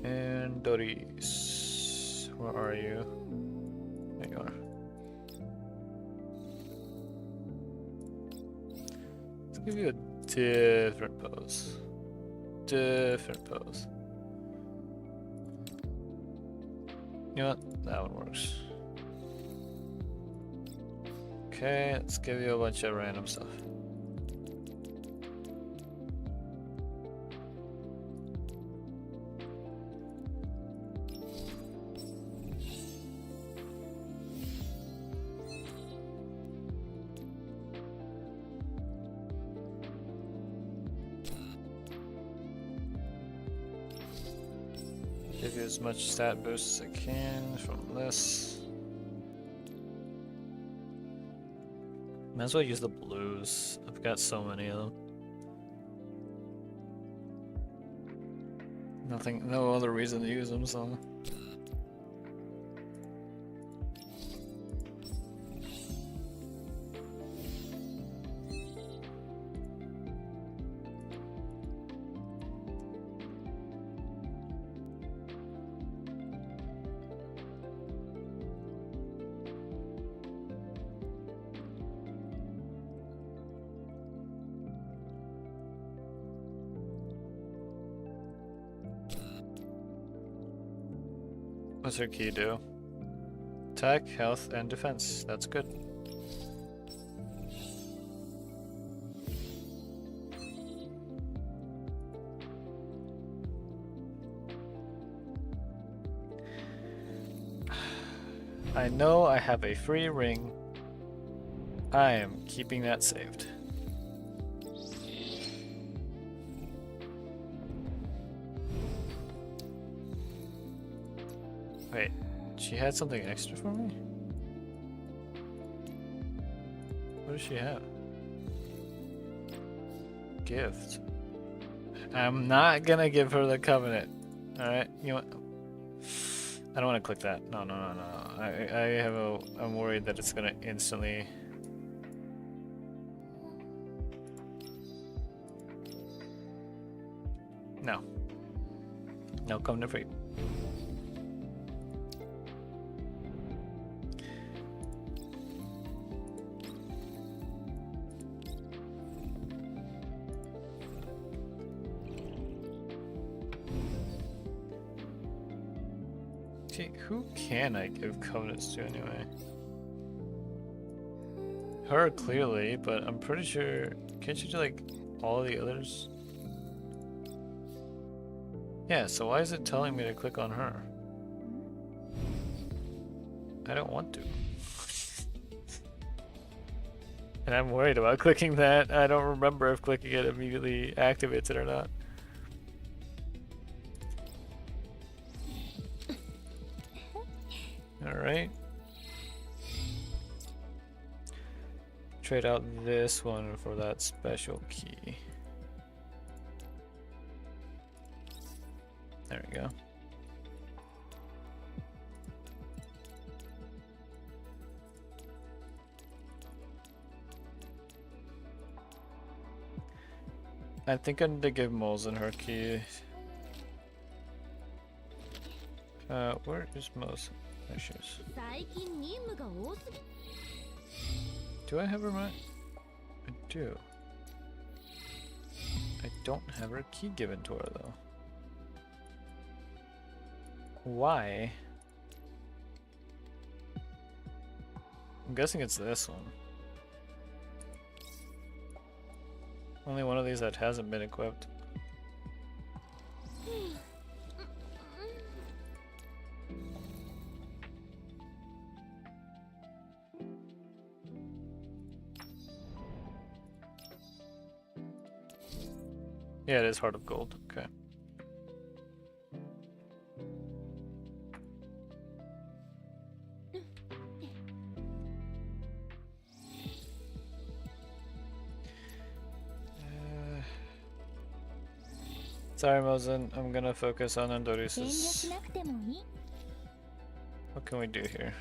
And Doris, where are you? There you are. Let's give you a different pose. Different pose. You know what? That one works. Okay, let's give you a bunch of random stuff. Give you as much stat boost as I can from this. Might as well use the blues. I've got so many of them. No other reason to use them, so. What's her key do? Attack, health, and defense. That's good. I know I have a free ring. I am keeping that saved. Wait, she had something extra for me? What does she have? Gift. I'm not gonna give her the covenant. Alright, you know what? I don't want to click that. No. I'm worried that it's gonna instantly. No. No covenant free. See, who can I give covenants to anyway? Her, clearly, but I'm pretty sure... Can't you do, like, all the others? Yeah, so why is it telling me to click on her? I don't want to. And I'm worried about clicking that. I don't remember if clicking it immediately activates it or not. Alright. Trade out this one for that special key. There we go. I think I need to give Molzen her key. Where is Molzen? There she is. 最近任務が多すぎ Do I have her mind? I do. I don't have her key given to her though. Why? I'm guessing it's this one. Only one of these that hasn't been equipped. Yeah, it is Heart of Gold. Okay. Sorry, Mozen. I'm gonna focus on 遠慮 Andori's. しなくてもいい What can we do here?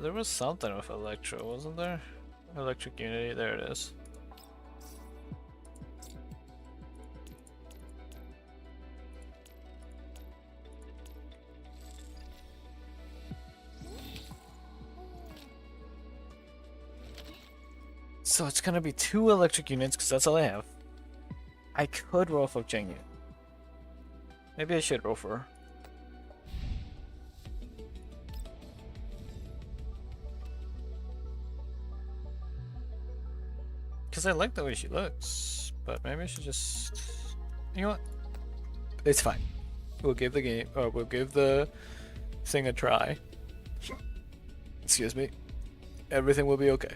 There was something with Electro, wasn't there? Electric Unity, there it is. So it's gonna be 2 electric units, because that's all I have. I could roll for Jingyu. Maybe I should roll for her. Because I like the way she looks, but maybe I should just... You know what? It's fine. We'll give the game, or we'll give the thing a try. Excuse me. Everything will be okay.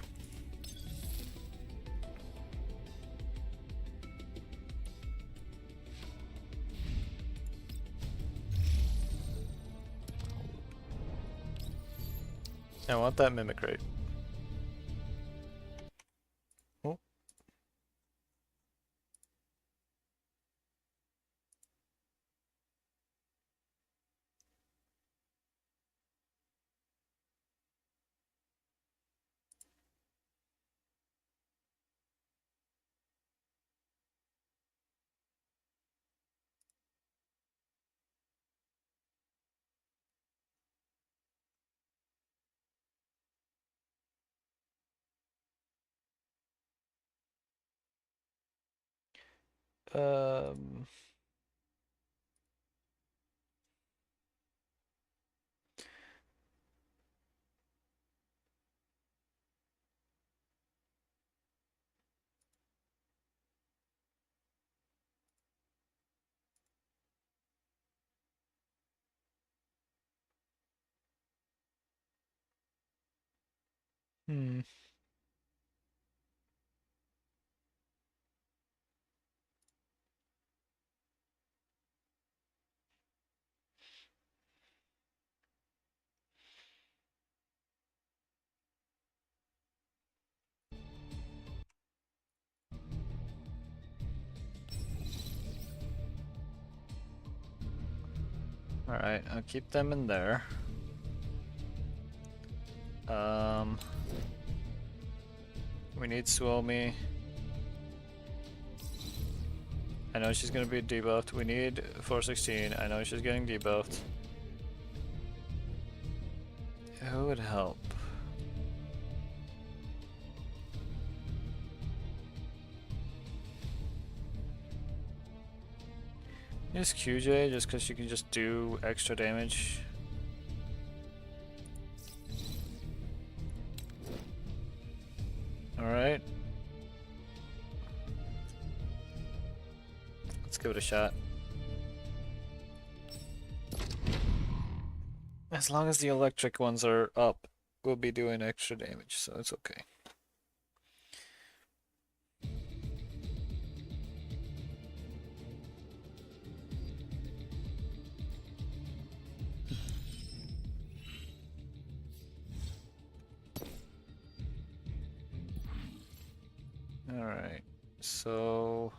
I want that mimic rate. Oh. Um... Hmm. Alright, I'll keep them in there. We need Suomi. I know she's gonna be debuffed. We need 416. I know she's getting debuffed. Who would help? Use QJ just because she can just do extra damage. Alright. Let's give it a shot. As long as the electric ones are up, we'll be doing extra damage, so it's okay. Alright, so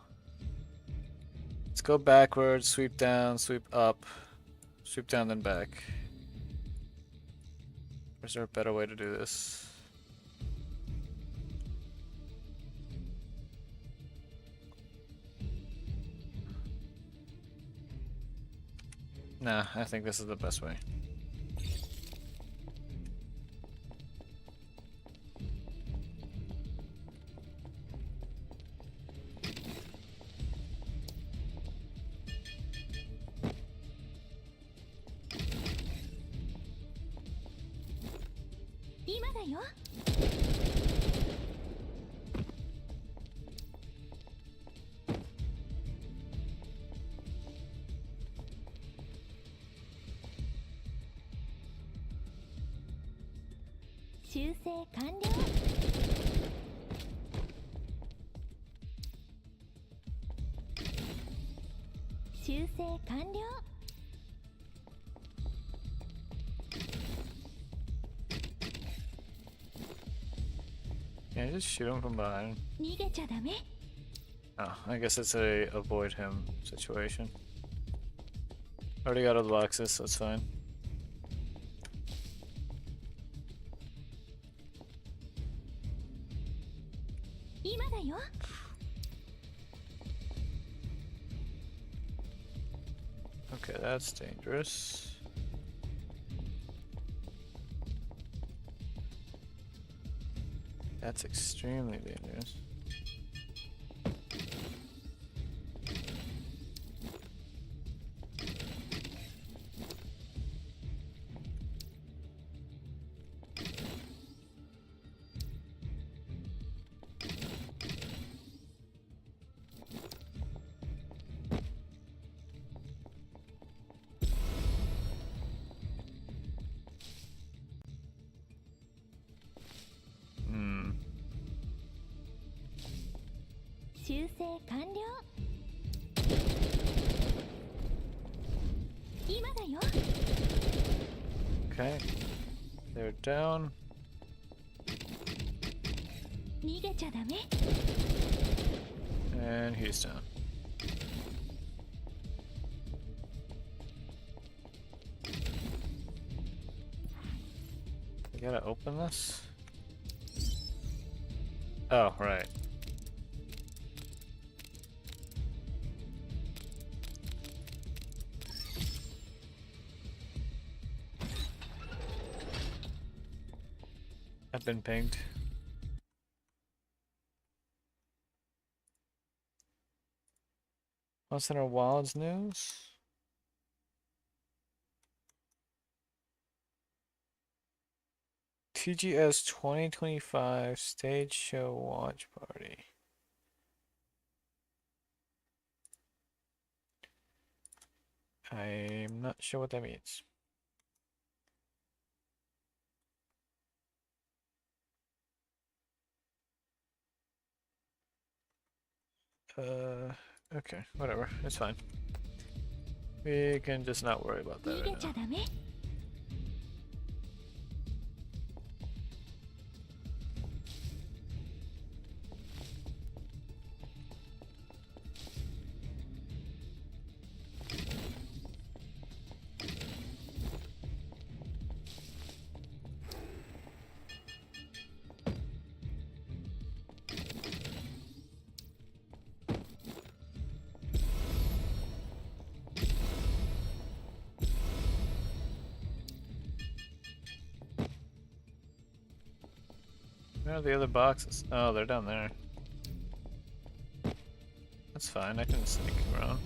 let's go backwards, sweep down, sweep up, sweep down, then back. Or is there a better way to do this? Nah, I think this is the best way. Can I just shoot him from behind? Oh, I guess it's a avoid him situation. Already got all the boxes, so it's fine. Okay, that's dangerous. That's extremely dangerous. Okay, they're down. And he's down. I gotta open this? Oh, right. I've been pinged. What's in our Wilds news? TGS 2025 stage show watch party. I'm not sure what that means. Okay, whatever, it's fine. We can just not worry about that right now. Where are the other boxes? Oh, they're down there. That's fine, I can sneak around.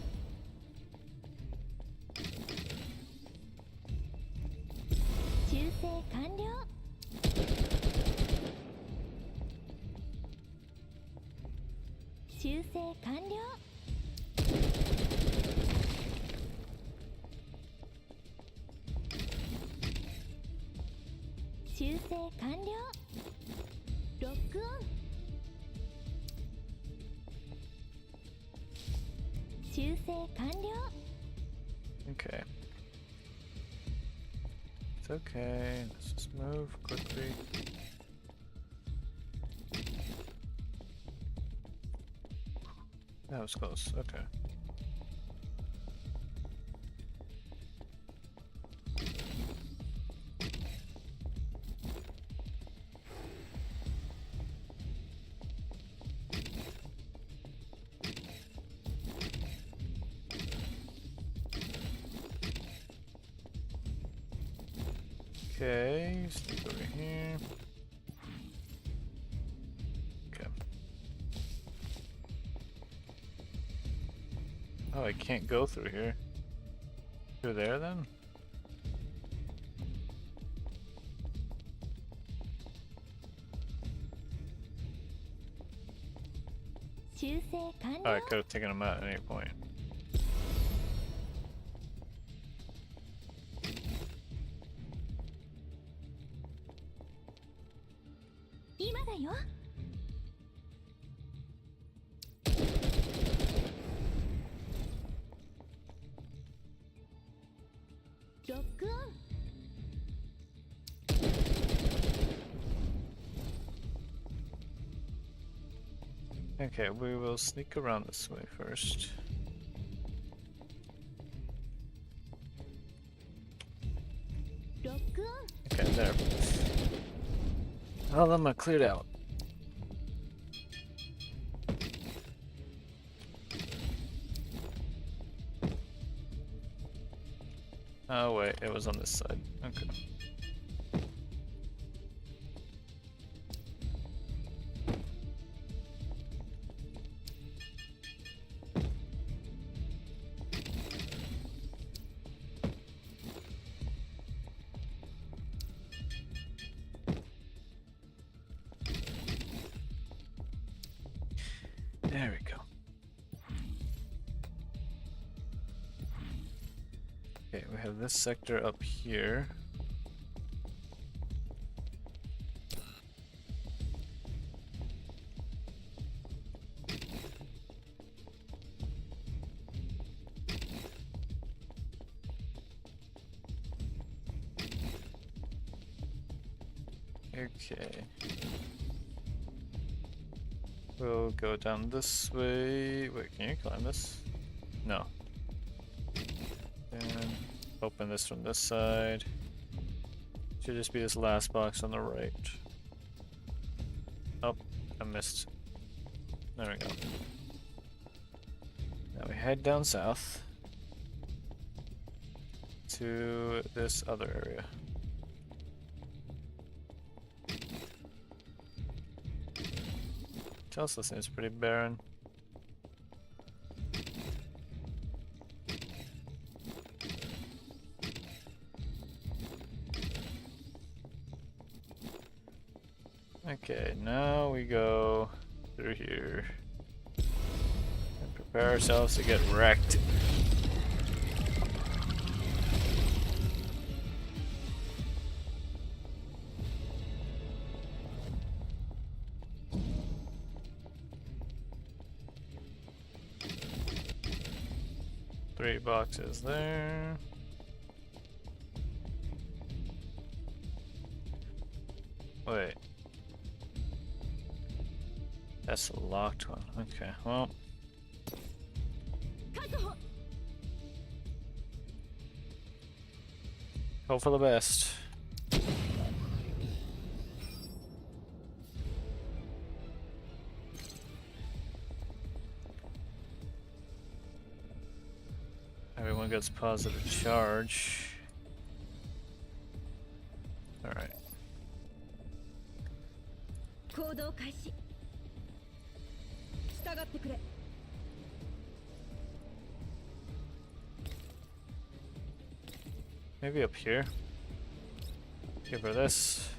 Okay. It's okay. Let's just move quickly. That was close. Okay. Okay, sneak over here. Okay. Oh, I can't go through here. Through there then? Oh, I could have taken him out at any point. Okay, we will sneak around this way first. Okay, there. All of them are cleared out. Oh wait, it was on this side. Okay. There we go. Okay, we have this sector up here. Okay. We'll go down this way. Wait, can you climb this? No. And open this from this side. Should just be this last box on the right. Oh, I missed. There we go. Now we head down south to this other area. Which also seems pretty barren. Okay, now we go through here and prepare ourselves to get wrecked. Three boxes there. Wait. That's the locked one. Okay, well. Hope for the best. Everyone gets positive charge. Alright. 行動開始従ってくれ Maybe up here. Give her this.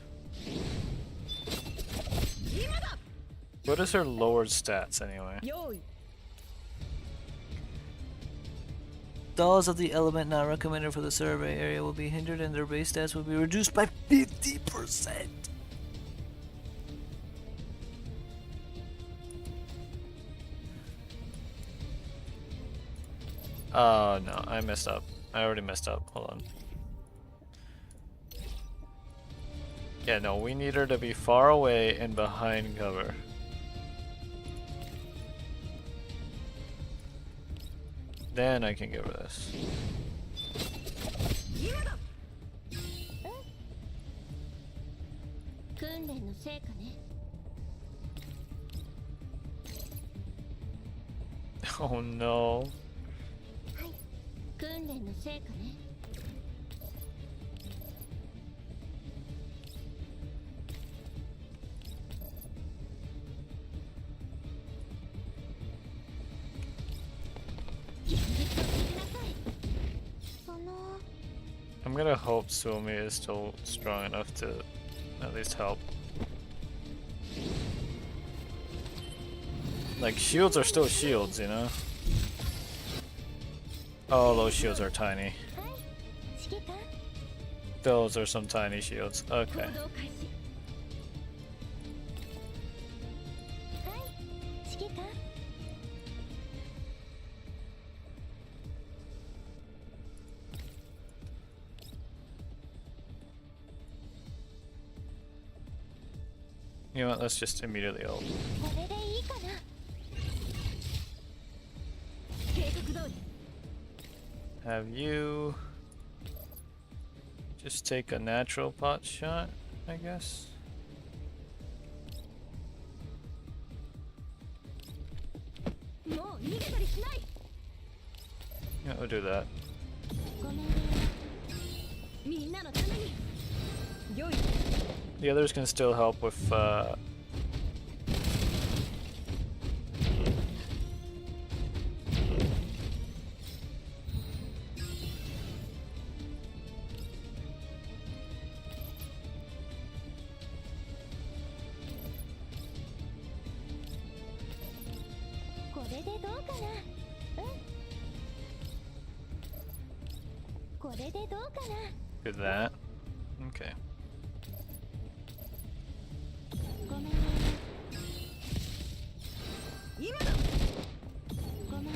What is her lowered stats anyway? 用意 Dolls of the element not recommended for the survey area will be hindered and their base stats will be reduced by 50%. Oh no, I messed up. I already messed up. Hold on. Yeah, no, we need her to be far away and behind cover. Then I can give her this. 今だ 訓練の成果ね。 Oh no. 訓練の成果ね。 I'm gonna hope Suomi is still strong enough to at least help. Like, shields are still shields, you know? Oh, those shields are tiny. Those are some tiny shields. Okay. 行動開始 You know what, let's just immediately ult. これでいいかな。 計画通り Have you just take a natural pot shot, I guess?もう逃げたりしない Yeah, we'll do that. ごめんね。みんなのために用意 The others can still help with do that. Okay. ごめんね。今だごめんね。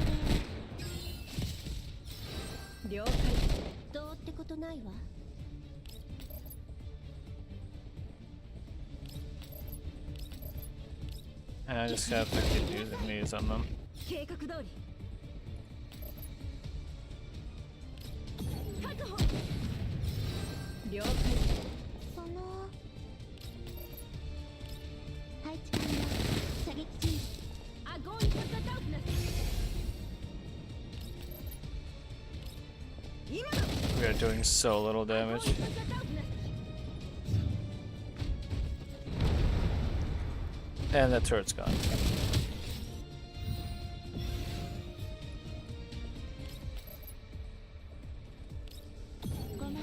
了解どうってことないわ。 And I just have to keep using these on them. 計画通り確保了解その配置管の射撃準備。 I'm going to the darkness 今だ We are doing so little damage. Going to the darkness And the turret's gone. ごめんね。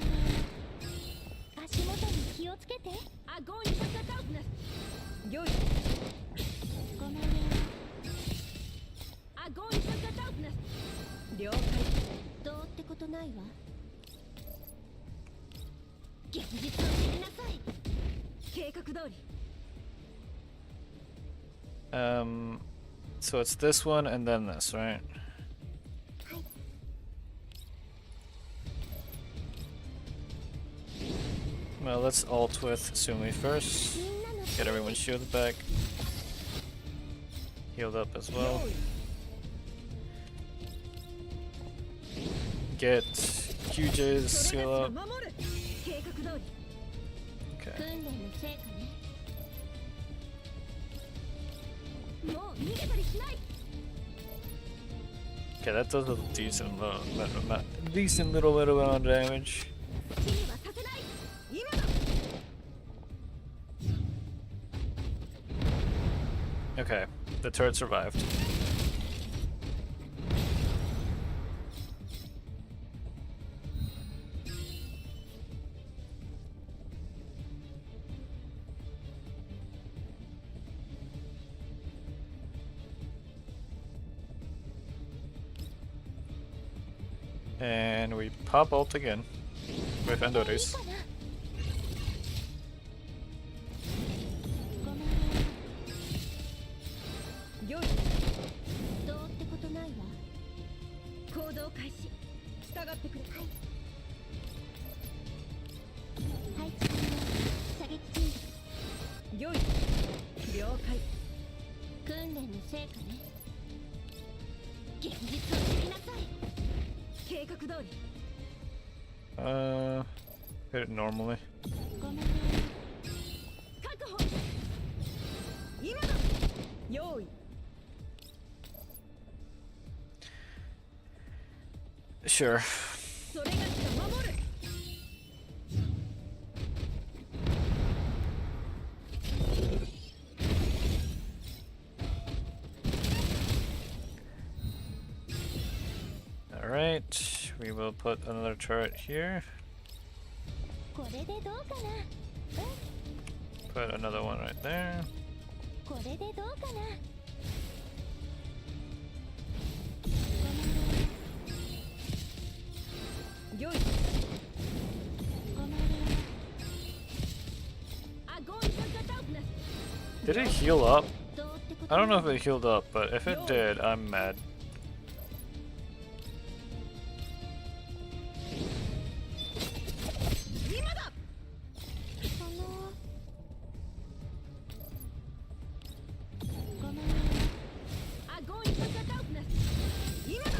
足元に気をつけて。 I'm going to the darkness 用意ごめんね。 I'm going to the darkness 了解どうってことないわ。現実を知りなさい計画通り So it's this one and then this, right? Well, let's ult with Sumi first. Get everyone's shield back. Healed up as well. Get QJ's それ skill が up. 守る計画通り Okay. 訓練の成果ね。もう逃げたりしない Okay, that does a decent little bit of damage. 死にはさせない今だ Okay, the turret survived. And we pop ult again with Endoris. ごめんねよいどうってことないわ行動開始従ってくれはい配置完了射撃中よい了解訓練の成果ね現実を知りなさい計画通り Hit it normally. ごめんね確保今だ用意 Sure. それがしか守る Alright, we will put another turret here. これでどうかな Put another one right there. これでどうかなごめんねよいごめんね Did it heal up? どうってこと I don't know if it healed up, but if it did, I'm mad. 今だごめんね今だ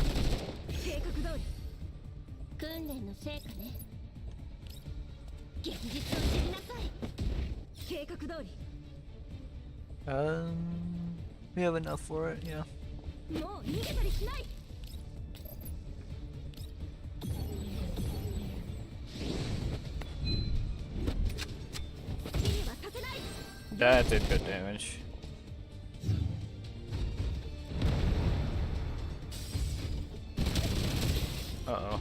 計画通り訓練の成果ね現実を知りなさい計画通り We have enough for it, yeah. もう逃げたりしない死にはさせない That did good damage. Uh-oh.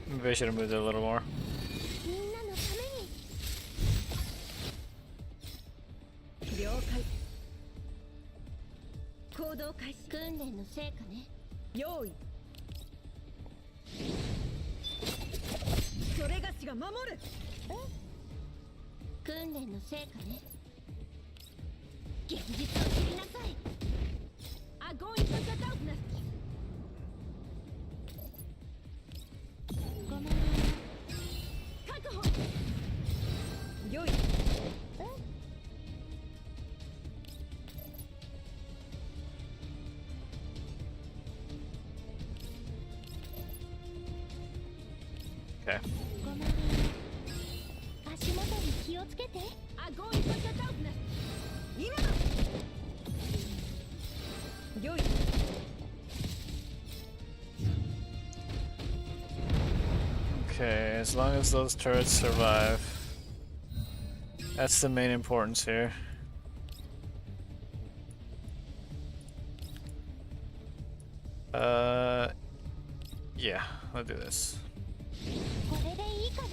Maybe I should have moved it a little more. みんなのために了解行動開始訓練の成果ね用意それがしが守る訓練の成果ね現実を知りなさいアゴイントザダウナごめんね確保よいOkay. ごめんね足元に気をつけてアゴイントザダウナ今だよい Okay, as long as those turrets survive. That's the main importance here. Yeah, I'll do this. これでいいかな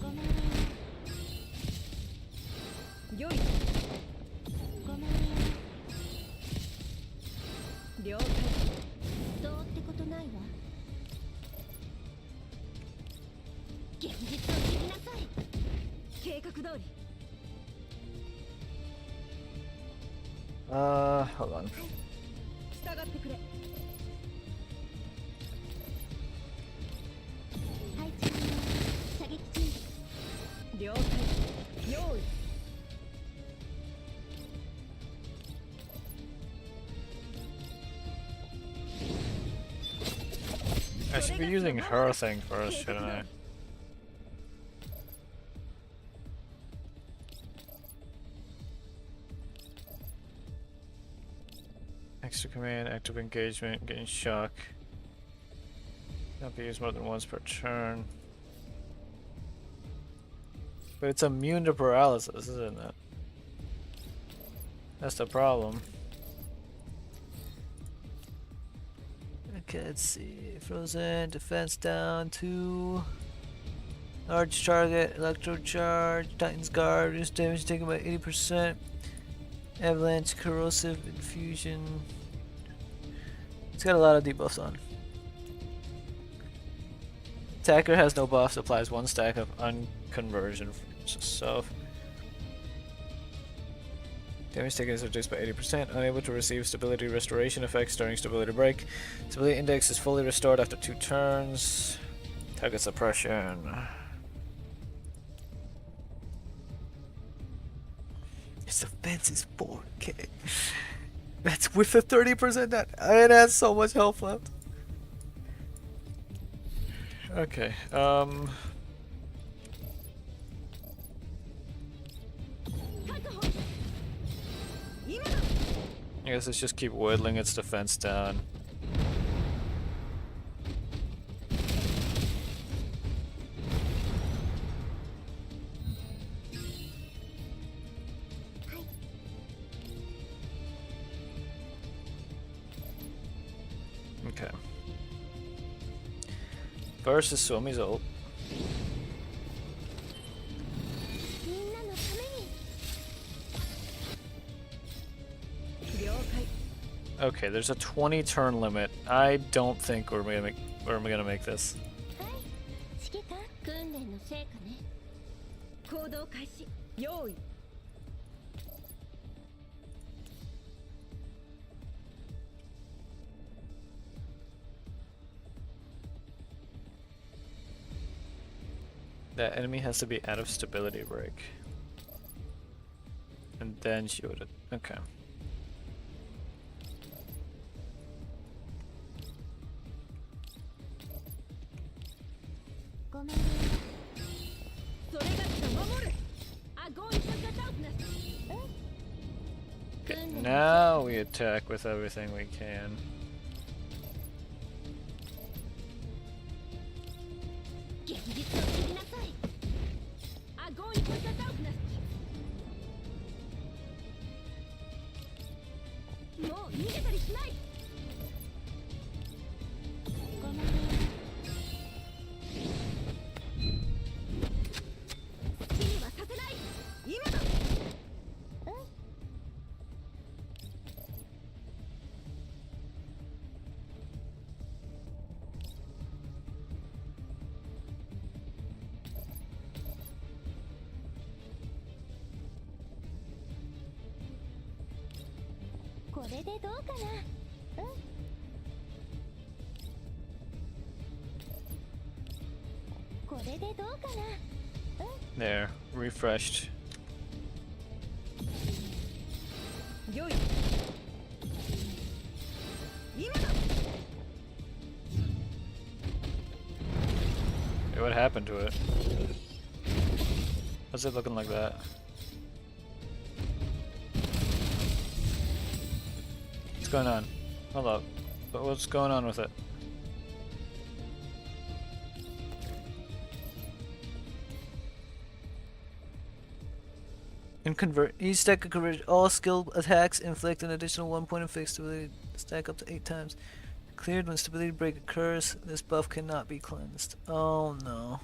ごめんねよいごめんね了解どうってことないわ現実を知りなさい計画通り Hold on. 従ってくれ配置完了射撃中了解用意 I should be using her thing first, shouldn't I? Extra command, active engagement, getting shock. Not be used more than once per turn. But it's immune to paralysis, isn't it? That's the problem. Okay, let's see. Frozen, defense down, 2. Large target, electro charge, Titan's guard, reduce damage taken by 80%. Avalanche, corrosive infusion. It's got a lot of debuffs on. Attacker has no buffs, applies 1 stack of unconversion. So damage taken is reduced by 80%. Unable to receive stability restoration effects during stability break. Stability index is fully restored after 2 turns. Target suppression. Its defense is 4k. That's with the 30% that it has so much health left. Okay, I guess let's just keep whittling its defense down. Okay. First is Suomi's ult. Okay, there's a 20 turn limit. I don't think we're gonna make this. That enemy has to be out of stability break. And then shield it. Okay. Okay, now we attack with everything we can. There, refreshed. Hey, what happened to it? What's it looking like that? What's going on? Hold up. But what's going on with it? Each stack can convert all skill attacks, inflict an additional 1 point of fixed stability, stack up to 8 times. Cleared when stability break occurs, this buff cannot be cleansed. Oh no.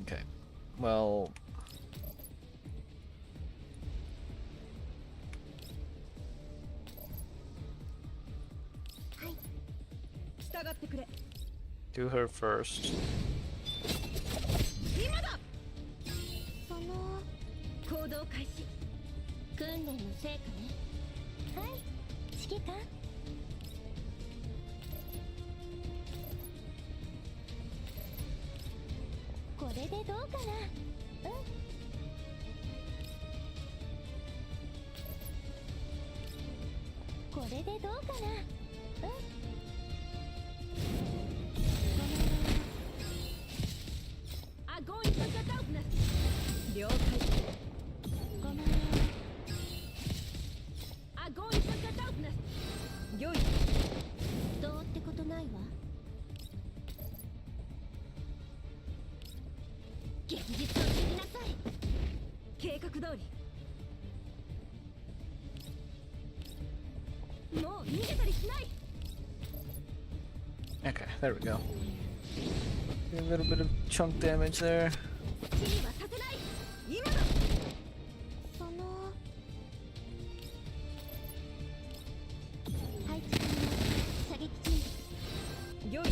Okay. Well. Do her first. どうってことないわ。現実を知りなさい。計画通り。もう逃げたりしない。 Okay, there we go. A little bit of chunk damage there. 死にはさせない。今だ。その配置中の射撃準備。よい。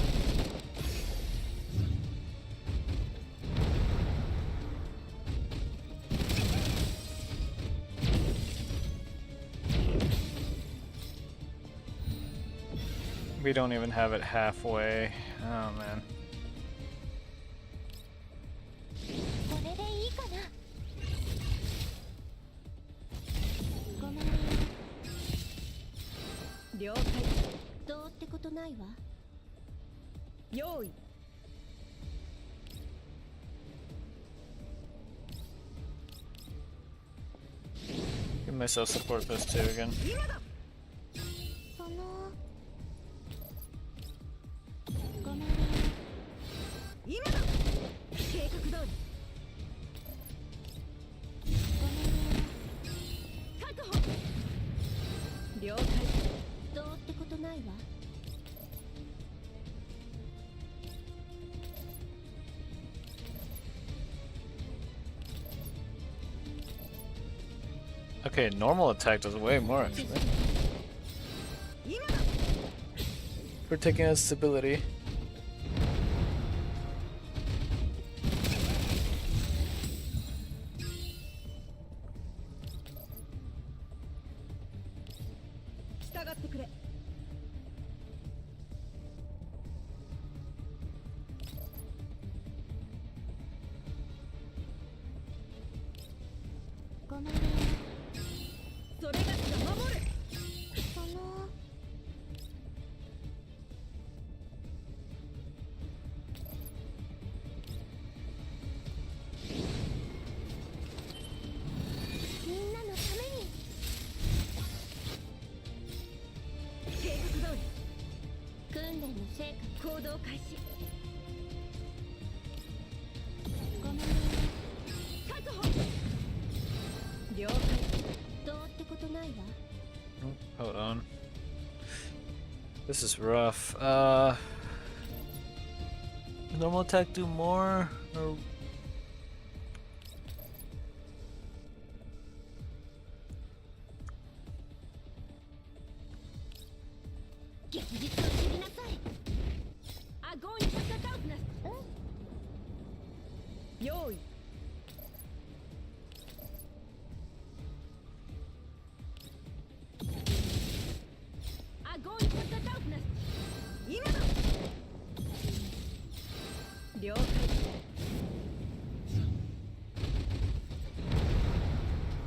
We don't even have it halfway. Oh man. これでいいかな。ごめん。了解。どうってことないわ。用意。 Give myself support boost too again. 今だ。そのごめん。今だ。計画通り。ごめん。確保。了解。どうってことないわ。 Okay, normal attack does way more actually. For taking out stability. Hold on. This is rough. Normal attack do more? Or...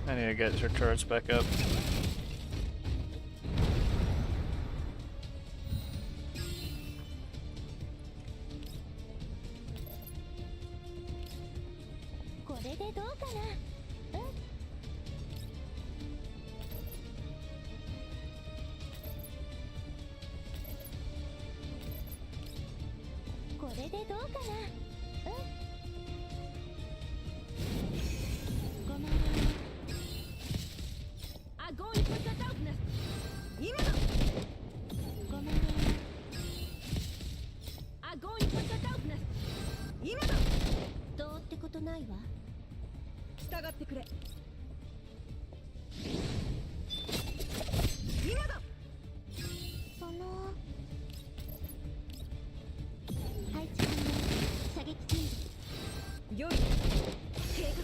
I need to get her turrets back up.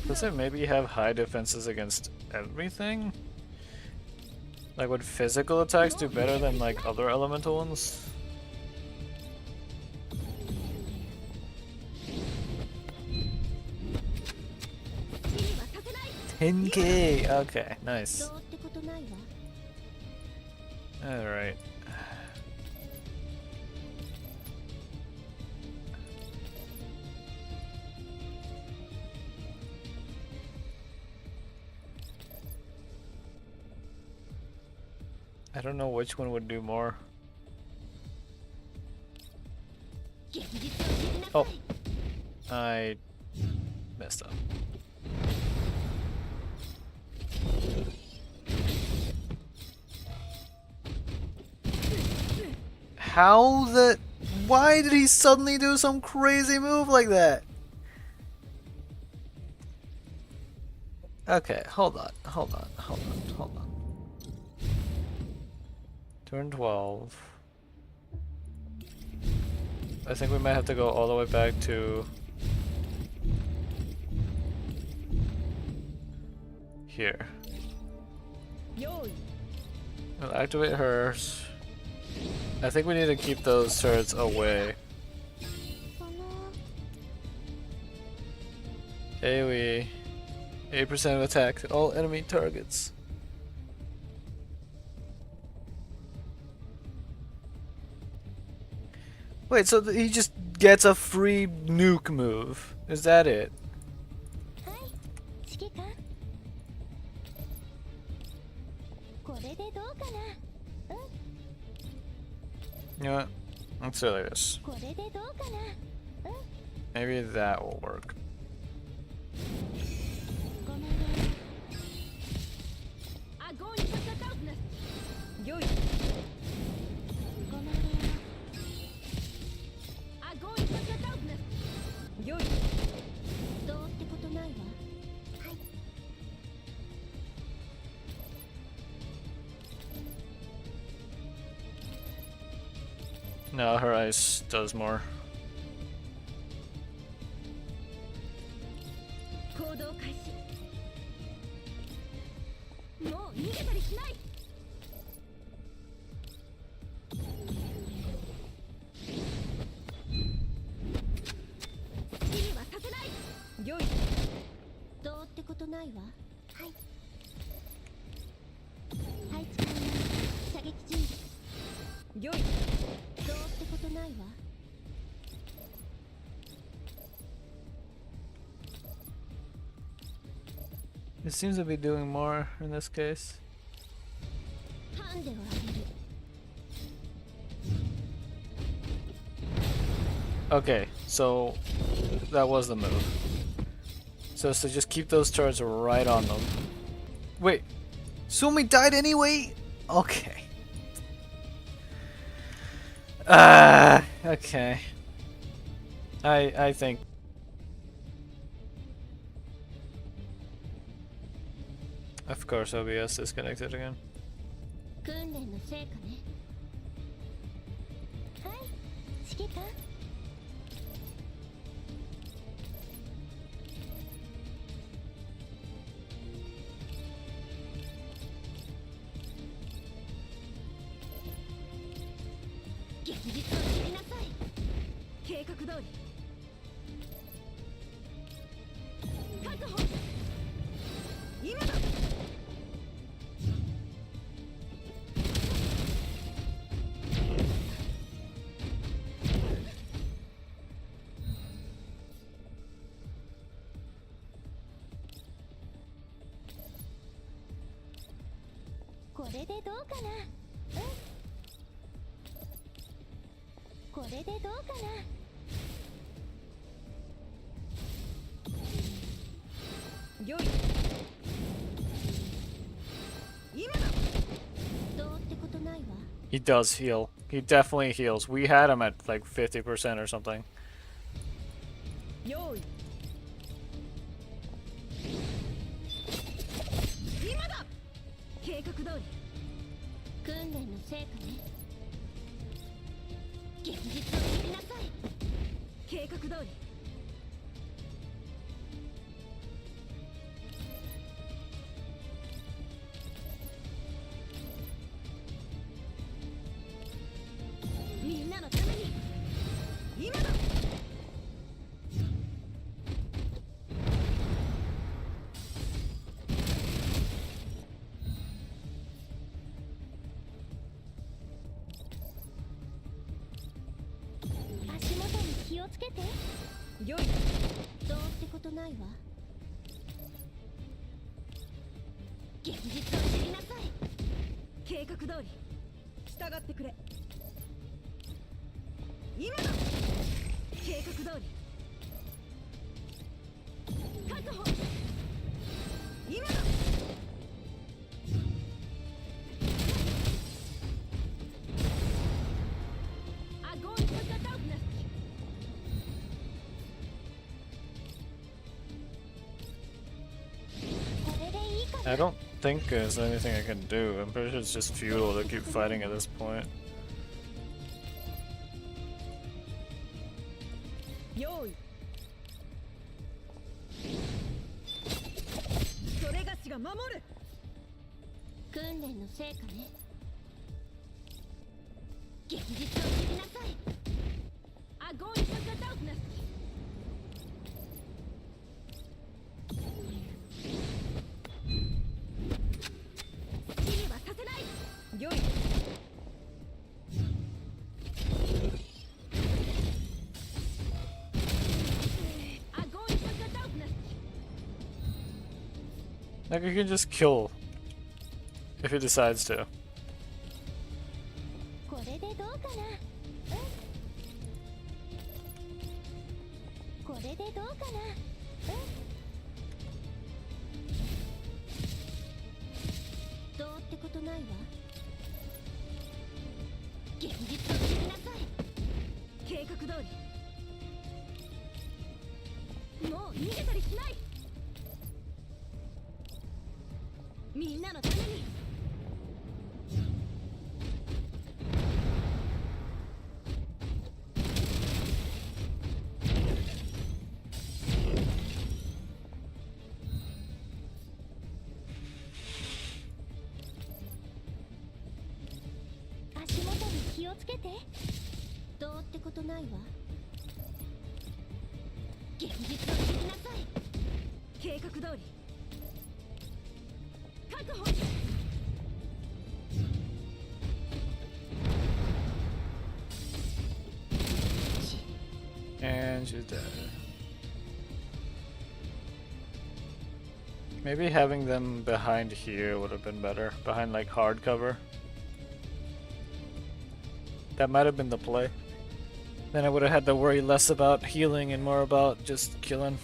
Does it maybe have high defenses against everything? Like, would physical attacks do better than like other elemental ones? $10K! Okay, nice. Alright. I don't know which one would do more. Oh, I messed up. How the... Why did he suddenly do some crazy move like that? Okay, hold on. Turn 12. I think we might have to go all the way back to... here. We'll activate hers. I think we need to keep those turrets away. AoE. 8% of attack to all enemy targets. Wait, so he just gets a free nuke move. Is that it? You know what? Let's do it like this. Maybe that will work. No, her ice does more. It seems to be doing more in this case. Okay, so that was the move. So it's to just keep those turrets right on them. Wait, Sumi died anyway? Okay. Okay. I think. Of course, OBS disconnected again. He does heal. He definitely heals. We had him at like 50% or something. 従ってくれ。今だ。計画通り。確保。今だ。I'm going to put the darkness. I don't think there's anything I can do. I'm pretty sure it's just futile to keep fighting at this point. 用意。それがしが守る。訓練の成果ね。現実を知りなさい。I'm going to put the darkness. 死にはさせない。良い。I'm going to put the darkness. Like, you can just kill if he decides to. これでどうかな。これでどうかな。どうってことないわ。現実を知りなさい。計画通り。もう逃げたりしない。みんなのために。足元に気をつけて。どうってことないわ。現実を知りなさい。計画通り。確保。 And she's dead. Maybe having them behind here would have been better. Behind like hard cover. That might have been the play. Then I would have had to worry less about healing and more about just killing.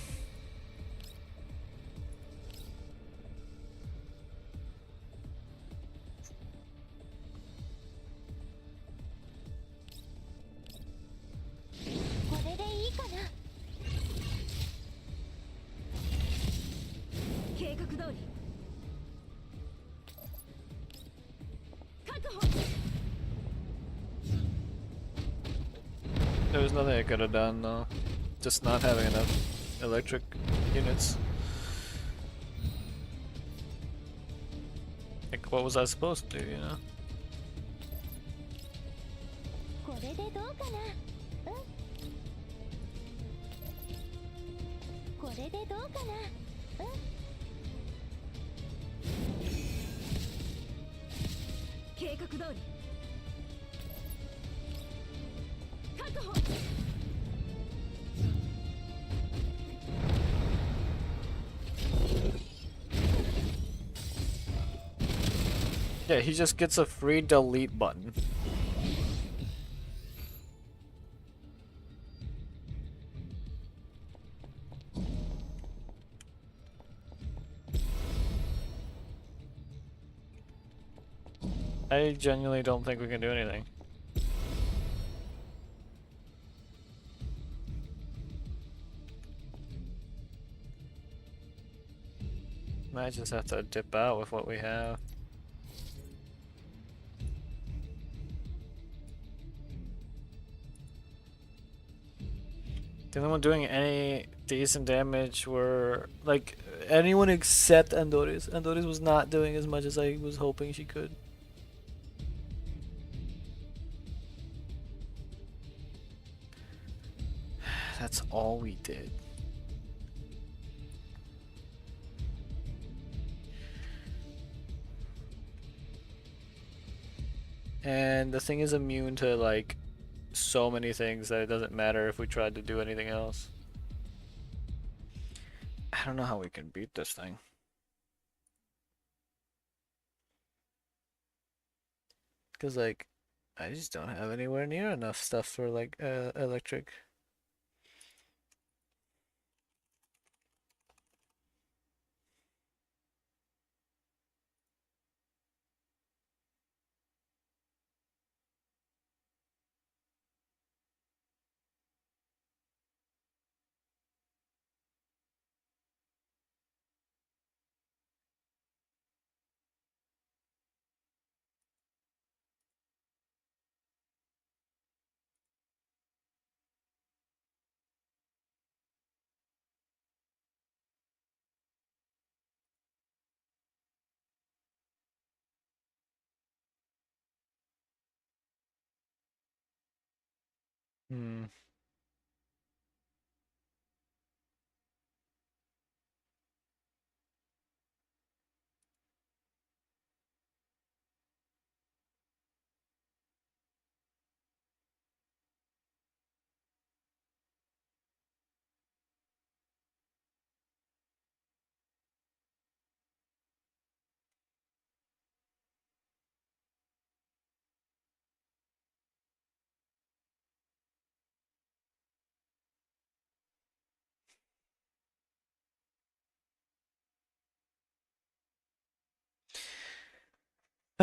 There was nothing I could have done though. Just not having enough electric units. Like, what was I supposed to do, you know? これでどうかな。これでどうかな。計画通り。確保。 Yeah, he just gets a free delete button. I genuinely don't think we can do anything. Might just have to dip out with what we have. The only one doing any decent damage were like anyone except Andoris. Andoris was not doing as much as I was hoping she could. That's all we did. And the thing is immune to like so many things that it doesn't matter if we tried to do anything else. I don't know how we can beat this thing. Because like I just don't have anywhere near enough stuff for like electric. Hmm.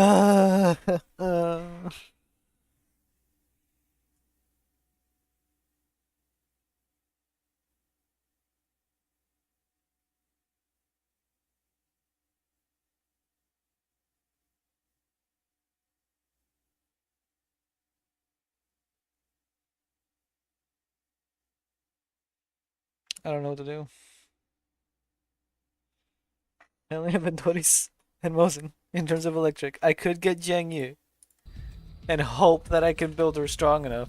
Uh, I don't know what to do. I only have inventories and Mosin in terms of electric. I could get Jiang Yu and hope that I can build her strong enough.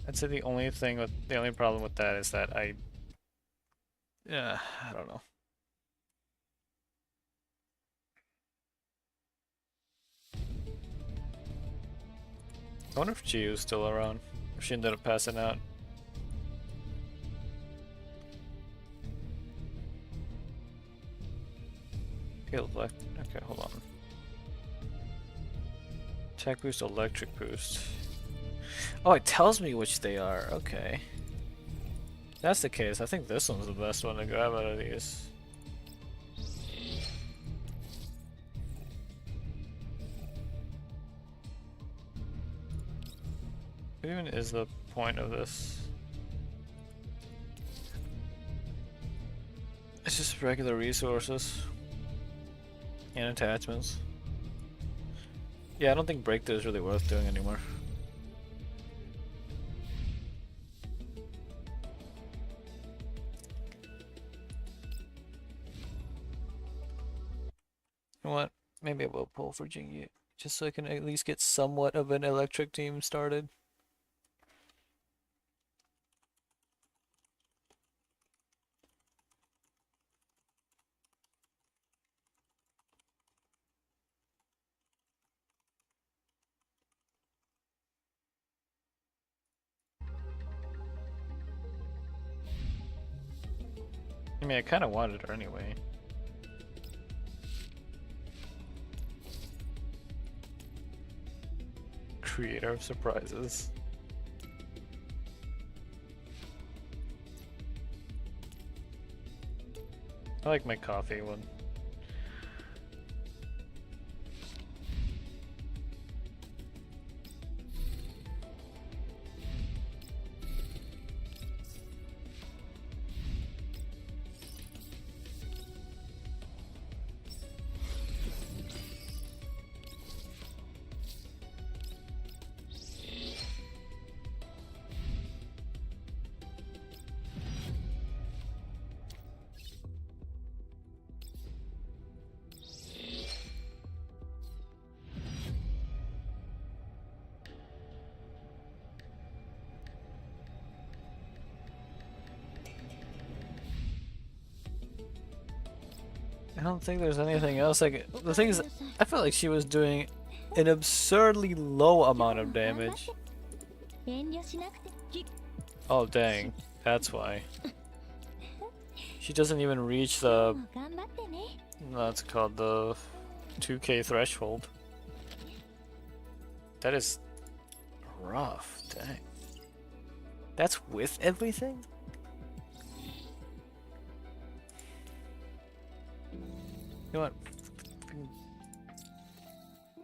I'd say the only problem with that is that I don't know. I wonder if Chiyu's still around. If she ended up passing out. Heal black. Okay, hold on. Attack boost, electric boost. Oh, it tells me which they are. Okay. If that's the case, I think this one's the best one to grab out of these. What even is the point of this? It's just regular resources and attachments. Yeah, I don't think breakthrough is really worth doing anymore. You know what? Maybe I will pull for Jingyu, just so I can at least get somewhat of an electric team started. I mean, I kind of wanted her anyway. Creator of surprises. I like my coffee one. I don't think there's anything else the thing is, I felt like she was doing an absurdly low amount of damage. Oh dang, that's why. She doesn't even reach the, 頑張ってね that's called the 2K threshold. That is rough, dang. That's with everything? You know what?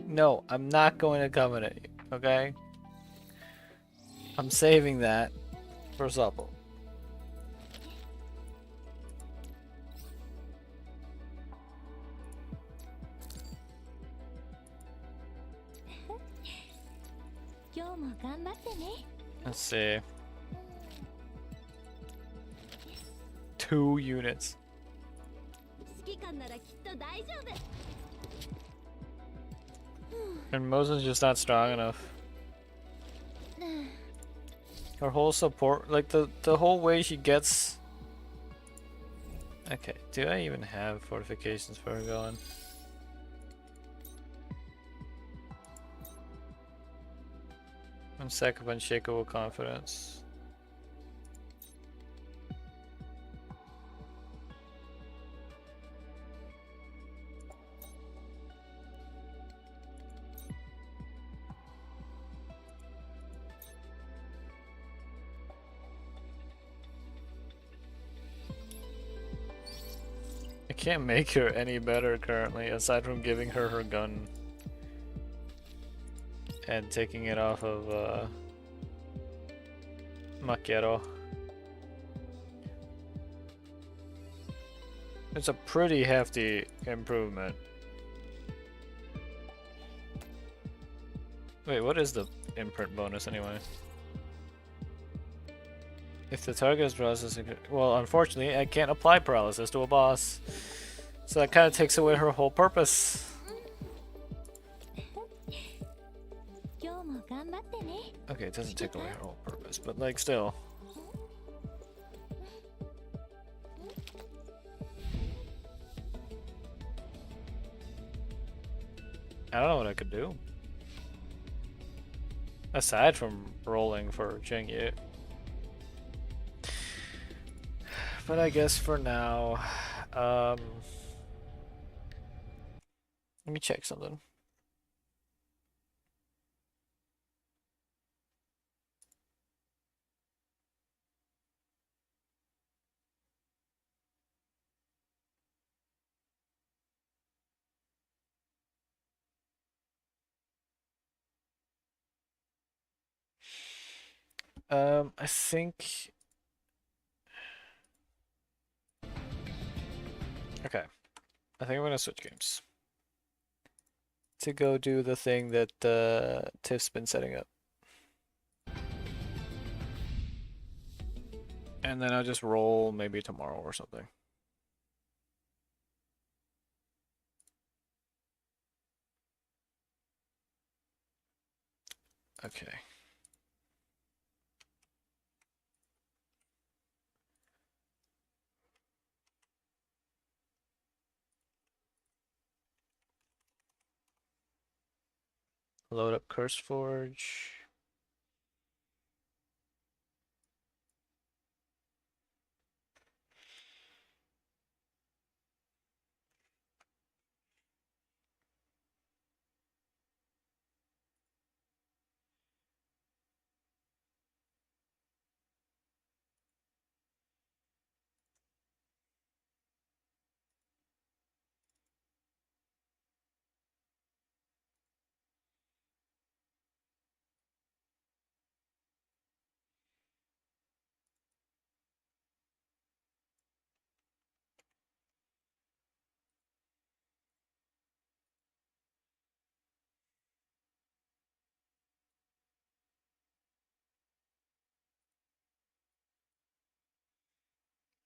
No, I'm not going to covenant you, okay? I'm saving that for supper. Let's see. 2 units. 指揮官ならきっと大丈夫 And Moses just not strong enough. Her whole support, like the whole way she gets. Okay, do I even have fortifications for her going? One sec of unshakable confidence. I can't make her any better currently, aside from giving her her gun. And taking it off of, Maquero. It's a pretty hefty improvement. Wait, what is the imprint bonus anyway? If the target draws a well, unfortunately, I can't apply paralysis to a boss. So that kind of takes away her whole purpose. Okay, it doesn't take away her whole purpose, but like still. I don't know what I could do. Aside from rolling for Jingyu. But I guess for now, let me check something. I think. Okay, I think I'm gonna switch games to go do the thing that Tiff's been setting up, and then I'll just roll maybe tomorrow or something. Okay. Load up Curse Forge.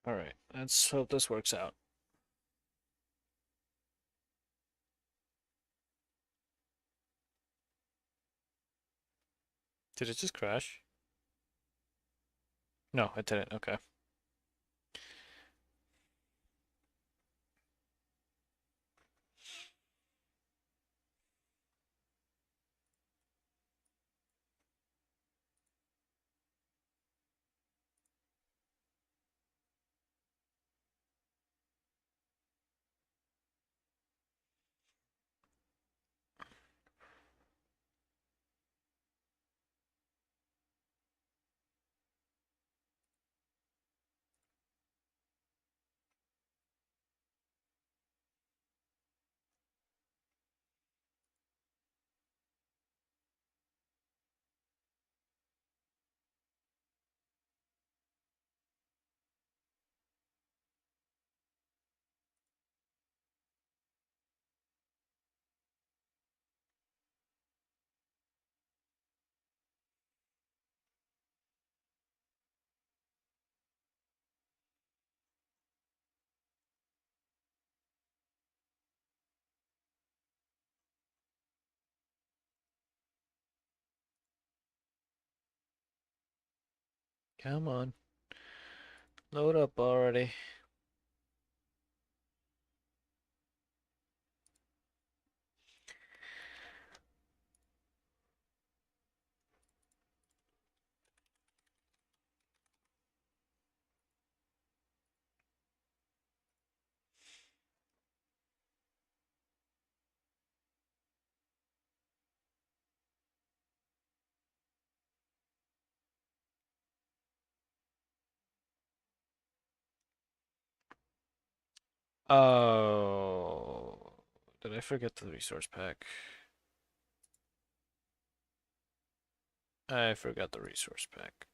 All right, let's hope this works out. Did it just crash? No, it didn't. Okay. Come on. Load up already. Oh, did I forget the resource pack? I forgot the resource pack.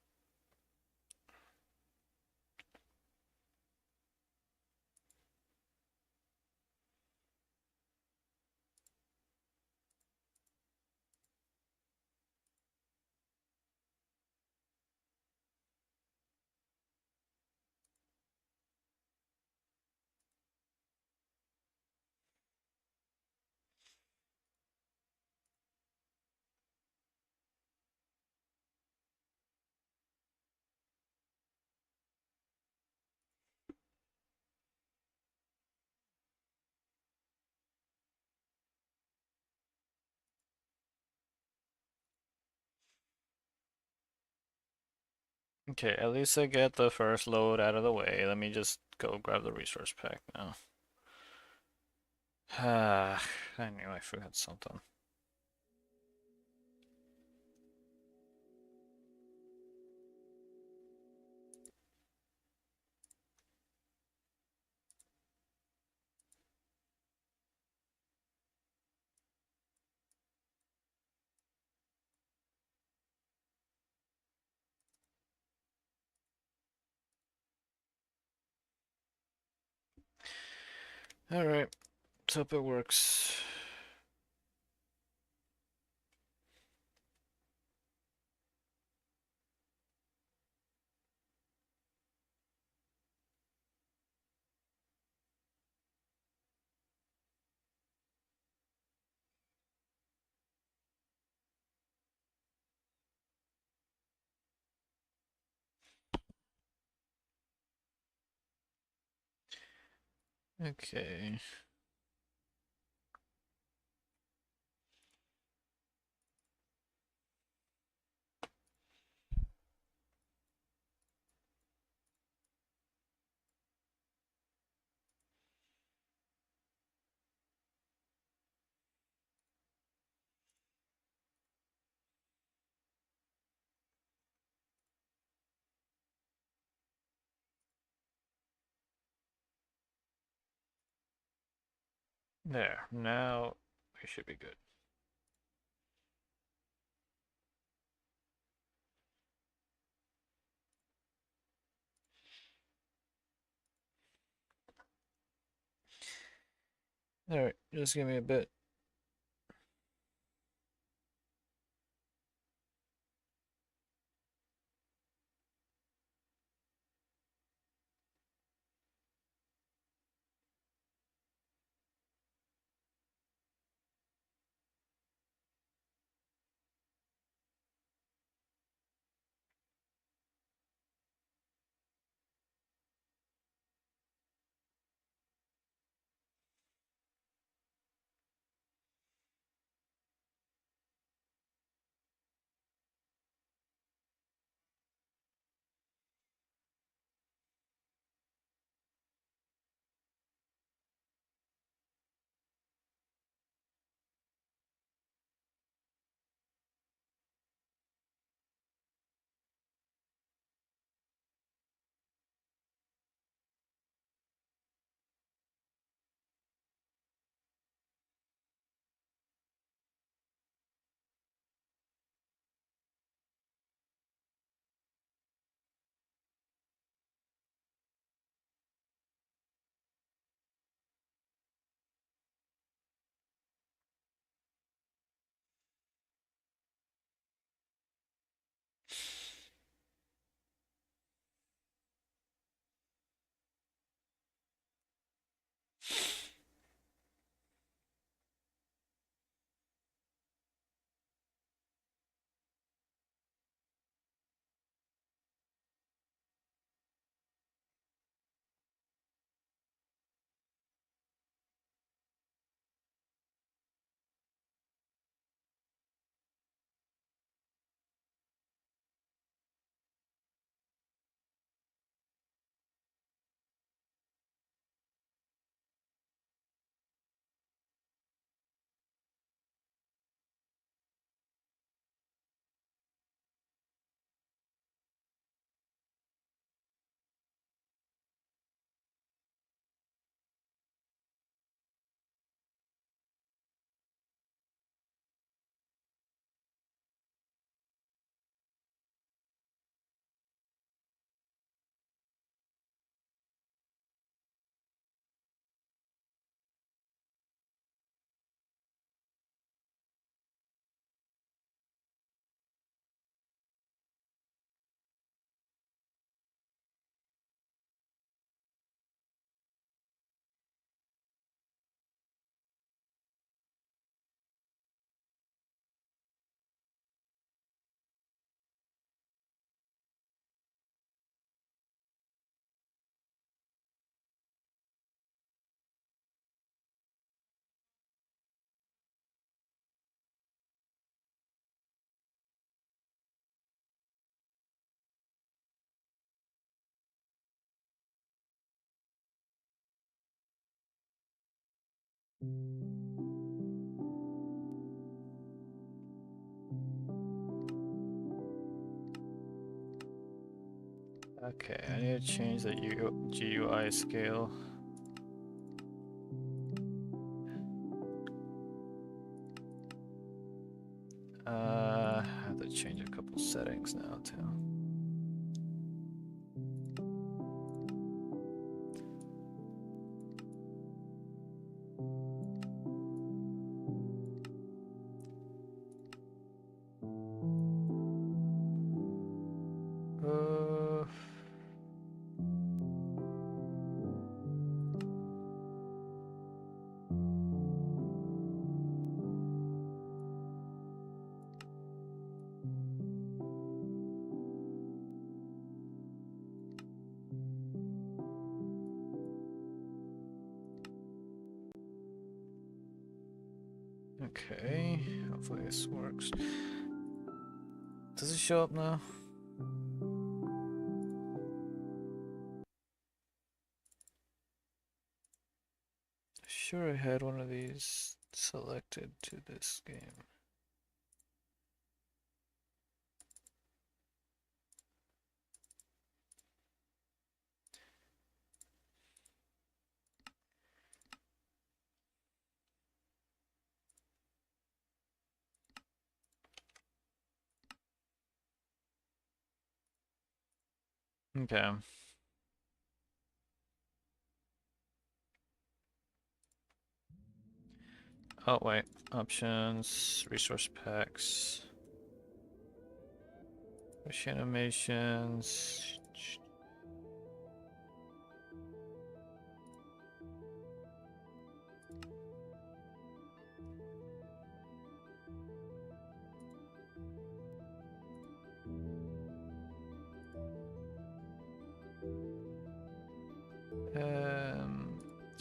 Okay, at least I get the first load out of the way. Let me just go grab the resource pack now. Ah, I knew I forgot something. Alright, let's hope it works. Okay. There, now we should be good. Alright, just give me a bit. Okay, I need to change the GUI scale. I have to change a couple settings now too. Okay, hopefully this works. Does it show up now? Sure, I had one of these selected to this game. Okay. Oh wait, options, resource packs, push animations.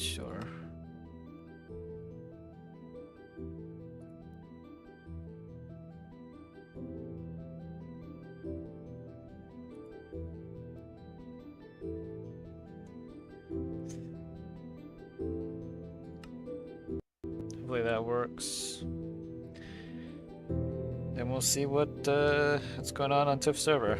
Sure. Hopefully that works. Then we'll see what's going on TIFF server.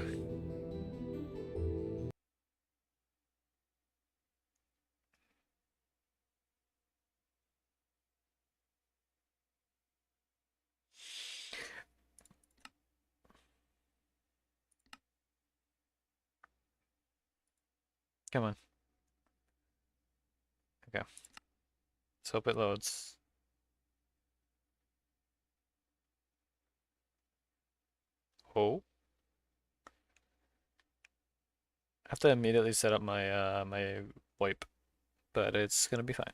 Come on. Okay. Let's hope it loads. Oh. I have to immediately set up my my wipe, but it's gonna be fine.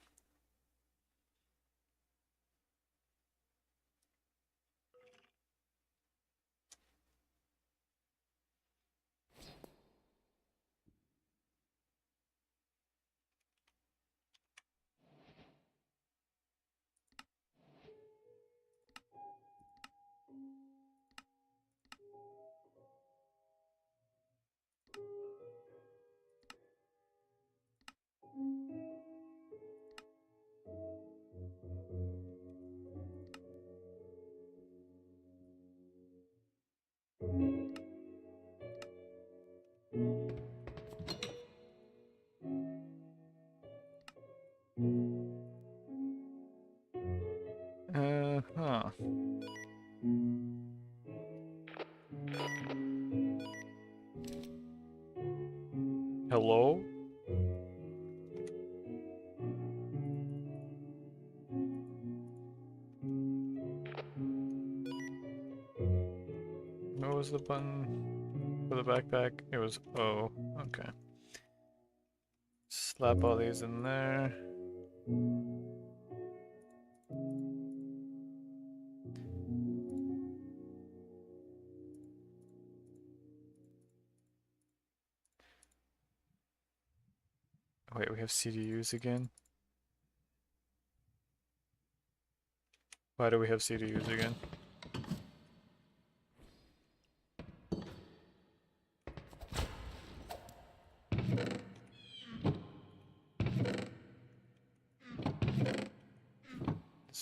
Huh. Hello? What was the button for the backpack? It was O. Okay. Slap all these in there. Wait, we have CDUs again? Why do we have CDUs again?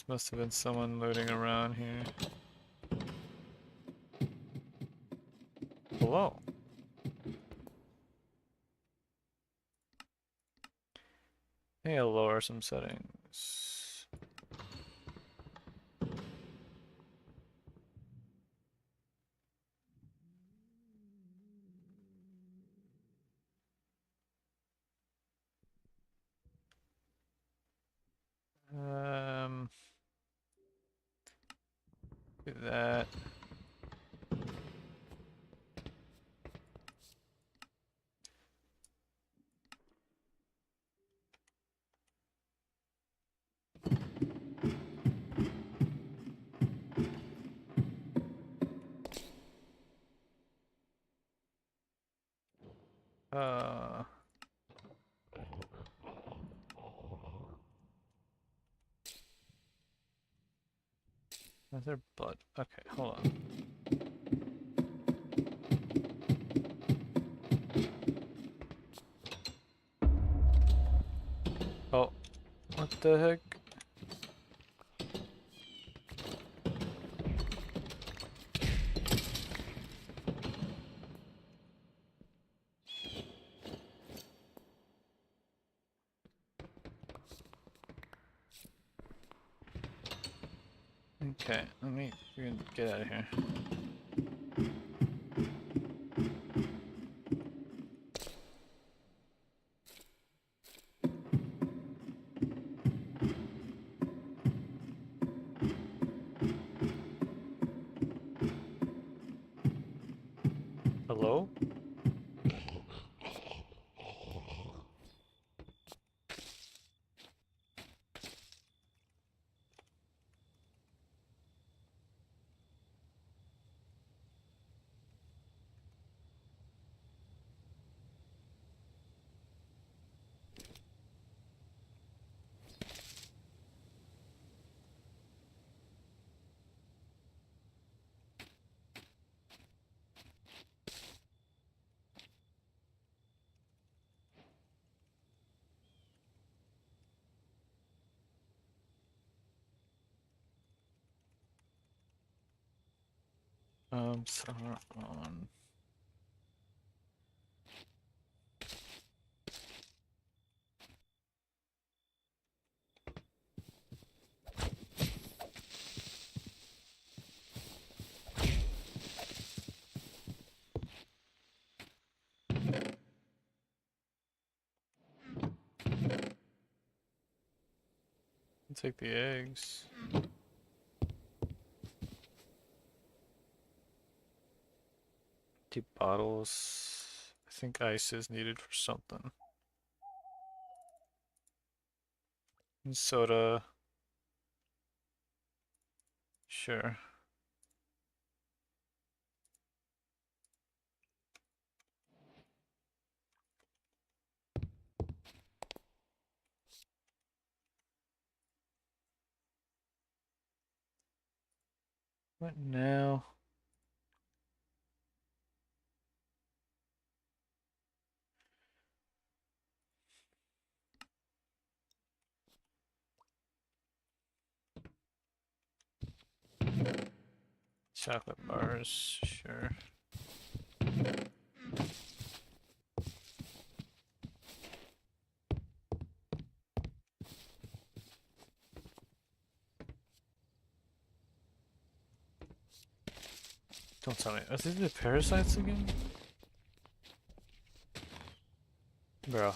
This must have been someone looting around here. Hello. Hey, I'll lower some settings. Do that. Is there blood? Okay, hold on. Oh, what the heck? Okay, let me get out of here. Hello? So on. Take the eggs. Deep bottles. I think ice is needed for something. And soda. Sure. What now? Chocolate bars, sure. Don't tell me. Are these the parasites again? Bro.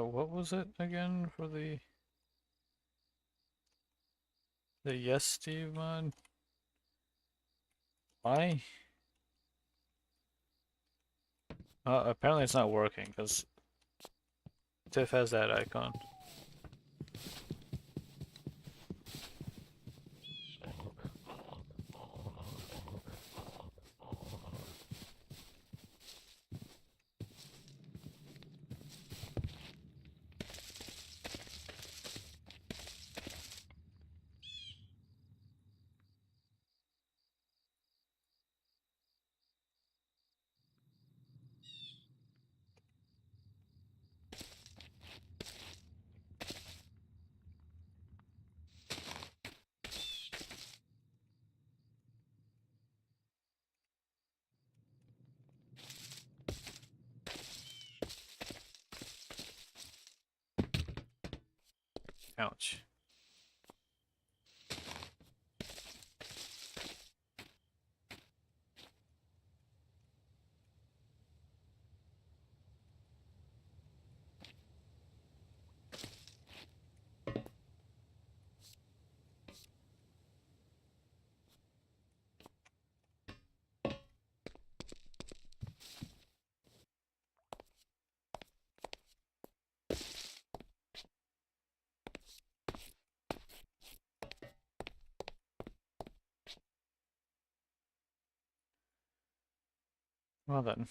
What was it again for the The Yes Steve mod? Why? Apparently it's not working because Tiff has that icon. Ouch. Well then.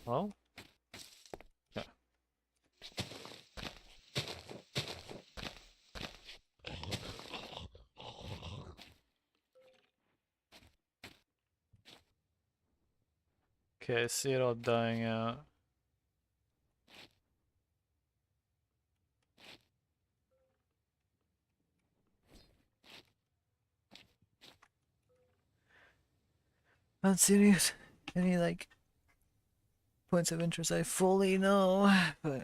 Well? Yeah. Okay, I see it all dying out. I don't see any like points of interest I fully know, but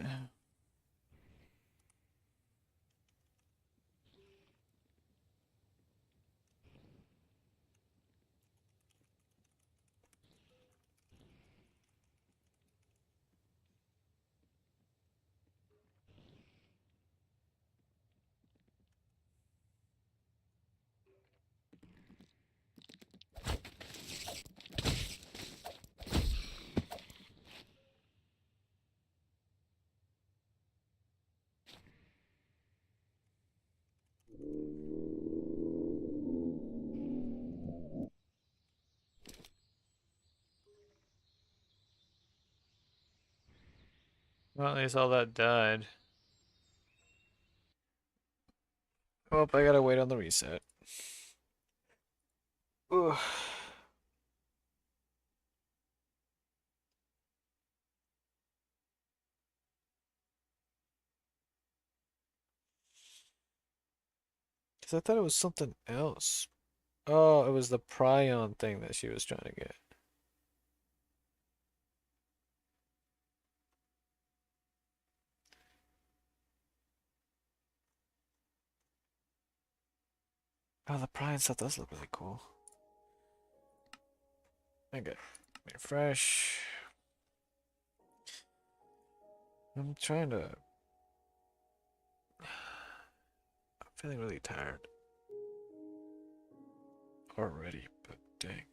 well, at least all that died. Oh, I gotta wait on the reset. Ugh. Cause I thought it was something else. Oh, it was the prion thing that she was trying to get. Oh, the prion stuff does look really cool. Okay, refresh. I'm trying to. I'm feeling really tired already, but dang.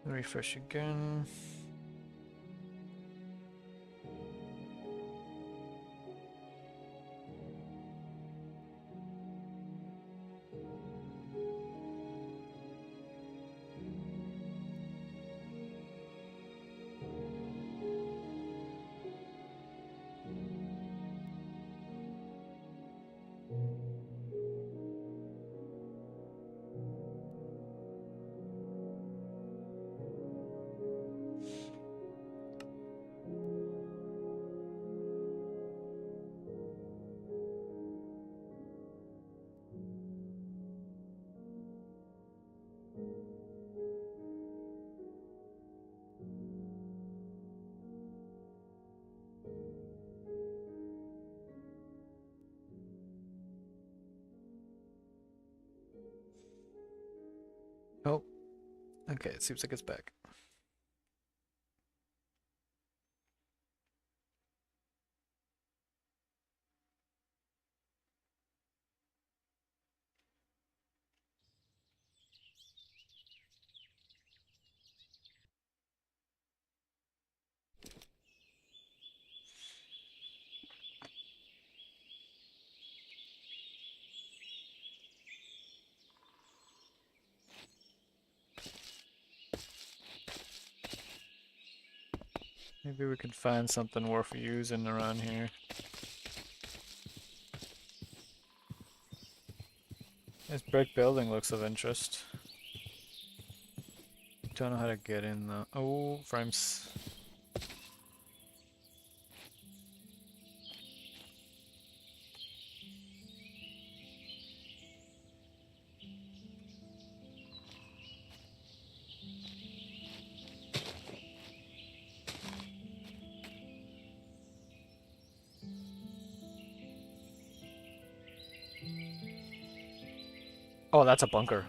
Refresh again. Oh, okay, it seems like it's back. Maybe we could find something worth using around here. This brick building looks of interest. Don't know how to get in though. Oh, frames. Oh, that's a bunker.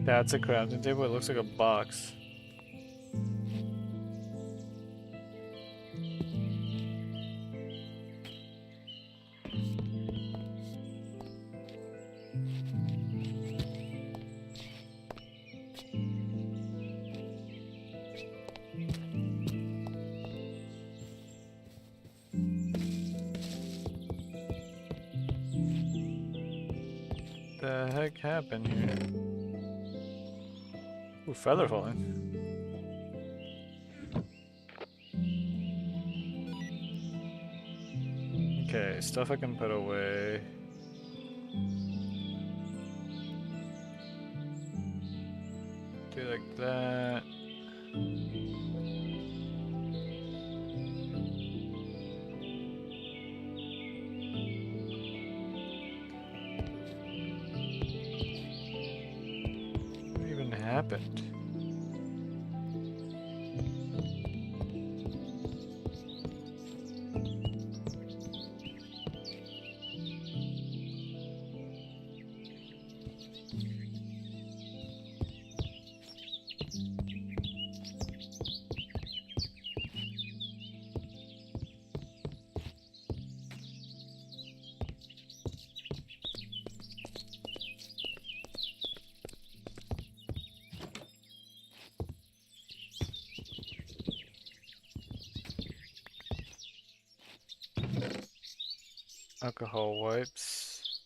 That's a crafting table. It looks like a box. The heck happened here? Ooh, feather falling. Okay, stuff I can put away. Do like that. What even happened? Alcohol wipes.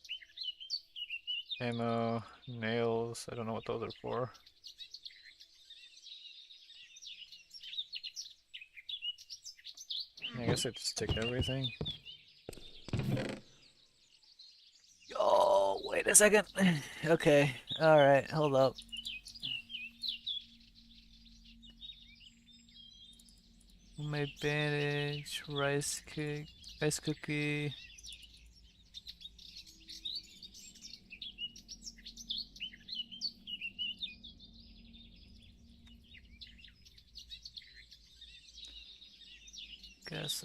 Ammo, nails. I don't know what those are for. I guess I just take everything. Oh, wait a second. Okay, alright, hold up. Homemade bandage, rice cake, rice cookie. Guess.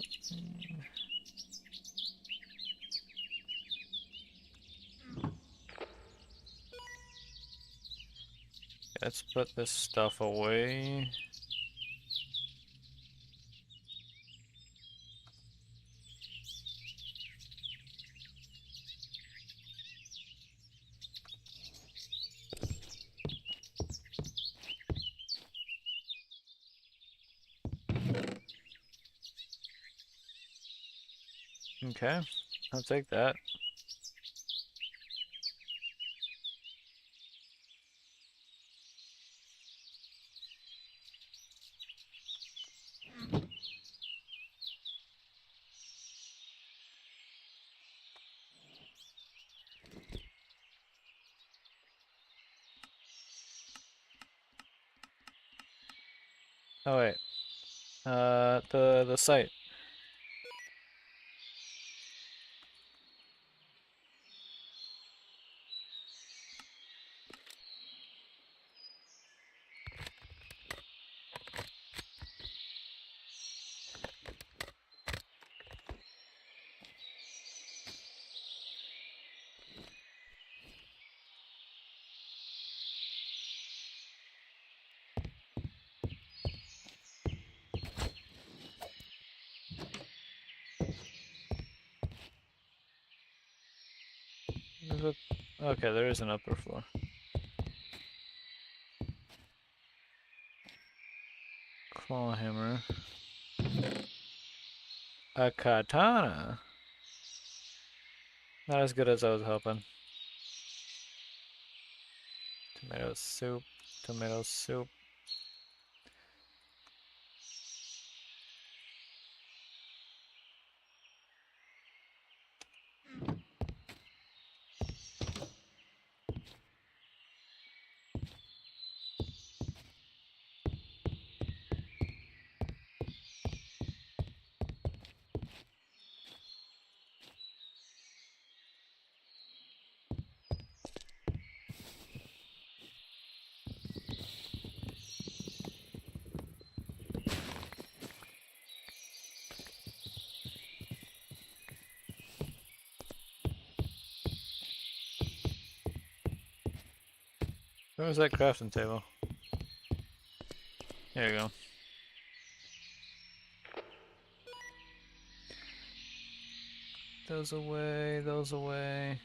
Let's put this stuff away. Okay, I'll take that. Oh wait, the site. Okay, there is an upper floor. Claw hammer. A katana. Not as good as I was hoping. Tomato soup. Tomato soup. Where was that crafting table? There you go. Those away, those away.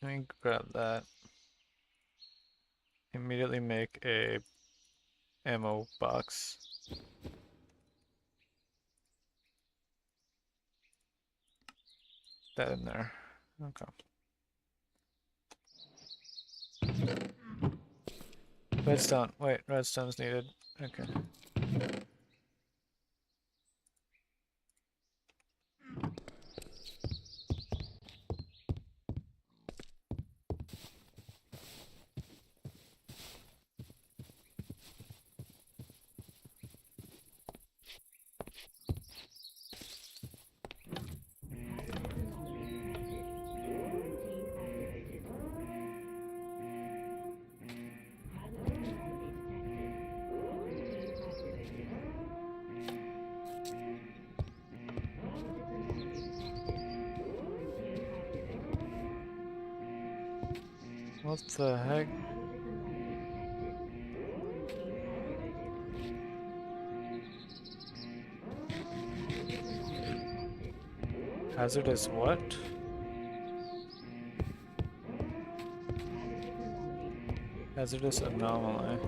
Let me grab that. Immediately make a ammo box. That in there. Okay. Redstone. Wait, redstone's needed. Okay. What the heck? Hazardous what? Hazardous anomaly.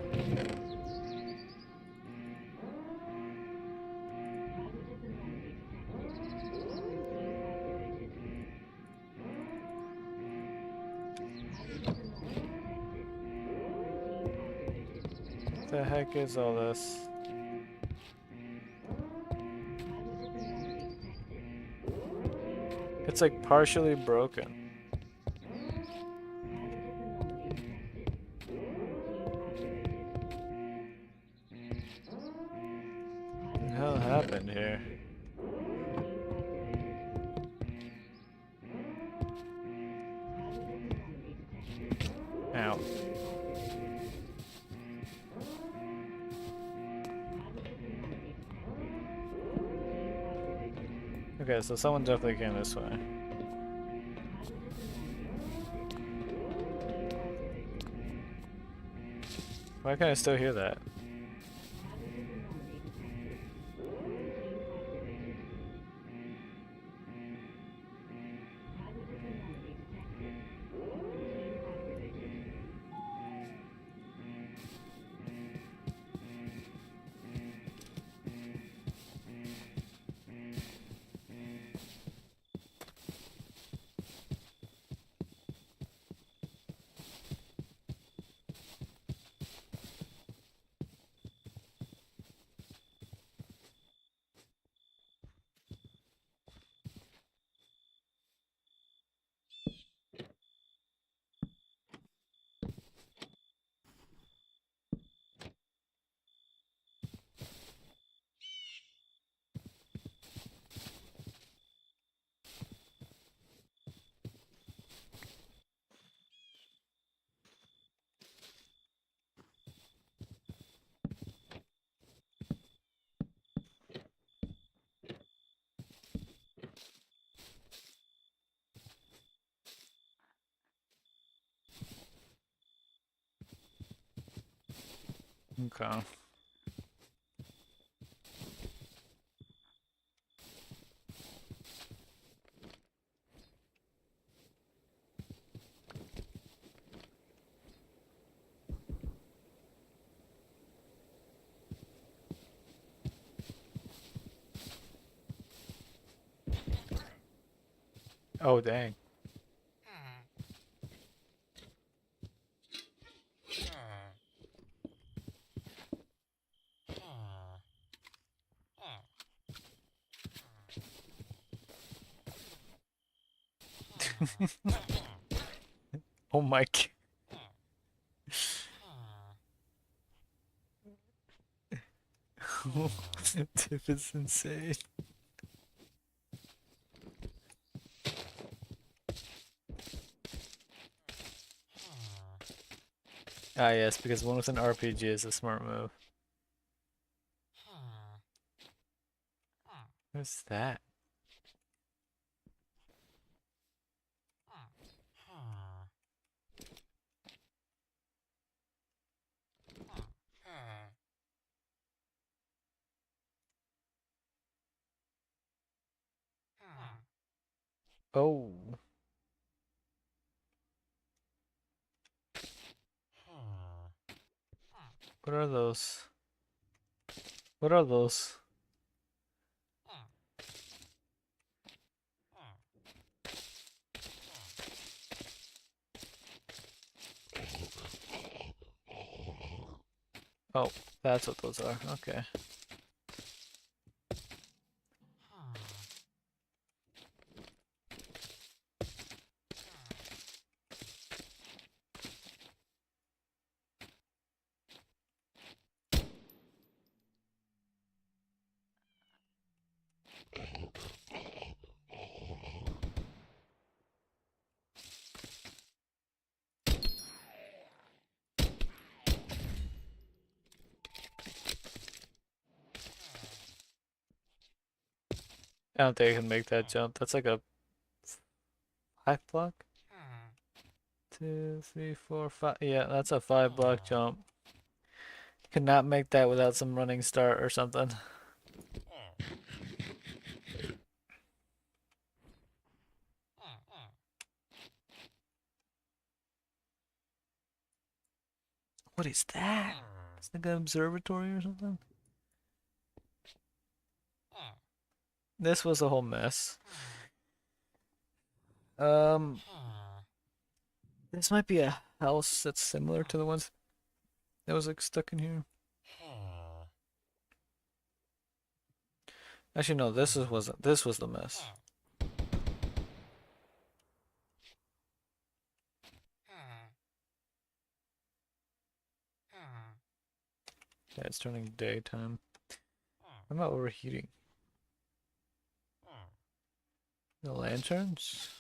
What the heck is all this? It's like partially broken. What the hell happened here? Ow. Okay, so someone definitely came this way. Why can't I still hear that? Okay. Oh, dang. Oh my god. Tip is insane. Ah, yes, because one with an RPG is a smart move. What's that? Oh. What are those? What are those? Oh, that's what those are. Okay. I don't think I can make that jump. That's like a 5 block? 2, 3, 4, 5. Yeah, that's a 5 block jump. Could not make that without some running start or something. What is that? It's like an observatory or something? This was a whole mess. This might be a house that's similar to the ones that was like stuck in here. Actually, no, this was the mess. Yeah, it's turning daytime. I'm not overheating. The lanterns?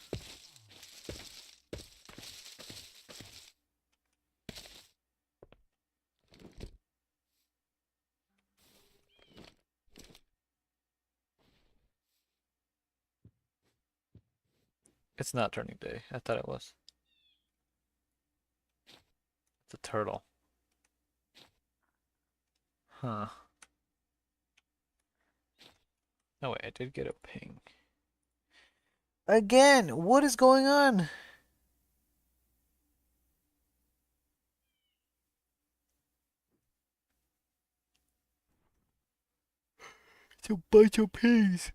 It's not turning day. I thought it was. It's a turtle. Huh. Oh wait, I did get a ping. Again, what is going on? It's a bunch of pings.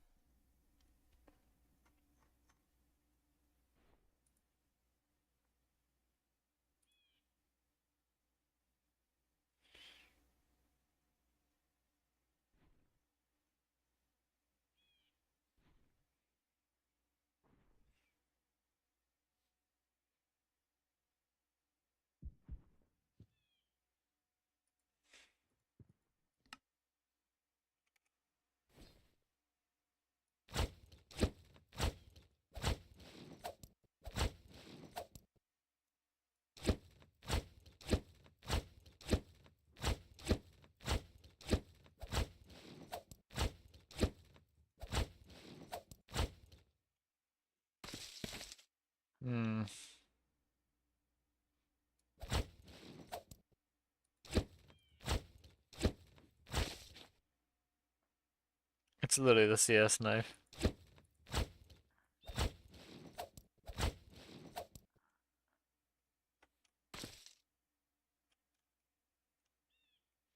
Hmm. It's literally the CS knife.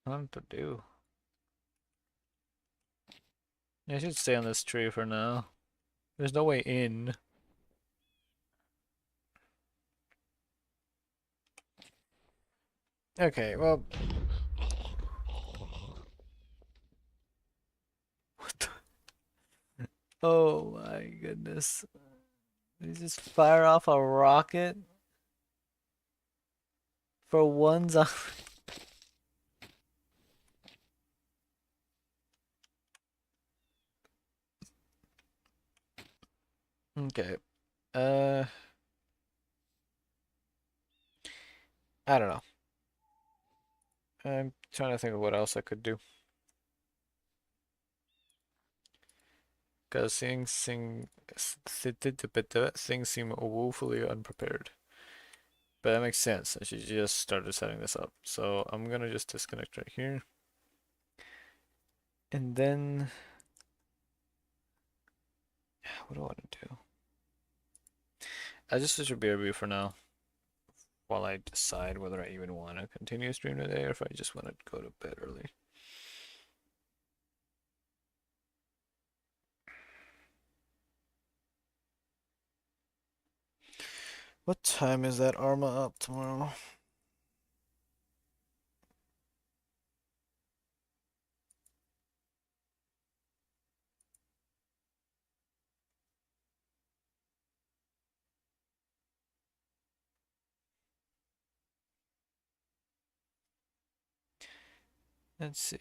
What to do? I should stay on this tree for now. There's no way in. Okay, well. What the? Oh my goodness. Did he just fire off a rocket? For one zombie? Okay. I don't know. I'm trying to think of what else I could do. Because things seem woefully unprepared. But that makes sense. I should just started setting this up. So I'm gonna just disconnect right here. And then what do I want to do? I just switch to BRB for now. While I decide whether I even want to continue stream today or if I just want to go to bed early. What time is that Arma up tomorrow? Let's see.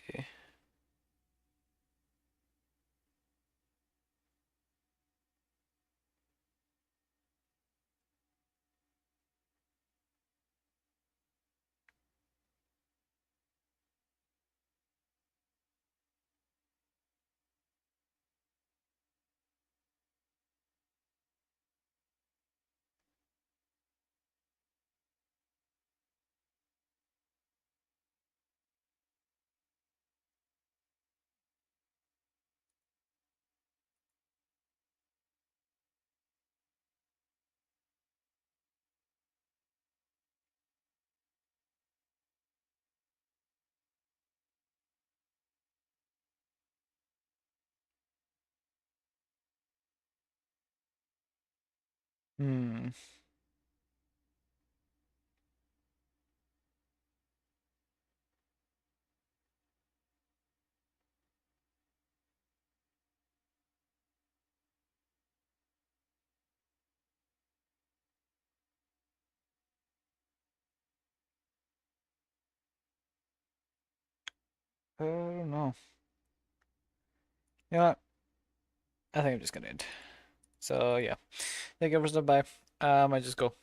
Hmm. I don't know. You know what? I think I'm just gonna end. So yeah. Thank you for stopping by. I might just go.